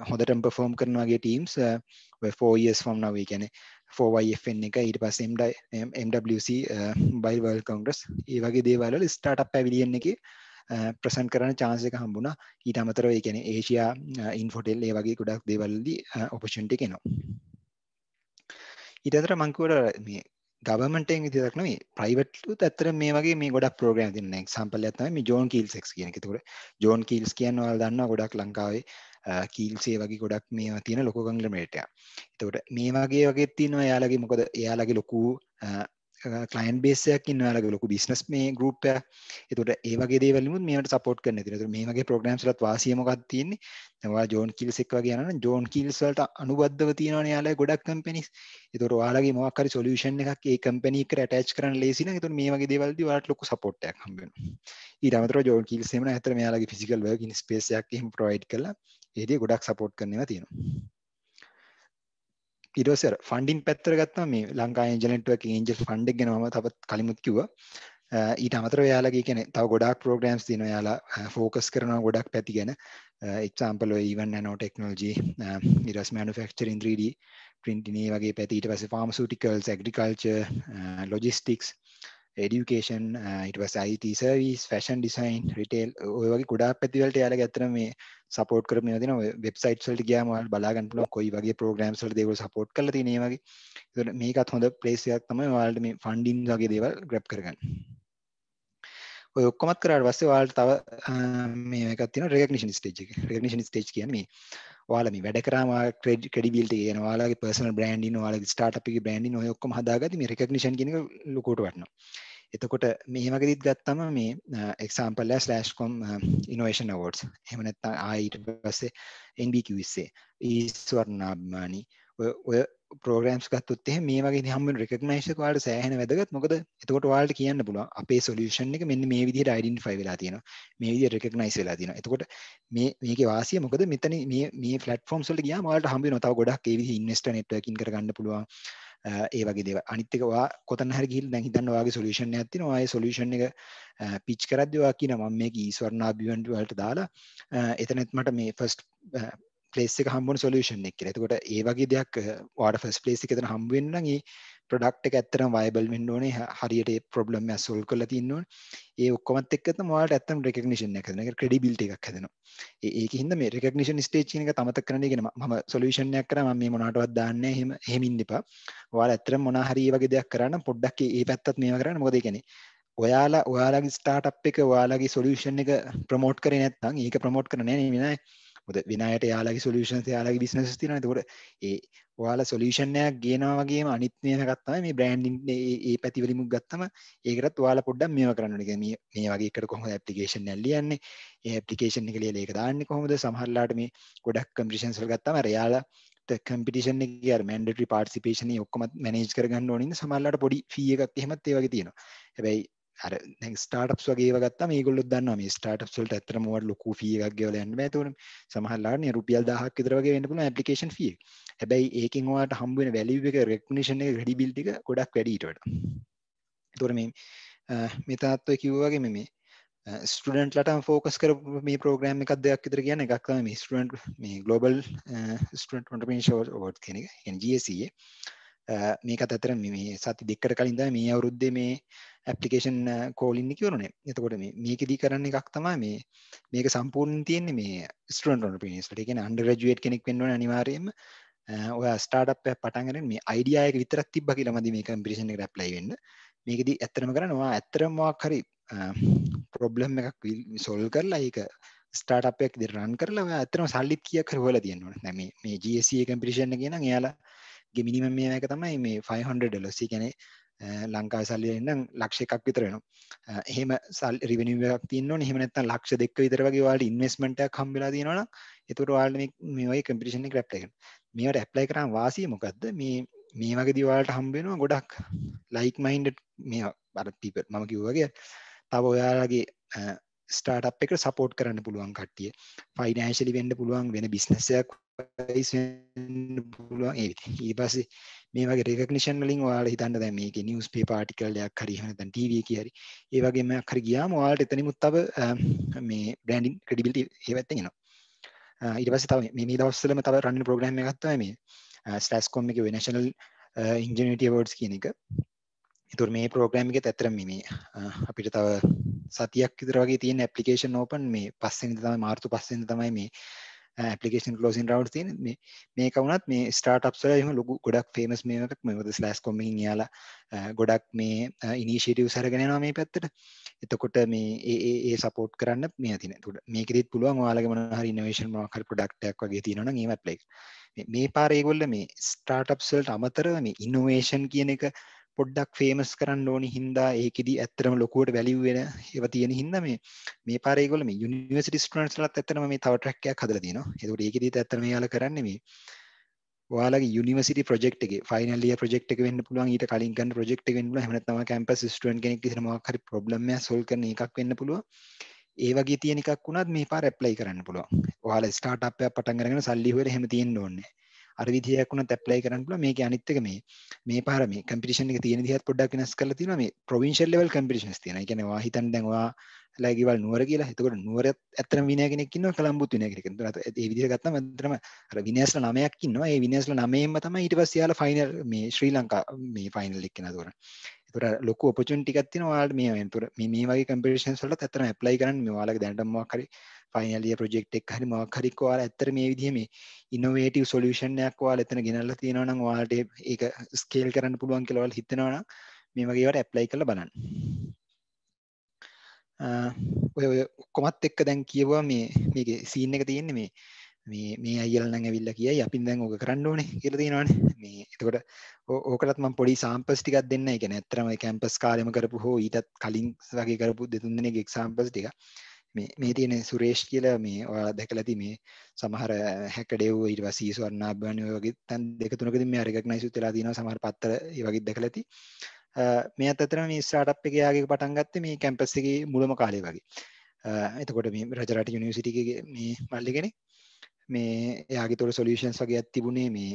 හොඳටම perform කරන වගේ teams ඔය 4 years from now ඒ කියන්නේ 4YFN එක ඊට පස්සේ MWC Mobile World Congress ඒ වගේ දේවල් වල ස්ටාර්ට්අප් පැවිලියන් එකේ ප්‍රසන්ට් කරන්න chance එක හම්බුණා. ඊට අමතරව ඒ කියන්නේ ඒෂියා ඉන්ෆෝටෙල් ඒ වගේ ගොඩක් දේවල්වලදී opportunity එක එනවා. ඊට අතර මම කිව්වට මේ government එකෙන් විතරක් නෙවෙයි private උත් ඇත්තට මේ වගේ මේ ගොඩක් program තියෙනවා. example එකක් තමයි මේ John Keels X කියන එක. ඒතකොට John Keels කියන්නේ ඔයාලා දන්නවා ගොඩක් ලංකාවේ Keels ඒ වගේ ගොඩක් මේවා තියෙන ලොකු conglomerate එකක්. ඒතකොට මේ වගේ තියෙනවා එයාලගේ මොකද එයාලගේ ලොකු client base එකක් ඉන්නවා එයාලගේ ලොකු business මේ group එකක්. ඒතකොට ඒ වගේ දේවල් නෙමෙයි මේවට support කරන්න තියෙනවා. ඒතකොට මේ වගේ programs වලත් වාසිය මොකක්ද තියෙන්නේ? දැන් ඔයාලා John Keels එක වගේ යනවා නම් John Keels වලට අනුබද්ධව තියෙනවනේ එයාලගේ ගොඩක් companies. ඒතකොට ඔයාලගේ මොකක් හරි solution එකක් ඒ company එකට attach කරන්න ලේසි නම් ඒතකොට මේ වගේ දේවල්දී ඔයාලට ලොකු support එකක් හම්බ වෙනවා. ඊට අමතරව John Keels එහෙම නම් ඇත්තට මෙයාලගේ physical working space එකක් එහෙම provide කරලා ඒදී ගොඩක් support කරනවා තියෙනවා. ඊට පස්සේ ෆන්ඩින් පැත්තට ගත්තාම මේ Lanka angel network angel fund එක ගැන මම තවත් කලිමුත් කිව්වා. ඊට අමතරව එයාලගේ කියන්නේ තව ගොඩාක් ප්‍රෝග්‍රෑම්ස් තියෙනවා එයාලා ෆෝකස් කරනවා ගොඩක් පැති ගැන එක්සාම්පල් ඔය even nano technology ඊට පස්සේ manufacturing 3D printing මේ වගේ පැති ඊට පස්සේ pharmaceuticals agriculture logistics education ඊට පස්සේ IT service fashion design retail ඔය වගේ ගොඩාක් පැති වලට එයාලගේ ඇත්තටම මේ සපෝට් කරපු මේවා තියෙනවා වෙබ්සයිට්ස් වලට ගියාම ඔයාලා බලා ගන්න පුළුවන් කොයි වගේ ප්‍රෝග්‍රෑම්ස් වලද ඒගොල්ලෝ සපෝට් කරලා තියෙන්නේ මේ වගේ. ඒතකොට මේකත් හොඳ ප්ලේස් එකක් තමයි ඔයාලට මේ ෆන්ඩින් වගේ දේවල් ග්‍රැබ් කරගන්න. ඔය ඔක්කොමත් කරාට පස්සේ ඔයාලට තව මේ එකක් තියෙනවා රෙකග්නිෂන් ස්ටේජ් එක. රෙකග්නිෂන් ස්ටේජ් කියන්නේ මේ ඔයාලා මේ වැඩ කරාම ක්‍රෙඩිබිලිටි කියන ඔයාලගේ පර්සනල් බ්‍රෑන්ඩින් ඔයාලගේ ස්ටාර්ට්අප් එකේ බ්‍රෑන්ඩින් ඔය ඔක්කොම හදාගatti මේ රෙකග්නිෂන් කියන එක ලොකුවට වටනවා. එතකොට මේ වගේදීත් ගත්තම මේ එක්සාම්පල් එක /com innovation awards එහෙම නැත්නම් ඊට පස්සේ NBQSA ඊස්වර්ණාභිමානී ඔය ප්‍රෝග්‍රෑම්ස් ගත්තොත් එහෙම මේ වගේ හැම වෙලේම රෙකග්නයිස් එක ඔයාලට සෑහෙන වැදගත්. මොකද එතකොට ඔයාලට කියන්න පුළුවන් අපේ සොලියුෂන් එක මෙන්න මේ විදිහට අයිඩෙන්ටිෆයි වෙලා තියෙනවා. මේ විදිහට රෙකග්නයිස් වෙලා තියෙනවා. එතකොට මේකේ වාසිය මොකද මෙතන මේ ප්ලැට්ෆෝම්ස් වලට ගියාම ඔයාලට හම්බ වෙනවා තව ගොඩක් ඒ විදිහේ ඉන්වෙස්ටර් නෙට්වර්කින් කරගන්න පුළුවන්. ඒ වගේ දේවල්. අනිත් එක ඔයා කොතන හරි ගිහින් දැන් හිතන්න ඔයාගේ සොලියුෂන් එකක් තියෙනවා. ඔයා ඒ සොලියුෂන් එක පිච් කරද්දී ඔයා කියනවා මම මේක ඊස්වර්ණාභිවන්ඩි වලට දාලා එතනත් මට මේ ෆස්ට් ප්ලේස් එක හම්බුන සොලියුෂන් එක කියලා. එතකොට ඒ වගේ දෙයක් ඔයාට ෆස්ට් ප්ලේස් එක එතන හම්බ වෙන්න නම් ඒ ප්‍රොඩක්ට් එක ඇත්තටම වයබල් වෙන්න ඕනේ. හරියට ඒ ප්‍රොබ්ලම් එක සෝල්ව් කරලා තියෙන්න ඕනේ. ඒ ඔක්කොමත් එක්ක තමයි ඔයාලට ඇත්තටම රෙකග්නිෂන් එකක් හදනවා. ඒක ක්‍රෙඩිබිලිටි එකක් හදනවා. ඒකින්ද මේ රෙකග්නිෂන් ස්ටේජ් කියන එක තමතක කරන්න ඉගෙන මම සොලියුෂන් එකක් කරා මම මේ මොනකටවත් දාන්නේ එහෙම ඉන්න එපා. ඔයාලා ඇත්තටම මොනවා හරි මේ වගේ දෙයක් කරා නම් පොඩ්ඩක් ඒ පැත්තත් මේවා කරන්න. මොකද ඒ කියන්නේ ඔයාලගේ ස්ටාර්ට්අප් එක ඔයාලගේ සොලියුෂන් එක ප්‍රොමෝට් කරේ නැත්නම් ඒක ප්‍රොමෝට් කරන්නේ නැහැ නේ. මොකද වෙන අයට එයාලගේ සොලියුෂන්ස් එයාලගේ බිස්නස් තියෙනවා. එතකොට ඒ ඔයාලා සොලියුෂන් එකක් ගේනවා වගේම අනිත් මේකක් තමයි මේ බ්‍රෑන්ඩින් ඒ පැති වලිමුත් ගත්තම ඒකටත් ඔයාලා පොඩ්ඩක් මේවා කරන්න ඕනේ. මේ වගේ එකට කොහොමද ඇප්ලිකේෂන් එකක් ලියන්නේ? ඒ ඇප්ලිකේෂන් එක ලියලා ඒක දාන්නේ කොහොමද? සමහරලාට මේ ගොඩක් කම්පිටිෂන්ස් වල ගත්තම අර එයාලා කම්පිටිෂන් එකේ අර මැන්ඩේටරි පාර්ටිසිපේෂන් එක ඔක්කොම මැනේජ් කරගන්න ඕනේ. ඉතින් සමහරලාට පොඩි ෆී එකක් එහෙමත් ඒ වගේ තියෙනවා. හැබැයි අර දැන් ස්ටාර්ට්අප්ස් වගේ ඒවා ගත්තාම මේගොල්ලොත් දන්නවා මේ ස්ටාර්ට්අප්ස් වලට ඇත්තටම මොකට ලොකු ෆී එකක් ගෙවලා යන්න බෑ. ඒතකොට සමහරලාට නේ රුපියල් 1000ක් විතර වගේ වෙන්න පුළුවන් ඇප්ලිකේෂන් ෆී එක. හැබැයි ඒකෙන් ඔයාලට හම්බ වෙන වැලියු එක රෙකග්නිෂන් එක ක්‍රෙඩිබිලිටි එක ගොඩක් වැඩි ඊට වඩා. ඒතකොට මේ තාත්ත ඔය කිව්වා වගේ මේ ස්ටුඩන්ට්ලටම ෆෝකස් කරපු මේ ප්‍රෝග්‍රෑම් එකක් දෙයක් විතර කියන්නේ එකක් තමයි මේ ස්ටුඩන්ට් මේ ග්ලෝබල් ස්ටුඩන්ට් ඔන්ටර්ප්‍රීනර්ෂිප් අවුඩ්ස් කියන එක. කියන්නේ GSE මේකත් අතර මේ සති දෙකකට කලින් තමයි මේ අවුරුද්දේ මේ ඇප්ලිකේෂන් කෝලින් එක ඉවරුනේ. එතකොට මේකෙදී කරන්න එකක් තමයි මේක සම්පූර්ණයෙන් තියෙන්නේ මේ ස්ටුඩන්ට් ඔන්ටර්ප්‍රීනර්ස් ලා. ඒ කියන්නේ අන්ඩර් ග්‍රැජුවේට් කෙනෙක් වෙන්න ඕනේ අනිවාර්යයෙන්ම. ඔයා ස්ටාර්ට්අප් එකක් පටන් ගන්න මේ අයිඩියා එක විතරක් තිබ්බා කියලා මදි මේ කම්පිටිෂන් එකට ඇප්ලයි වෙන්න. මේකෙදී ඇත්තටම කරන්නේ ඔයා ඇත්තටම මොකක් හරි ප්‍රොබ්ලම් එකක් සොල්ව් කරලා ඒක ස්ටාර්ට්අප් එකක් විදිහට රන් කරලා ඔයා ඇත්තටම සල්ලිත් කීයක් හරි හොයලා තියෙන්න ඕනේ. දැන් මේ GSE කම්පිටිෂන් එකේ නම් එයාලගේ මිනිමම් මේක තමයි මේ $500. ඒ කියන්නේ ලංකාවේ සල්ලි වලින් නම් ලක්ෂ එකක් විතර වෙනවා. එහෙම රිවෙනියු එකක් තියෙන්න ඕනේ. එහෙම නැත්නම් ලක්ෂ 2ක විතර වගේ ඔයාලට ඉන්වෙස්ට්මන්ට් එකක් හම්බ වෙලා තියෙනවා නම් එතකොට ඔයාලට මේ වගේ කම්පිටිෂන් එකකට ඇප්ලයි කරන්න. මේවට ඇප්ලයි කරාම වාසිය මොකද්ද? මේ වගේදී ඔයාලට හම්බ වෙනවා ගොඩක් ලයික් මයින්ඩඩ් මේ අර පීපල් මම කිව්වා වගේ තව ඔයාලගේ ස්ටාර්ට්අප් එකට සපෝට් කරන්න පුළුවන් කට්ටිය ෆයිනෑන්ෂලි වෙන්න පුළුවන් වෙන බිස්නස් එකක් වයිස් වෙන්න පුළුවන් ඒ විදිහට. ඊට පස්සේ මේ වගේ රෙකග්නිෂන් වලින් ඔයාලා හිතන්න දැන් මේකේ නිවුස් පේපර් ආටිකල් එකක් හරි එහෙම නැත්නම් ටීවී එකේ හරි ඒ වගේ එකක් හරි ගියාම ඔයාලට එතනිමුත් තව මේ බ්‍රෑන්ඩින් ක්‍රෙඩිබිලිටි ඒ පැත්තෙන් එනවා. ඊට පස්සේ තව මේ දවස්වලම තව රන් වෙන ප්‍රෝග්‍රෑම් එකක් තමයි මේ /com එකේ national ingenuity awards කියන එක. ඒතකොට මේ ප්‍රෝග්‍රෑම් එකෙත් ඇත්තටම මේ අපිට තව සතියක් විතර වගේ තියෙන ඇප්ලිකේෂන් ඕපන් මේ 5 වෙනිදා තමයි මාර්තු 5 වෙනිදා තමයි මේ ඇප්ලිකේෂන් ක්ලෝසින් රවුන්ඩ්ස් තියෙන්නේ. මේක වුණත් මේ ස්ටාර්ට්අප්ස් වල එහෙම ලොකු ගොඩක් ෆේමස් මේකක් මොකද /com එකකින් යාලා ගොඩක් මේ ඉනිෂියේටිව්ස් අරගෙන යනවා මේ පැත්තට. එතකොට මේ ඒ සපෝට් කරන්න මේ තියෙන. එතකොට මේකෙදිත් පුළුවන් ඔයාලගේ මොනවා හරි ඉනෝවේෂන් මොනවා හරි ප්‍රොඩක්ට් එකක් වගේ තියෙනවා නම් ඒව ඇප්ලයි කරන්න. මේ පාරේ ඒගොල්ලෝ මේ ස්ටාර්ට්අප්ස් වලට අමතරව මේ ඉනෝවේෂන් කියන එක පොඩ්ඩක් ෆේමස් කරන්න ඕනි හින්දා ඒකෙදි ඇත්තටම ලොකුවට වැලියු වෙන ඒවා තියෙන හින්දා මේ පාරේ ඒගොල්ලෝ මේ යුනිවර්සිටි ස්ටුඩන්ට්ස්ලාත් ඇත්තටම මේ තව ට්‍රැක් එකක් හදලා තියෙනවා. ඒකට ඒකෙදිත් ඇත්තටම මෙයාලා කරන්නේ මේ ඔයාලගේ යුනිවර්සිටි ප්‍රොජෙක්ට් එකේ ෆයිනල් ඉයර් ප්‍රොජෙක්ට් එක වෙන්න පුළුවන් ඊට කලින් ගන්න ප්‍රොජෙක්ට් එක වෙන්න පුළුවන්. එහෙම නැත්නම් කැම්පස් ස්ටුඩන්ට් කෙනෙක් විදිහට මොකක් හරි ප්‍රොබ්ලම් එකක් සෝල්ව් කරන එකක් වෙන්න පුළුවන්. ඒ වගේ තියෙන එකක් වුණත් මේ පාර ඇප්ලයි කරන්න පුළුවන්. ඔයාලා ස්ටාර්ට්අප් එකක් පටන් අරගෙන සල්ලි හොයලා එහෙම තියෙන්න ඕනේ. අර විදිහක් උනත් ඇප්ලයි කරන්න පුළුවන්. මේකේ අනිත් එක මේ පාර මේ කම්පිටිෂන් එක තියෙන විදිහත් පොඩ්ඩක් වෙනස් කරලා තියෙනවා. මේ ප්‍රොවින්ෂල් ලෙවල් කම්පිටිෂන්ස් තියෙනවා. ඒ කියන්නේ ඔයා හිතන්න දැන් ඔයා ලයිගිවල් නුවර කියලා. එතකොට නුවරත් ඇත්තටම විනය කෙනෙක් ඉන්නවා, කොළඹුත් විනය කෙනෙක් ඉන්නවා. ඒ විදිහට ගත්තම ඇත්තටම අර විනයස්ලා 9ක් ඉන්නවා. ඒ විනයස්ලා 9ෙන්ම තමයි ඊට පස්සේ යාලා ෆයිනල් මේ ශ්‍රී ලංකා මේ ෆයිනල් එක කෙනා දොරන. ඒතකොට ලොකු ඔපචුනිටි එකක් තියෙනවා ඔයාලට මේ මේ වගේ කම්පිටිෂන්ස් වලට ඇත්තටම ඇප්ලයි කරන්න. මේ ඔයාලගේ දැනටම මොකක් හරි ෆයිනල් ඉයර් ප්‍රොජෙක්ට් එකක් හරි මොකක් හරි ඔයාලා ඇත්තට මේ විදිහේ මේ ඉනෝවේටිව් සොලියුෂන් එකක් ඔයාලා එතන ගෙනල්ලා තියෙනවා නම් ඔයාලට ඒක ස්කේල් කරන්න පුළුවන් කියලා ඔයාලා හිතනවා නම් මේ වගේ ඒවාට ඇප්ලයි කරලා බලන්න. ඔය ඔක්කොමත් එක්ක දැන් කියවුවා මේකේ සීන් එක තියෙන්නේ මේ අයියලා නම් ඇවිල්ලා කියයි අපි දැන් ඕක කරන්න ඕනේ කියලා තියෙනවානේ. මේ එතකොට ඕකටත් මම පොඩි සාම්පල්ස් ටිකක් දෙන්න. ඒ කියන්නේ ඇත්තටම ඒ කැම්පස් කාලෙම කරපු හෝ ඊටත් කලින් වගේ කරපු දෙතුන් දෙනෙක්ගේ එක්සැම්පල්ස් ටික. මේ තියෙන සුරේෂ් කියලා මේ ඔයාලා දැකලා ඇති මේ සමහර හැකඩෙව් ඊට පස්සේ ස්වර්ණාභරණ ඔය වගේ තැන් දෙක තුනකදී මේ රෙකග්නයිස් වෙලා තියෙනවා. සමහර පත්තර ඒ වගේ දැකලා ඇති. මේත් අතර මේ ස්ටාර්ට්අප් එකේ යාගේ පටන් ගත්තේ මේ කැම්පස් එකේ මුලම කාලේ වගේ. එතකොට මේ රජරට යුනිවර්සිටි එකේ මේ මල්ලි කෙනෙක් මේ එයාගේ තොර සොලියුෂන්ස් වගේක් තිබුණේ මේ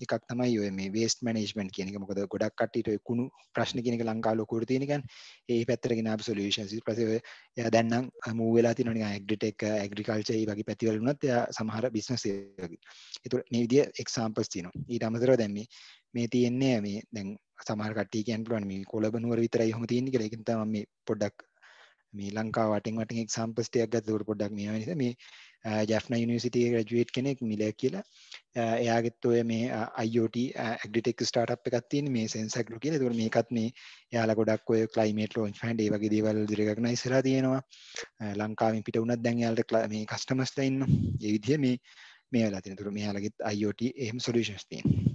එකක් තමයි ඔය මේ වේස්ට් මැනේජ්මන්ට් කියන එක. මොකද ගොඩක් කට්ටියට ඔය කුණු ප්‍රශ්න කියන එක ලංකාවේ ලොකුවට තියෙන කියන්නේ. ඒ පැත්තට ගෙන ආපු සොලියුෂන්ස් ඊට පස්සේ ඔය එයා දැන් නම් මූව් වෙලා තියෙනවා නිකන් ඇග්රිටෙක් ඇග්‍රිකල්චර් ඒ වගේ පැතිවල වුණත් එයා සමහර බිස්නස් ඒ වගේ. ඒතකොට මේ විදිය එක්සැම්පල්ස් තියෙනවා. ඊට අමතරව දැන් මේ තියෙන්නේ මේ දැන් සමහර කට්ටිය කියන්න පුළුවන් මේ කොළඹ නුවර විතරයි එහෙම තියෙන්නේ කියලා. ඒකෙන් තමයි මේ පොඩ්ඩක් මේ ලංකාව වටින් එක්සැම්පල්ස් ටිකක් ගත්තා. ඒක පොඩ්ඩක් මේ වෙන නිසා මේ ජැෆ්නා යුනිවර්සිටි එකේ ග්‍රැජුවේට් කෙනෙක් මිලර් කියලා. එයාගෙත් ඔය මේ IoT ඇග්‍රිටෙක් ස්ටාර්ට්අප් එකක් තියෙන මේ සෙන්ස් ඇග්‍රෝ කියලා. ඒකෝර මේකත් මේ එයාලා ගොඩක් ඔය ක්ලයිමේට් ලොන්ච් ෆන්ඩ් ඒ වගේ දේවල් වලදී රෙකග්නයිස් වෙලා තියෙනවා. ලංකාවෙන් පිට වුණත් දැන් එයාලට මේ කස්ටමර්ස්ලා ඉන්නවා. ඒ විදිහ මේ වෙලා තියෙනවා. ඒතකොට මෙයාලගෙත් IoT එහෙම සොලියුෂන්ස් තියෙනවා.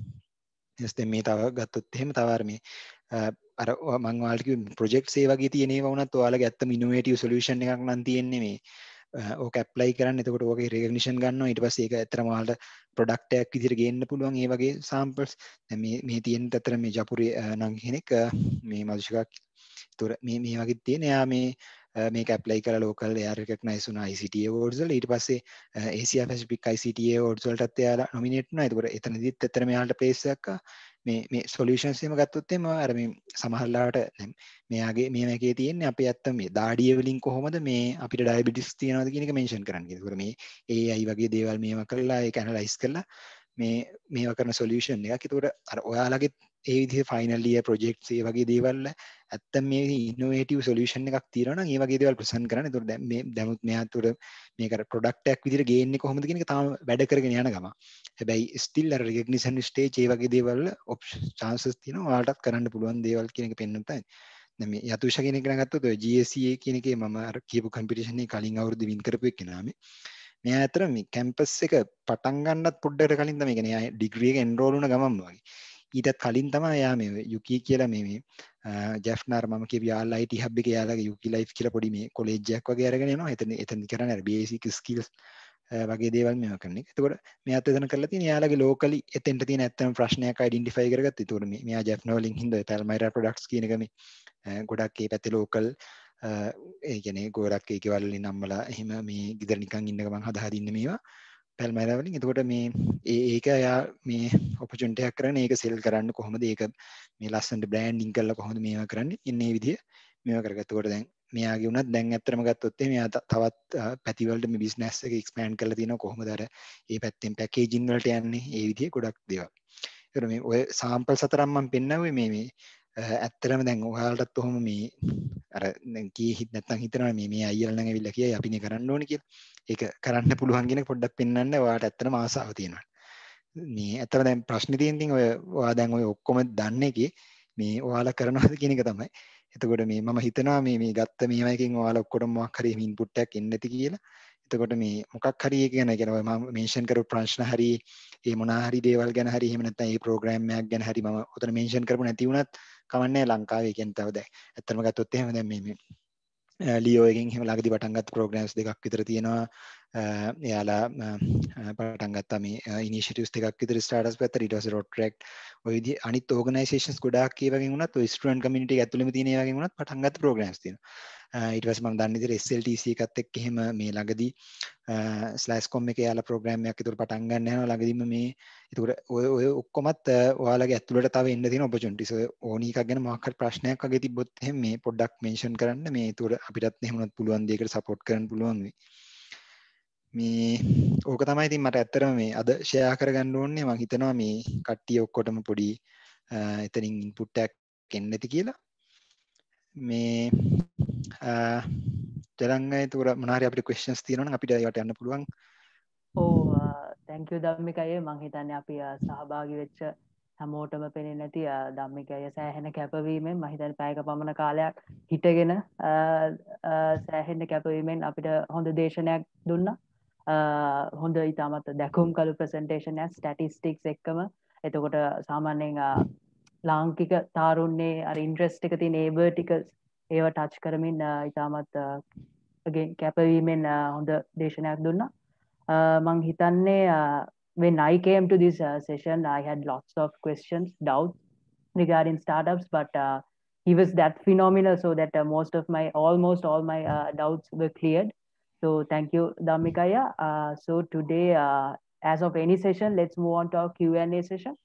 දැන් මේ තව ගත්තොත් එහෙම තව අර මේ අර මම ඔයාලට කිව්ව ප්‍රොජෙක්ට්ස් ඒ වගේ තියෙන ඒවා වුණත් ඔයාලගේ ඇත්තම ඉනෝවේටිව් සොලියුෂන් එකක් නම් තියෙන්නේ මේ ඕක ඇප්ලයි කරන්න. එතකොට ඕකේ රෙකග්නිෂන් ගන්නවා. ඊට පස්සේ ඒක ඇත්තටම ඔයාලට ප්‍රොඩක්ට් එකක් විදිහට ගේන්න පුළුවන්. ඒ වගේ සාම්පල්ස් දැන් මේ තියෙන අතර මේ ජපුරේ නම් කෙනෙක් මේ මදුෂිකා. ඒතකොට මේ වගේ තියෙන එයා මේක ඇප්ලයි කරලා ලෝකල් එයා රෙකග්නයිස් වුණා ICT awards වල. ඊට පස්සේ Asia Pacific ICT awards වලටත් එයාලා නොමිනේට් වුණා. ඒතකොට එතනදිත් ඇත්තට මෙයාලට ප්ලේස් එකක් මේ සොලියුෂන්ස් එහෙම ගත්තොත් එහෙම අර මේ සමහරලාට මෙයාගේ මේකේ තියෙන්නේ අපි ඇත්තම මේ දාඩිය වලින් කොහොමද මේ අපිට ඩයබටිස් තියෙනවද කියන එක මෙන්ෂන් කරන්න කියලා. ඒතකොට මේ AI වගේ දේවල් මේවා කරලා ඒක ඇනලයිස් කරලා මේවා කරන සොලියුෂන් එකක්. ඒතකොට අර ඔයාලගේ ඒ විදිහේ ෆයිනල් ඉයර් ප්‍රොජෙක්ට්ස් ඒ වගේ දේවල් ඇත්තම මේ ඉනෝවේටිව් සොලියුෂන් එකක් තියෙනවා නම් ඒ වගේ දේවල් ප්‍රසන්ට් කරන්න. ඒතකොට දැන් දැනුත් මෙයාට මේක ප්‍රොඩක්ට් එකක් විදිහට ගේන්නේ කොහොමද කියන එක තාම වැඩ කරගෙන යන ගම. හැබැයි ස්ටිල් අර රෙකග්නිෂන් ස්ටේජ් ඒ වගේ දේවල් chances තියෙනවා ඔයාලටත් කරන්න පුළුවන් දේවල් කියන එක පෙන්වන්න තමයි. දැන් මේ යතුෂ කියන එක ගත්තොත් ඔය GSCA කියන එකේ මම අර කියපු කම්පිටිෂන් එකේ කලින් අවුරුද්ද වින් කරපු එක්කෙනා මෙයා ඇතර මේ කැම්පස් එක පටන් ගන්නත් පොඩ්ඩකට කලින් තමයි කියන්නේ එයා ඩිග්‍රී එක එන්රෝල් වුණ ගමන්ම වගේ. ඊටත් කලින් තමයි එයා මේ යුකී කියලා මේ ජැෆ්නාර් මම කියපු යාලා IT හබ් එකේ යාලාගේ යුකී ලයිෆ් කියලා පොඩි මේ කොලෙජ් එකක් වගේ අරගෙන යනවා. එතන කරන්නේ අර බේසික් ස්කිල්ස් වගේ දේවල් මේවා කරන එක. එතකොට මෙයාත් එතන කරලා තියෙන යාලගේ ලෝකලි එතෙන්ට තියෙන ඇත්තම ප්‍රශ්නයක් අයිඩෙන්ටිෆයි කරගත්තා. ඒතකොට මෙයා ජැෆ්නා වලින් හින්දා පැල්මයිරා ප්‍රොඩක්ට්ස් කියන එක මේ ගොඩක් ඒ පැත්තේ ලෝකල් ඒ කියන්නේ ගොඩක් ඒකවල වලින් නම්මලා එහෙම මේ ගෙදර නිකන් ඉන්න ගමන් හදා හදින්න මේවා පැල්මයිරා වලින්. එතකොට මේ ඒක එයා මේ ඔපචුනිටි එකක් කරගෙන ඒක සෙල් කරන්න කොහොමද ඒක මේ ලස්සනට බ්‍රෑන්ඩින් කරලා කොහොමද මේවා කරන්නේ ඉන්නේ මේ විදිය මේවා කරගත්තකොට දැන් මෙයාගේ උනත් දැන් ඇත්තටම ගත්තොත් එයා තවත් පැතිවලට මේ බිස්නස් එක එක්ස්පෑන්ඩ් කරලා තියෙනවා. කොහොමද අර ඒ පැත්තෙන් පැකේජින් වලට යන්නේ ඒ විදිහේ ගොඩක් දේවල්. ඒතර මේ ඔය සාම්පල්ස් අතරම් මම පෙන්නන්නේ මේ ඇත්තටම දැන් ඔයාලටත් ඔහොම මේ අර දැන් කී හිත නැත්තම් හිතනවා මේ අයියලා නම් ඇවිල්ලා කියයි අපිනේ කරන්න ඕනේ කියලා. ඒක කරන්න පුළුවන් කියන එක පොඩ්ඩක් පෙන්වන්න ඔයාලට ඇත්තටම ආසාව තියෙනවා. මේ ඇත්තට දැන් ප්‍රශ්නේ තියෙන ඔයා දැන් ඔය ඔක්කොම දන්න එකේ මේ ඔයාලා කරනවද කියන එක තමයි. එතකොට මේ මම හිතනවා මේ ගත්ත මේවයකින් ඔයාලා ඔක්කොටම මොකක් හරි ඉන්පුට් එකක් එන්නේ නැති කියලා. එතකොට මේ මොකක් හරි එක ගැන කියන ඔය මම මෙන්ෂන් කරපු ප්‍රශ්න හරි ඒ මොනා හරි දේවල් ගැන හරි එහෙම නැත්නම් මේ ප්‍රෝග්‍රෑම් එකක් ගැන හරි මම උතන මෙන්ෂන් කරපු නැති වුණත් කවන්නේ ලංකාවේ කියන්නේ තව දැන් ඇත්තටම ගත්තොත් එහෙම දැන් මේ ලියෝ එකෙන් එහෙම ළඟදී පටන් ගත්ත ප්‍රෝග්‍රෑම්ස් දෙකක් විතර තියෙනවා. එයාලා පටන් ගත්තා මේ ඉනිෂියටිව්ස් ටිකක් විතර ස්ටාර්ට්අප්ස් පැත්තට ඊට පස්සේ රොට්‍රැක්ට් ඔය විදිහ අනිත් ඕගනයිසේෂන්ස් ගොඩාක් ඒ වගේ වුණත් ඔය ස්ටුඩන්ට් කමියුනිටි එක ඇතුළෙම තියෙන ඒ වගේ වුණත් පටන් ගත්ත ප්‍රෝග්‍රෑම්ස් තියෙනවා ඊට පස්සේ මම දන්න විදිහට SLTC එකත් එක්ක එහෙම මේ ළඟදී ස්ලෑෂ්කොම් එකේ යාලා ප්‍රෝග්‍රෑම් එකක් ඒතර පටන් ගන්න යනවා ළඟදීම මේ ඒතකොට ඔය ඔක්කොමත් ඔයාලගේ ඇතුළට තව එන්න තියෙන ඔපචුනිටිස් ඔය ඕනි එකක් ගැන මොකක් හරි ප්‍රශ්නයක් වගේ තිබ්බොත් එහෙම මේ පොඩ්ඩක් මෙන්ෂන් කරන්න මේ ඒතකොට අපිටත් එහෙම වුණත් පුළුවන් දෙයකට සපෝට් කරන්න පුළුවන් වෙයි මේ ඕක තමයි ඉතින් මට ඇත්තටම මේ අද ෂෙයා කරගන්න ඕනේ මම හිතනවා මේ කට්ටිය ඔක්කොටම පොඩි එතනින් ඉන්පුට් එකක් එන්න ඇති කියලා මේ ජලංග ඒතකොට මොනවා හරි අපිට ක්වෙස්චන්ස් තියෙනවා නම් අපිට ඒවට යන්න පුළුවන් thank you ධම්මිකයේ මම හිතන්නේ අපි සහභාගී වෙච්ච හැමෝටම පෙනෙන්නේ නැති ධම්මිකයේ සෑහෙන කැපවීමෙන් මම හිතන්නේ පැයක පමණ කාලයක් හිටගෙන සෑහෙන කැපවීමෙන් අපිට හොඳ දේශනයක් දුන්නා හොඳ ඉතාමත් දැකුම් කළු ප්‍රසන්ටේෂන් එකක් ස්ටැටිස්ටික්ස් එක්කම එතකොට සාමාන්‍යයෙන් ලාංකික තාරුණ්‍යයේ අර ඉන්ට්‍රෙස්ට් එක තියෙන ඒ වර්ටිකල්ස් ඒව ටච් කරමින් ඉතාමත් කැපවීමෙන් හොඳ දේශනයක් දුන්නා මං හිතන්නේ when I came to this session I had lots of questions doubts regarding startups but he was that phenomenal so that almost all my doubts were cleared so thank you Dhammikaya so today as of any session let's move on to our Q&A session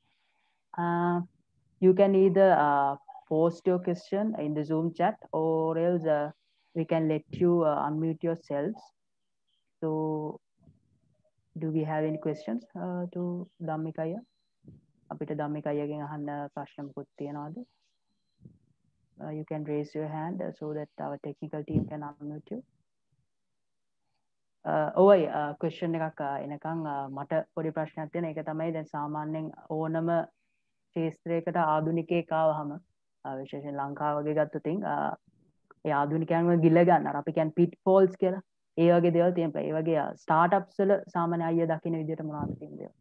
you can either post your question in the Zoom chat or else we can let you unmute yourselves so do we have any questions to Dhammikaya අපිට ධම්මිකයගෙන් අහන්න ප්‍රශ්න මොකක්ද තියනවද you can raise your hand so that our technical team can unmute you ඔය question එකක් එනකන් මට පොඩි ප්‍රශ්නයක් තියෙනවා ඒක තමයි දැන් සාමාන්‍යයෙන් ඕනම ක්ෂේත්‍රයකට ආධුනිකයෙක් ආවහම විශේෂයෙන් ලංකාව වගේ ගත්තොත් ඒ ආධුනිකයන්ව ගිල ගන්න අර අපි කියන්නේ pitfalls කියලා ඒ වගේ දේවල් තියෙනවා ඒ වගේ ස්ටාර්ට්අප්ස් වල සාමාන්‍ය අයිය දකින්න විදිහට මොනවද තියෙන්නේ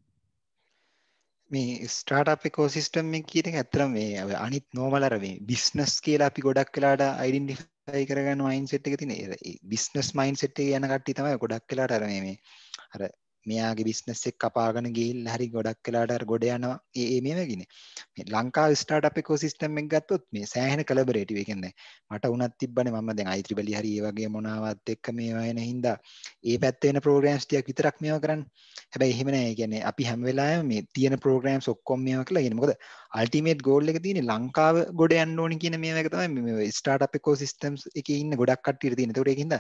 මේ ස්ටාර්ට්අප් ඉකෝසිස්ටම් එක කියන එක ඇත්තටම මේ අනිත් නෝමල් අර මේ බිස්නස් කියලා අපි ගොඩක් වෙලාට අයිඩෙන්ටිෆයි කරගන්න මයින්ඩ්සෙට් එක තියෙන ඒ බිස්නස් මයින්ඩ්සෙට් එක යන කට්ටිය තමයි ගොඩක් වෙලාට අර මේ අර මෙයාගේ බිස්නස් එක කපාගෙන ගිහිල්ලා හරි ගොඩක් වෙලාට අර ගොඩ යනවා මේ වගේනේ මේ ලංකාවේ ස්ටාර්ට්අප් ඉකෝසිස්ටම් එක ගත්තොත් මේ සෑහෙන කොලැබොරේටිව් ඒ කියන්නේ මට උනත් තිබ්බනේ මම දැන් IEEE හරි ඒ වගේ මොනවාවත් එක්ක මේවා එන හින්දා ඒ පැත්තේ වෙන ප්‍රෝග්‍රෑම්ස් ටිකක් විතරක් මේවා කරන්නේ හැබැයි එහෙම නෑ ඒ කියන්නේ අපි හැම වෙලාවෙම මේ තියෙන ප්‍රෝග්‍රෑම්ස් ඔක්කොම මේවා කියලා කියන්නේ මොකද අල්ටිමේට් ගෝල් එක තියෙන්නේ ලංකාව ගොඩ යන්න ඕනි කියන මේවා එක තමයි මේ ස්ටාර්ට්අප් ඉකෝසිස්ටම්ස් එකේ ඉන්න ගොඩක් කට්ටියට තියෙන. ඒකට ඒකින්ද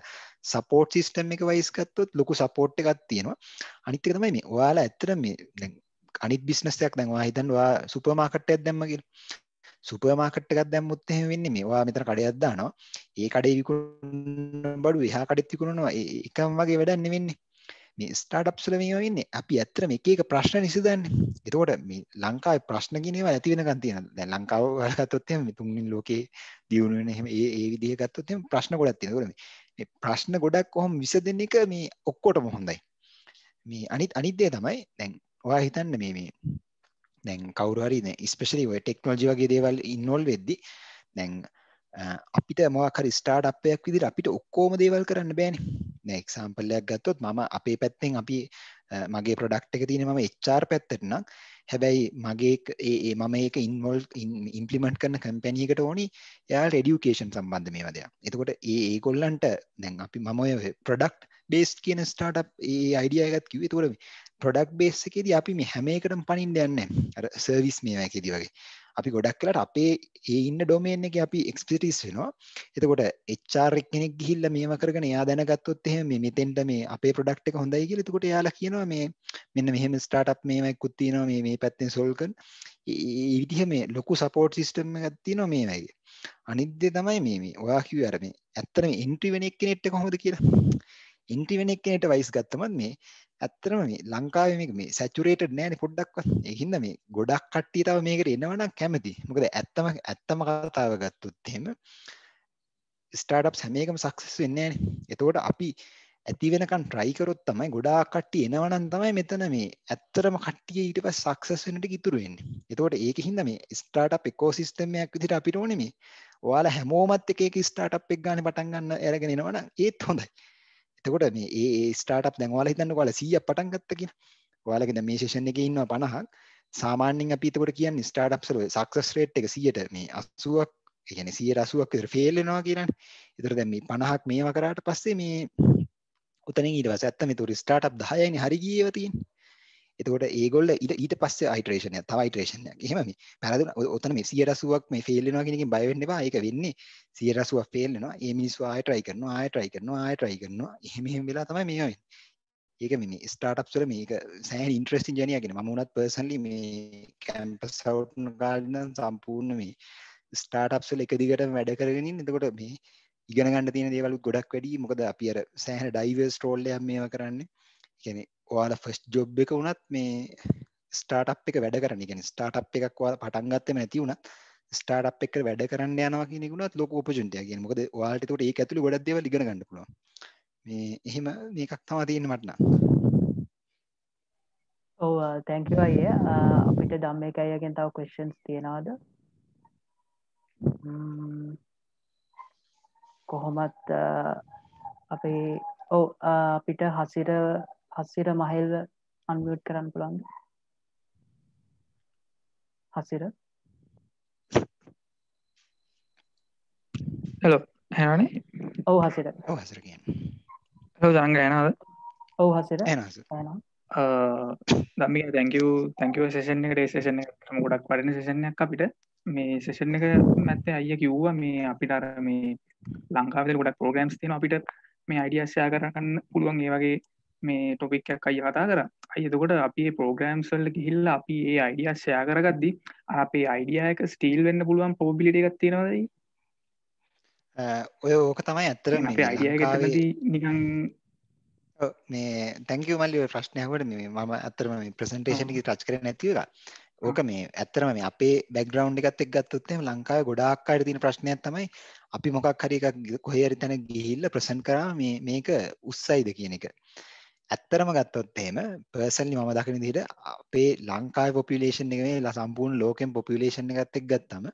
සපෝට් සිස්ටම් එක වයිස් ගත්තොත් ලොකු සපෝට් එකක් තියෙනවා. අනිත් එක තමයි මේ ඔයාලා ඇත්තට මේ දැන් අනිත් බිස්නස් එකක් දැන් ඔයා හිතන්න ඔයා සුපර් මාකට් එකක් දැම්ම කියලා. සුපර් මාකට් එකක් දැම්මුත් එහෙම වෙන්නේ මේ ඔයා මෙතන කඩයක් දානවා. ඒ කඩේ විකුණන බඩු එහා කඩෙත් විකුණනවා. එකම වගේ වැඩක් නෙවෙන්නේ. මේ ස්ටාර්ට්අප්ස් වල මේවා වෙන්නේ අපි ඇත්තටම එක එක ප්‍රශ්න විසඳන්නේ. එතකොට මේ ලංකාවේ ප්‍රශ්න කියන ඒවා නැති වෙනකන් තියෙනවා. දැන් ලංකාව වල ගත්තොත් එහෙම මේ තුන්වෙනි ලෝකේ දියුණු වෙන එහෙම ඒ විදිහ ගත්තොත් එහෙම ප්‍රශ්න ගොඩක් තියෙනවා. ඒතකොට මේ ප්‍රශ්න ගොඩක් කොහොම විසඳෙන එක මේ ඔක්කොටම හොඳයි. මේ අනිත් දේ තමයි දැන් ඔයා හිතන්න මේ දැන් කවුරු හරි දැන් ස්පෙෂලි ඔය ටෙක්නොලොජි වගේ දේවල් ඉන්වෝල්ව් වෙද්දි දැන් අපිට මොකක් හරි ස්ටාර්ට්අප් එකක් විදිහට අපිට ඔක්කොම දේවල් කරන්න බෑනේ. දැන් එක්සැම්පල් එකක් ගත්තොත් මම අපේ පැත්තෙන් අපි මගේ ප්‍රොඩක්ට් එක තියෙන්නේ මම HR පැත්තට නම් හැබැයි මගේ මම ඒක ඉම්ප්ලිමන්ට් කරන කම්පැනි එකට ඕනි එයාලට এডুকেෂන් සම්බන්ධ මේවා දෙයක්. එතකොට ඒගොල්ලන්ට දැන් අපි මම ඔය ප්‍රොඩක්ට් බේස්ඩ් කියන ස්ටාර්ට්අප් ඒ අයිඩියා එකත් කිව්වේ. එතකොට ප්‍රොඩක්ට් බේස් එකේදී අපි මේ හැම එකටම පනින්න යන්නේ නැහැ. අර සර්විස් මේවා එකේදී වගේ. අපි ගොඩක් වෙලාට අපේ ඒ ඉන්න ඩොමේන් එකේ අපි එක්ස්පර්ටිස් වෙනවා. එතකොට HR කෙනෙක් ගිහිල්ලා මේව කරගෙන එයා දැනගත්තොත් එහෙම මේ මෙතෙන්ට මේ අපේ ප්‍රොඩක්ට් එක හොඳයි කියලා. එතකොට එයාලා කියනවා මේ මෙන්න මෙහෙම ස්ටාර්ට්අප් මේවයිකුත් තියෙනවා මේ පැත්තෙන් සෝල්ව් කරන. ඒ විදිහ මේ ලොකු සපෝට් සිස්ටම් එකක් තියෙනවා මේ වගේ. අනිත් දේ තමයි මේ ඔයා කිව්වේ අර මේ ඇත්තටම එන්ට්‍රි වෙන එක්කෙනෙක්ට කොහොමද කියලා. එන්ට්‍රි වෙන එක්කෙනෙක්ට වයිස් ගත්තමත් මේ ඇත්තටම මේ ලංකාවේ මේ සැචුරේටඩ් නෑනේ පොඩ්ඩක්වත්. ඒකින්ද මේ ගොඩක් කට්ටිය තව මේකට එනවා නම් කැමති. මොකද ඇත්තම කතාව ගත්තොත් එහෙම ස්ටාර්ට්අප්ස් හැම එකම සක්සස් වෙන්නේ නෑනේ. එතකොට අපි ඇති වෙනකන් try කරොත් තමයි ගොඩාක් කට්ටිය එනවා නම් තමයි මෙතන මේ ඇත්තටම කට්ටිය ඊට පස්සේ සක්සස් වෙන ටික ඉතුරු වෙන්නේ. එතකොට ඒකින්ද මේ ස්ටාර්ට්අප් ඉකෝසිස්ටම් එකක් විදිහට අපිට ඕනේ මේ ඔයාලා හැමෝමත් එක ස්ටාර්ට්අප් එක ගන්න පටන් ගන්න අරගෙන එනවා නම් ඒත් හොඳයි. එතකොට මේ ඒ ස්ටාර්ට්අප් දැන් ඔයාලා හිතන්නකෝ ඔයාලා 100ක් පටන් ගත්ත කියලා. ඔයාලගේ දැන් මේ සෙෂන් එකේ ඉන්නවා 50ක්. සාමාන්‍යයෙන් අපි එතකොට කියන්නේ ස්ටාර්ට්අප්ස් වල සක්සස් රේට් එක 100ට මේ 80ක්, ඒ කියන්නේ 180ක් විතර ෆේල් වෙනවා කියලානේ. ඒතර දැන් මේ 50ක් මේවා කරාට පස්සේ මේ උතනින් ඊට පස්සේ ඇත්ත මේ තුර ස්ටාර්ට්අප් 10යිනේ හරි ගියේව තියෙන්නේ. එතකොට ඒගොල්ල ඊට පස්සේ අයිටරේෂන් එකක් තව අයිටරේෂන් එකක්. එහෙම මේ පැරදුන ඔතන මේ 180ක් මේ ෆේල් වෙනවා කියන එකෙන් බය වෙන්න එපා. ඒක වෙන්නේ 180ක් ෆේල් වෙනවා. ඒ මිනිස්සු ආයෙ try කරනවා, ආයෙ try කරනවා, ආයෙ try කරනවා. එහෙම වෙලා තමයි මේවා වෙන්නේ. ඒක මේ ස්ටාර්ට්අප්ස් වල මේක සෑහෙන ඉන්ටරෙස්ටිං ජර්නි එකක් නේ. මම උනත් පර්සනලි මේ කැම්පස් අවුට් ගාඩන් සම්පූර්ණ මේ ස්ටාර්ට්අප්ස් වල එක දිගටම වැඩ කරගෙන ඉන්න. එතකොට මේ ඉගෙන ගන්න තියෙන දේවල් ගොඩක් වැඩි. මොකද අපි අර සෑහෙන ඩයිවර්ස් රෝල් එකක් මේවා කරන්නේ. කියන්නේ ඔයාලා ෆස්ට් ජොබ් එක වුණත් මේ ස්ටාර්ට්අප් එක වැඩ කරන්න. කියන්නේ ස්ටාර්ට්අප් එකක් ඔයාලා පටන් ගත්තෙම නැති වුණත් ස්ටාර්ට්අප් එක වැඩ කරන්න යනවා කියන එක උනත් ලොකු ඔපචුනිටි එකක්. කියන්නේ මොකද ඔයාලට ඒකට ඒක ඇතුළේ ගොඩක් දේවල් ඉගෙන ගන්න පුළුවන්. මේ එහෙම මේකක් තමයි තියෙන්නේ මට නම්. ඔව් thank you අයියා. අපිට ධම්මික අයියාගෙන් තව questions තියනවාද? කොහොමත් අපේ අපිට හසිර මහල්ව අන්මියුට් කරන්න පුළුවන්ද? හසිර. හෙලෝ ඇහෙනවනේ? ඔව් හසිර. ඔව් හසිර කියන්නේ. හෙලෝ තරංග ඇහෙනවද? ඔව් හසිර. එහෙනම් ධම්මික thank you සෙෂන් එකට. ඒ සෙෂන් එක ගොඩක් වටින සෙෂන් එකක් අපිට. මේ සෙෂන් එක මැත්තේ අයියා කිව්වා මේ අපිට අර මේ ලංකාවේ ගොඩක් ප්‍රෝග්‍රෑම්ස් තියෙනවා අපිට මේ අයිඩියාස් ෂෙයා කරගන්න පුළුවන්. ඒ වගේ මේ ටොපික් එකක් අයියා කතා කරා. අයියා එතකොට අපි මේ ප්‍රෝග්‍රෑම්ස් වල ගිහිල්ලා අපි මේ අයිඩියාස් ෂෙයා කරගද්දි අපේ අයිඩියා එක ස්ටීල් වෙන්න පුළුවන් ප්‍රොබබිලිටි එකක් තියෙනවද? ඔය ඕක තමයි ඇත්තටම මේ අයිඩියා එක එතනදී නිකන් මේ thank you මල්ලි ඔය ප්‍රශ්නය අහුවට මේ මම ඇත්තටම මේ ප්‍රසන්ටේෂන් එකේ ටච් කරන්නේ නැති එක. ඕක මේ ඇත්තටම මේ අපේ බෑග්ග්‍රවුන්ඩ් එකත් එක්ක ගත්තොත් එහෙම ලංකාවේ ගොඩාක් අයට තියෙන ප්‍රශ්නයක් තමයි අපි මොකක් හරි එකක් කොහේ හරි තැනක ගිහිල්ලා ප්‍රසන්ට් කරා මේක උස්සයිද කියන එක. ඇත්තටම ගත්තොත් එහෙම පර්සනලි මම දකින විදිහට අපේ ලංකාවේ පොපියුලේෂන් එක මේ සම්පූර්ණ ලෝකෙන් පොපියුලේෂන් එකත් එක්ක ගත්තම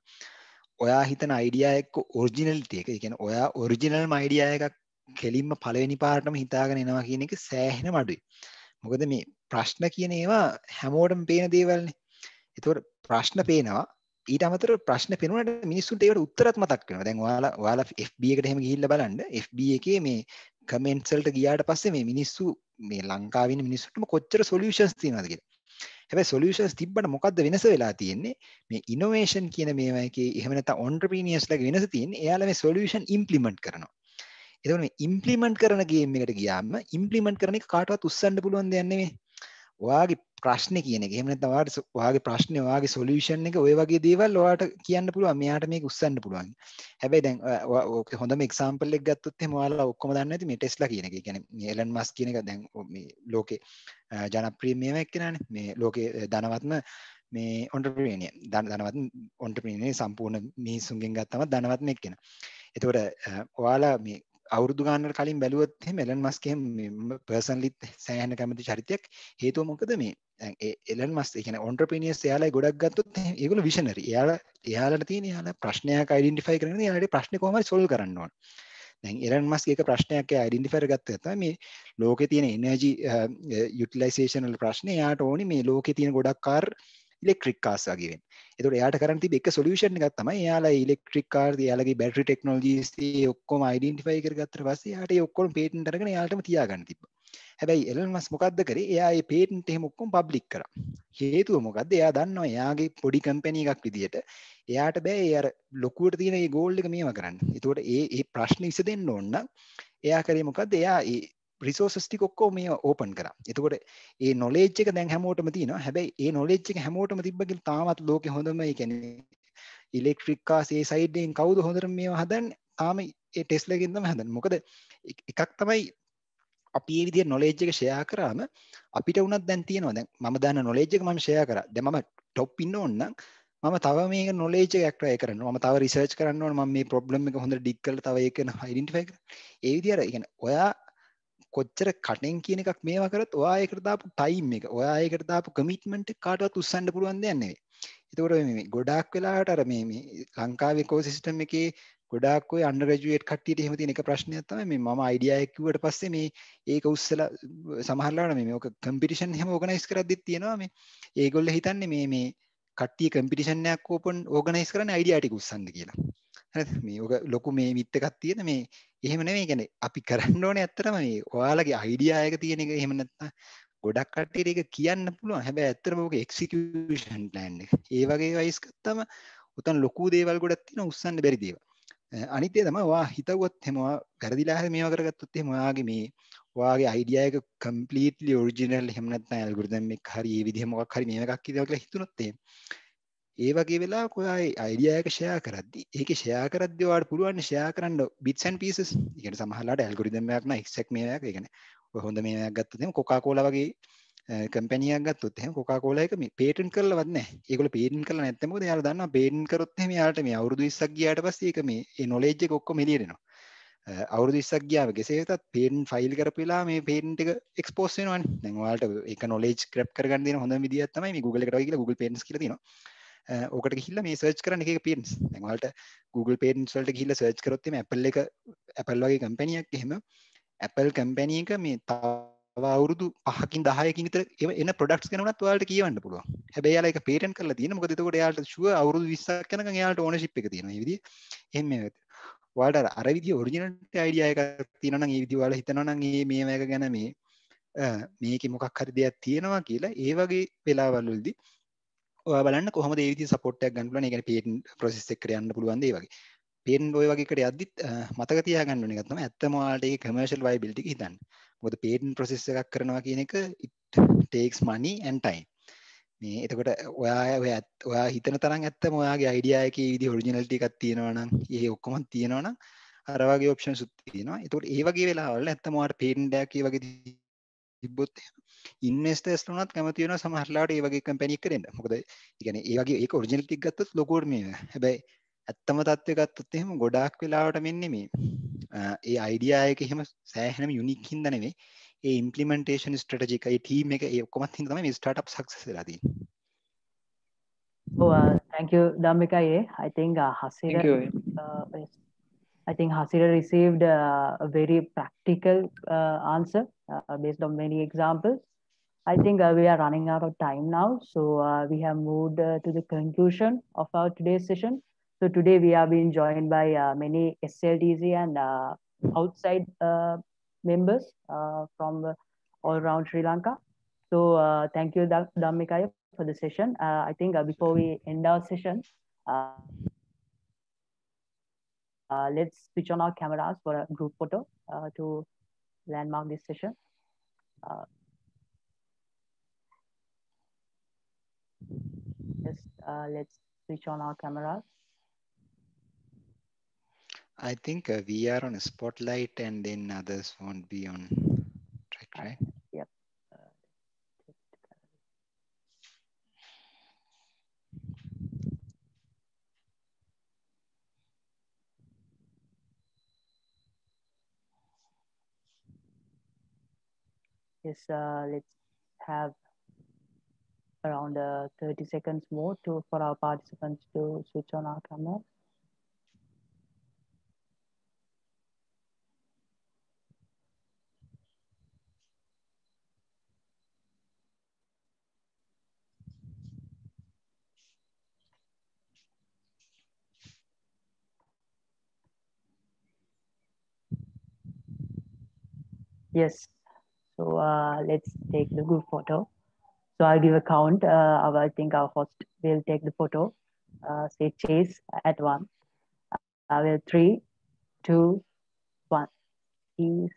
ඔයා හිතන අයිඩියා එක ඔරිජිනලිටි එක, ඒ කියන්නේ ඔයා ඔරිජිනල්ම අයිඩියා එකක් කෙලින්ම පළවෙනි පාරටම හිතාගෙන එනවා කියන එක සෑහෙන අඩුයි. මොකද මේ ප්‍රශ්න කියන ඒවා හැමෝටම පේන දේවල්නේ. ඒතකොට ප්‍රශ්න පේනවා, ඊට අමතරව ප්‍රශ්න පේනොට මිනිස්සුන්ට ඒකට උත්තරත් මතක් වෙනවා. දැන් ඔයාලා FB එකට එහෙම ගිහිල්ලා බලන්න. FB එකේ මේ කමෙන්ට්ස් වලට ගියාට පස්සේ මේ මිනිස්සු මේ ලංකාවේ ඉන්න මිනිස්සුන්ටම කොච්චර සොලියුෂන්ස් තියෙනවද කියලා. හැබැයි සොලියුෂන්ස් තිබ්බට මොකද්ද වෙනස වෙලා තියෙන්නේ? මේ ඉනෝවේෂන් කියන මේවා එකේ එහෙම නැත්නම් ඔන්ටර්ප්‍රීනියර්ස්ලාගේ වෙනස තියෙන්නේ එයාලා මේ සොලියුෂන් ඉම්ප්ලිමන්ට් කරනවා. එතකොට මේ ඉම්ප්ලිමන්ට් කරන ගේම් එකට ගියාම ඉම්ප්ලිමන්ට් කරන එක කාටවත් උස්සන්න පුළුවන් දෙයක් නෙමෙයි. ඔයාගේ ප්‍රශ්නේ කියන එක. එහෙම නැත්නම් ඔයාගේ ප්‍රශ්නේ ඔයාගේ සොලියුෂන් එක ඔය වගේ දේවල් ඔයාට කියන්න පුළුවන්. මෙයාට මේක උස්සන්න පුළුවන්. හැබැයි දැන් ඔක හොඳම එක්සැම්පල් එක ගත්තොත් එහෙම ඔයාලා ඔක්කොම දන්නේ නැති මේ ටෙස්ලා කියන එක. ඒ කියන්නේ මේ එලන් මස්ක් කියන එක දැන් මේ ලෝකේ ජනප්‍රිය මේව එක්කෙනානේ. මේ ලෝකේ ධනවත්ම මේ ඔන්ටර්ප්‍රීනියර්. ධනවත් ඔන්ටර්ප්‍රීනියර් සම්පූර්ණ මිනිස්සුන්ගෙන් ගත්තම ධනවත්ම එක්කෙනා. එතකොට ඔයාලා මේ අවුරුදු ගානකට කලින් බැලුවොත් එහෙම එලන් මස්ක් එහෙම පර්සනලි සෑහෙන කැමති චරිතයක්. හේතුව මොකද මේ එලන් මස්ක් ඒ කියන්නේ ඔන්ටර්ප්‍රීනියර්ස් එයාලා ගොඩක් ගත්තොත් ඒගොල්ලෝ විෂනරි. එයාලට තියෙන එයාලා ප්‍රශ්නයක් අයිඩෙන්ටිෆයි කරගෙන එයාලට ප්‍රශ්නේ කොහොම හරි සොල්ව් කරන්න ඕන. දැන් එලන් මස්ක් එක ප්‍රශ්නයක් අයිඩෙන්ටිෆයි කරගත්තා තමයි මේ ලෝකේ තියෙන එනර්ජි යුටිලයිසේෂන් වල ප්‍රශ්නේ. එයාට ඕනි මේ ලෝකේ තියෙන ගොඩක් කාර් ඉලෙක්ට්‍රික් කාර්ස් වගේ වෙන්න. ඒතකොට එයාට කරන්න තිබ්බ එක සොලියුෂන් එකක් තමයි එයාලා ඉලෙක්ට්‍රික් කාර් එයාලගේ බැටරි ටෙක්නොලොජිස් ඔක්කොම අයිඩෙන්ටිෆයි කරගත්තට පස්සේ එයාට ඒ ඔක්කොම පේටන්ට් අරගෙන එයාලටම තියාගන්න තිබ්බා. හැබැයි එලන් මස්ක් මොකද්ද කරේ? එයා ඒ පේටන්ට් එහෙම ඔක්කොම පබ්ලික් කරා. හේතුව මොකද්ද? එයා දන්නවා එයාගේ පොඩි කම්පැනි එකක් විදියට එයාට බෑ ඒ අර ලොකුවට තියෙන ඒ ගෝල් එක මේව කරන්න. ඒතකොට ඒ ප්‍රශ්නේ විසඳෙන්න ඕන නම් එයා කරේ මොකද්ද? එයා ඒ රිසෝසස් ටික ඔක්කොම මේ ඕපන් කරා. එතකොට ඒ නොලෙජ් එක දැන් හැමෝටම තියෙනවා. හැබැයි ඒ නොලෙජ් එක හැමෝටම තිබ්බ කියලා තාමත් ලෝකේ හොඳම ඒ කියන්නේ ඉලෙක්ට්‍රික් කාර්ස් ඒ සයිඩ් එකෙන් කවුද හොඳටම මේවා හදන්නේ? තාම ඒ ටෙස්ලා එකෙන් තමයි හදන්නේ. මොකද එකක් තමයි අපි මේ විදිහට නොලෙජ් එක ෂෙයා කරාම අපිට උනත් දැන් තියෙනවා. දැන් මම දන්න නොලෙජ් එක මම ෂෙයා කරා. දැන් මම টොප් ඉන්න ඕන නම් මම තව මේක නොලෙජ් එකක් try කරනවා. මම තව රිසර්ච් කරන්න ඕන. මම මේ ප්‍රොබ්ලම් එක හොඳට ඩිග් කරලා තව ඒක අයිඩෙන්ටිෆයි කරා. ඒ විදිහට ඒ කියන්නේ ඔයා කොච්චර කටෙන් කියන එකක් මේවා කරත් ඔයා ඒකට දාපු ටයිම් එක, ඔයා ඒකට දාපු කමිට්මන්ට් එක කාටවත් උස්සන්න පුළුවන් දෙයක් නෙවෙයි. එතකොට මේ ගොඩාක් වෙලාවට අර මේ ලංකාවේ ඉකෝසිස්ටම් එකේ ගොඩාක් ඔය අන්ඩර්ග්‍රැජුවේට් කට්ටියට එහෙම තියෙන එක ප්‍රශ්නයක් තමයි මේ මම අයිඩියා එකක් කිව්වට පස්සේ මේ ඒක උස්සලා සමහරවිට මේ ඔක කම්පිටිෂන් එහෙම ඕගනයිස් කරද්දිත් තියෙනවා මේ ඒගොල්ලෝ හිතන්නේ මේ කට්ටිය කම්පිටිෂන් එකක් ඕගනයිස් කරන්නේ අයිඩියා ටික උස්සන්න කියලා. හරිද? මේ ඔක ලොකු මේ මිත් එකක් තියෙන මේ එහෙම නෙමෙයි කියන්නේ අපි කරන්න ඕනේ ඇත්තටම මේ ඔයාලගේ අයිඩියා එක තියෙන එක එහෙම නැත්නම් ගොඩක් කට්ටියට ඒක කියන්න පුළුවන්. හැබැයි ඇත්තටම ඔක එක්සිකියුෂන් ප්ලෑන් එක. ඒ වගේ වයිස් ගත්තම උතන් ලොකු දේවල් ගොඩක් තියෙනවා උස්සන්න බැරි දේවල්. අනිත් දේ තමයි ඔයා හිතුවත් එහෙම ඔයා වැරදිලා හරි මේවා කරගත්තොත් එහෙම ඔයාගේ මේ ඔයාගේ අයිඩියා එක කම්ප්ලීට්ලි ඔරිජිනල් එහෙම නැත්නම් ඇල්ගොරිතම් එක හරි ඒ විදිහ මොකක් හරි මේව එකක් කියලා හිතුනොත් එහෙම ඒ වගේ වෙලාවක ඔයා අයිඩියා එක ෂෙයා කරද්දි ඒකේ ෂෙයා කරද්දි ඔයාලට පුළුවන් ෂෙයා කරන්න bits and pieces. ඒ කියන්නේ සමහරවිට ඇල්ගොරිතම් එකක් නෑ එක්සැක්ට් මේවා ඒ කියන්නේ ඔය හොඳ මේවාක් ගත්තොත් එහෙම කොකාකෝලා වගේ කම්පැනි එකක් ගත්තොත් එහෙම කොකාකෝලා එක මේ පේටන්ට් කරලවත් නැහැ. ඒගොල්ලෝ පේටන්ට් කරලා නැත්නම් මොකද එයාලා දන්නවා පේටන්ට් කරොත් එහෙම එයාලට මේ අවුරුදු 20ක් ගියාට පස්සේ ඒක මේ ඒ නොලෙජ් එක ඔක්කොම එළියට එනවා. අවුරුදු 20ක් ගියාම කෙසේ වෙතත් පේටන්ට් ෆයිල් කරපු වෙලාව මේ පේටන්ට් එක එක්ස්පෝස් වෙනවනේ. දැන් ඔයාලට ඒක නොලෙජ් ග්‍රැබ් කරගන්න දෙන හොඳම විදියක් තමයි මේ Google එකට වගේ කියලා Google Patents කියලා තියෙනවා. ඕකට ගිහිල්ලා මේ සර්ච් කරන්න එක එක patents. දැන් ඔයාලට Google Patents වලට ගිහිල්ලා සර්ච් කරොත් එimhe Apple වගේ කම්පැනියක් එහෙම Apple කම්පැනි එක මේ තව අවුරුදු 5කින් 10කින් විතර එන ප්‍රොඩක්ට්ස් ගැන උනත් ඔයාලට කියවන්න පුළුවන්. හැබැයි එයාලා ඒක පේටන්ට් කරලා තියෙනවා. මොකද එතකොට එයාලට ෂුවර් අවුරුදු 20ක් යනකම් එයාලට ඕනර්ෂිප් එක තියෙනවා. මේ විදිහ එහෙම ඔයාලට අර විදිහ ඔරිජිනල් අයිඩියා එකක් තියෙනවා නම් ඒ විදිහ ඔයාලා හිතනවා නම් මේ මේක ගැන මේකේ මොකක් හරි දෙයක් තියෙනවා කියලා ඒ වගේ වෙලාවල් වලදී ඔයා බලන්න කොහොමද ඒ විදිහ සපෝට් එකක් ගන්න පුළුවන්. ඒ කියන්නේ පේටන්ට් ප්‍රොසෙස් එකකට යන්න පුළුවන් ද ඒ වගේ. පේටන්ට් ඔය වගේ එකට යද්දිත් මතක තියාගන්න ඕන එක තමයි ඇත්තම ඔයාලට ඒකේ කමර්ෂල් වයබිලිටි එක හිතන්න. මොකද පේටන්ට් ප්‍රොසෙස් එකක් කරනවා කියන එක it takes money and time. මේ එතකොට ඔයා හිතන තරම් ඇත්තම ඔයාගේ අයිඩියා එකේ විදිහ ඔරිජිනලිටි එකක් තියෙනවා නම් ඒ ඔක්කොම තියෙනවා නම් අර වගේ ඔප්ෂන්ස් උත් තියෙනවා. එතකොට ඒ වගේ වෙලාවල් ඇත්තම ඔයාට පේටන්ට් එකක් ඒ වගේ තිබ්බොත් ඉන්වෙස්ටර්ස් උනත් කැමති වෙනවා සමහරලාට ඒ වගේ කම්පැනි එකකට එන්න. මොකද ඒ කියන්නේ ඒ වගේ ඒක ඔරිජිනලිටි එක ගත්තොත් ලොකුවට මේ හැබැයි ඇත්තම තත්ත්වය ගත්තොත් එහෙම ගොඩාක් වෙලාවට මෙන්නේ මේ ඒ අයිඩියා එක එහෙම සෑහෙනම යුනික් හින්දා නෙවෙයි ඒ ඉම්ප්ලිමන්ටේෂන් ස්ට්‍රැටජි එක ඒ ටීම් එක ඒ ඔක්කොමත් හින්දා තමයි මේ ස්ටාර්ට්අප් සක්සස් වෙලා තියෙන්නේ. Oh, thank you, Dhammika. I think Hasira. Thank you. Yes. I think Hasira received a very practical answer based on many examples. I think we are running out of time now, so we have moved to the conclusion of our today's session. So today we have been joined by many SLTC and outside members from all around Sri Lanka. So thank you, Dhammika, for the session. I think before we end our session, let's switch on our cameras for a group photo to landmark this session. Just let's switch on our cameras. I think we are on a spotlight and then others won't be on track, right? Yep. Yes, let's have around 30 seconds more for our participants to switch on our camera. Yes, so let's take the group photo. So I'll give a count. I think our host will take the photo. Say chase at 1. I will 3, 2, 1. Cheese.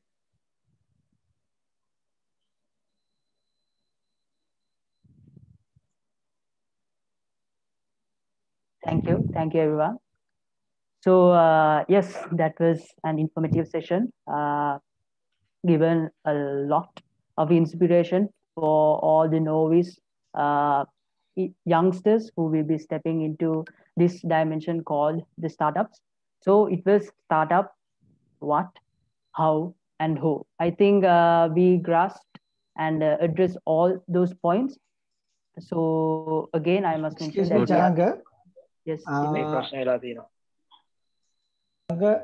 Thank you everyone. So yes, that was an informative session. Given a lot of inspiration for all the novice youngsters who will be stepping into this dimension called the startups. So it was startup, what, how, and who. I think we grasped and addressed all those points. So again, I must mention that Jananga, yes,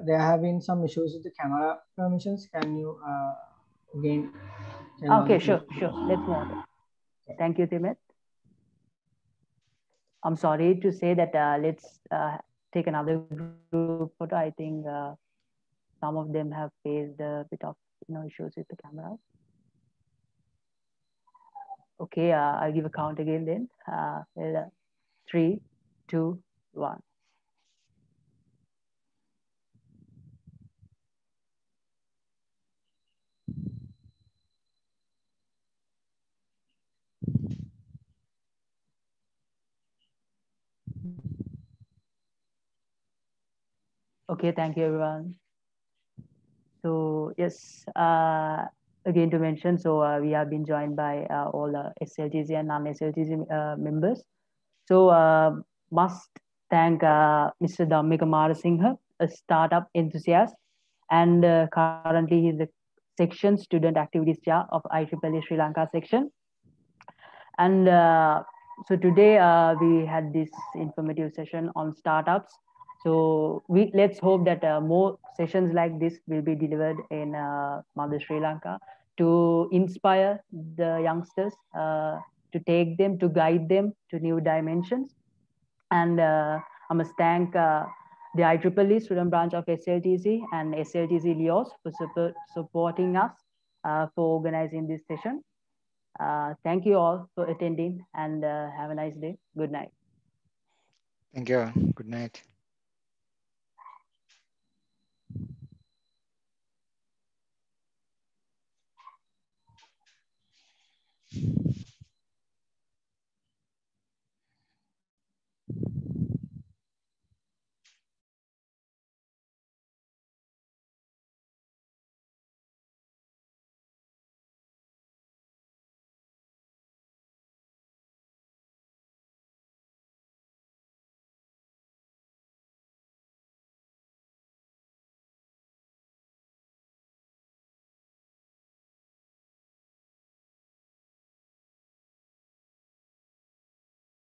they are having some issues with the camera permissions. Can you again? Okay, sure. Let's move on. Thank you, Timit. I'm sorry to say that let's take another group photo. I think some of them have faced a bit of issues with the camera. Okay, I'll give a count again then. 3, 2, 1. Okay, thank you, everyone. So yes, again to mention, so we have been joined by all SLTC and non-SLTC members. So must thank Mr. Dhammika Marasinghe, a startup enthusiast, and currently he's the section student activities chair of IEEE Sri Lanka section. And so today we had this informative session on startups. So let's hope that more sessions like this will be delivered in Mother Sri Lanka to inspire the youngsters, to take them, to guide them to new dimensions. And I must thank the IEEE student branch of SLTC and SLTC LEOS for supporting us for organizing this session. Thank you all for attending and have a nice day. Good night. Thank you. Good night.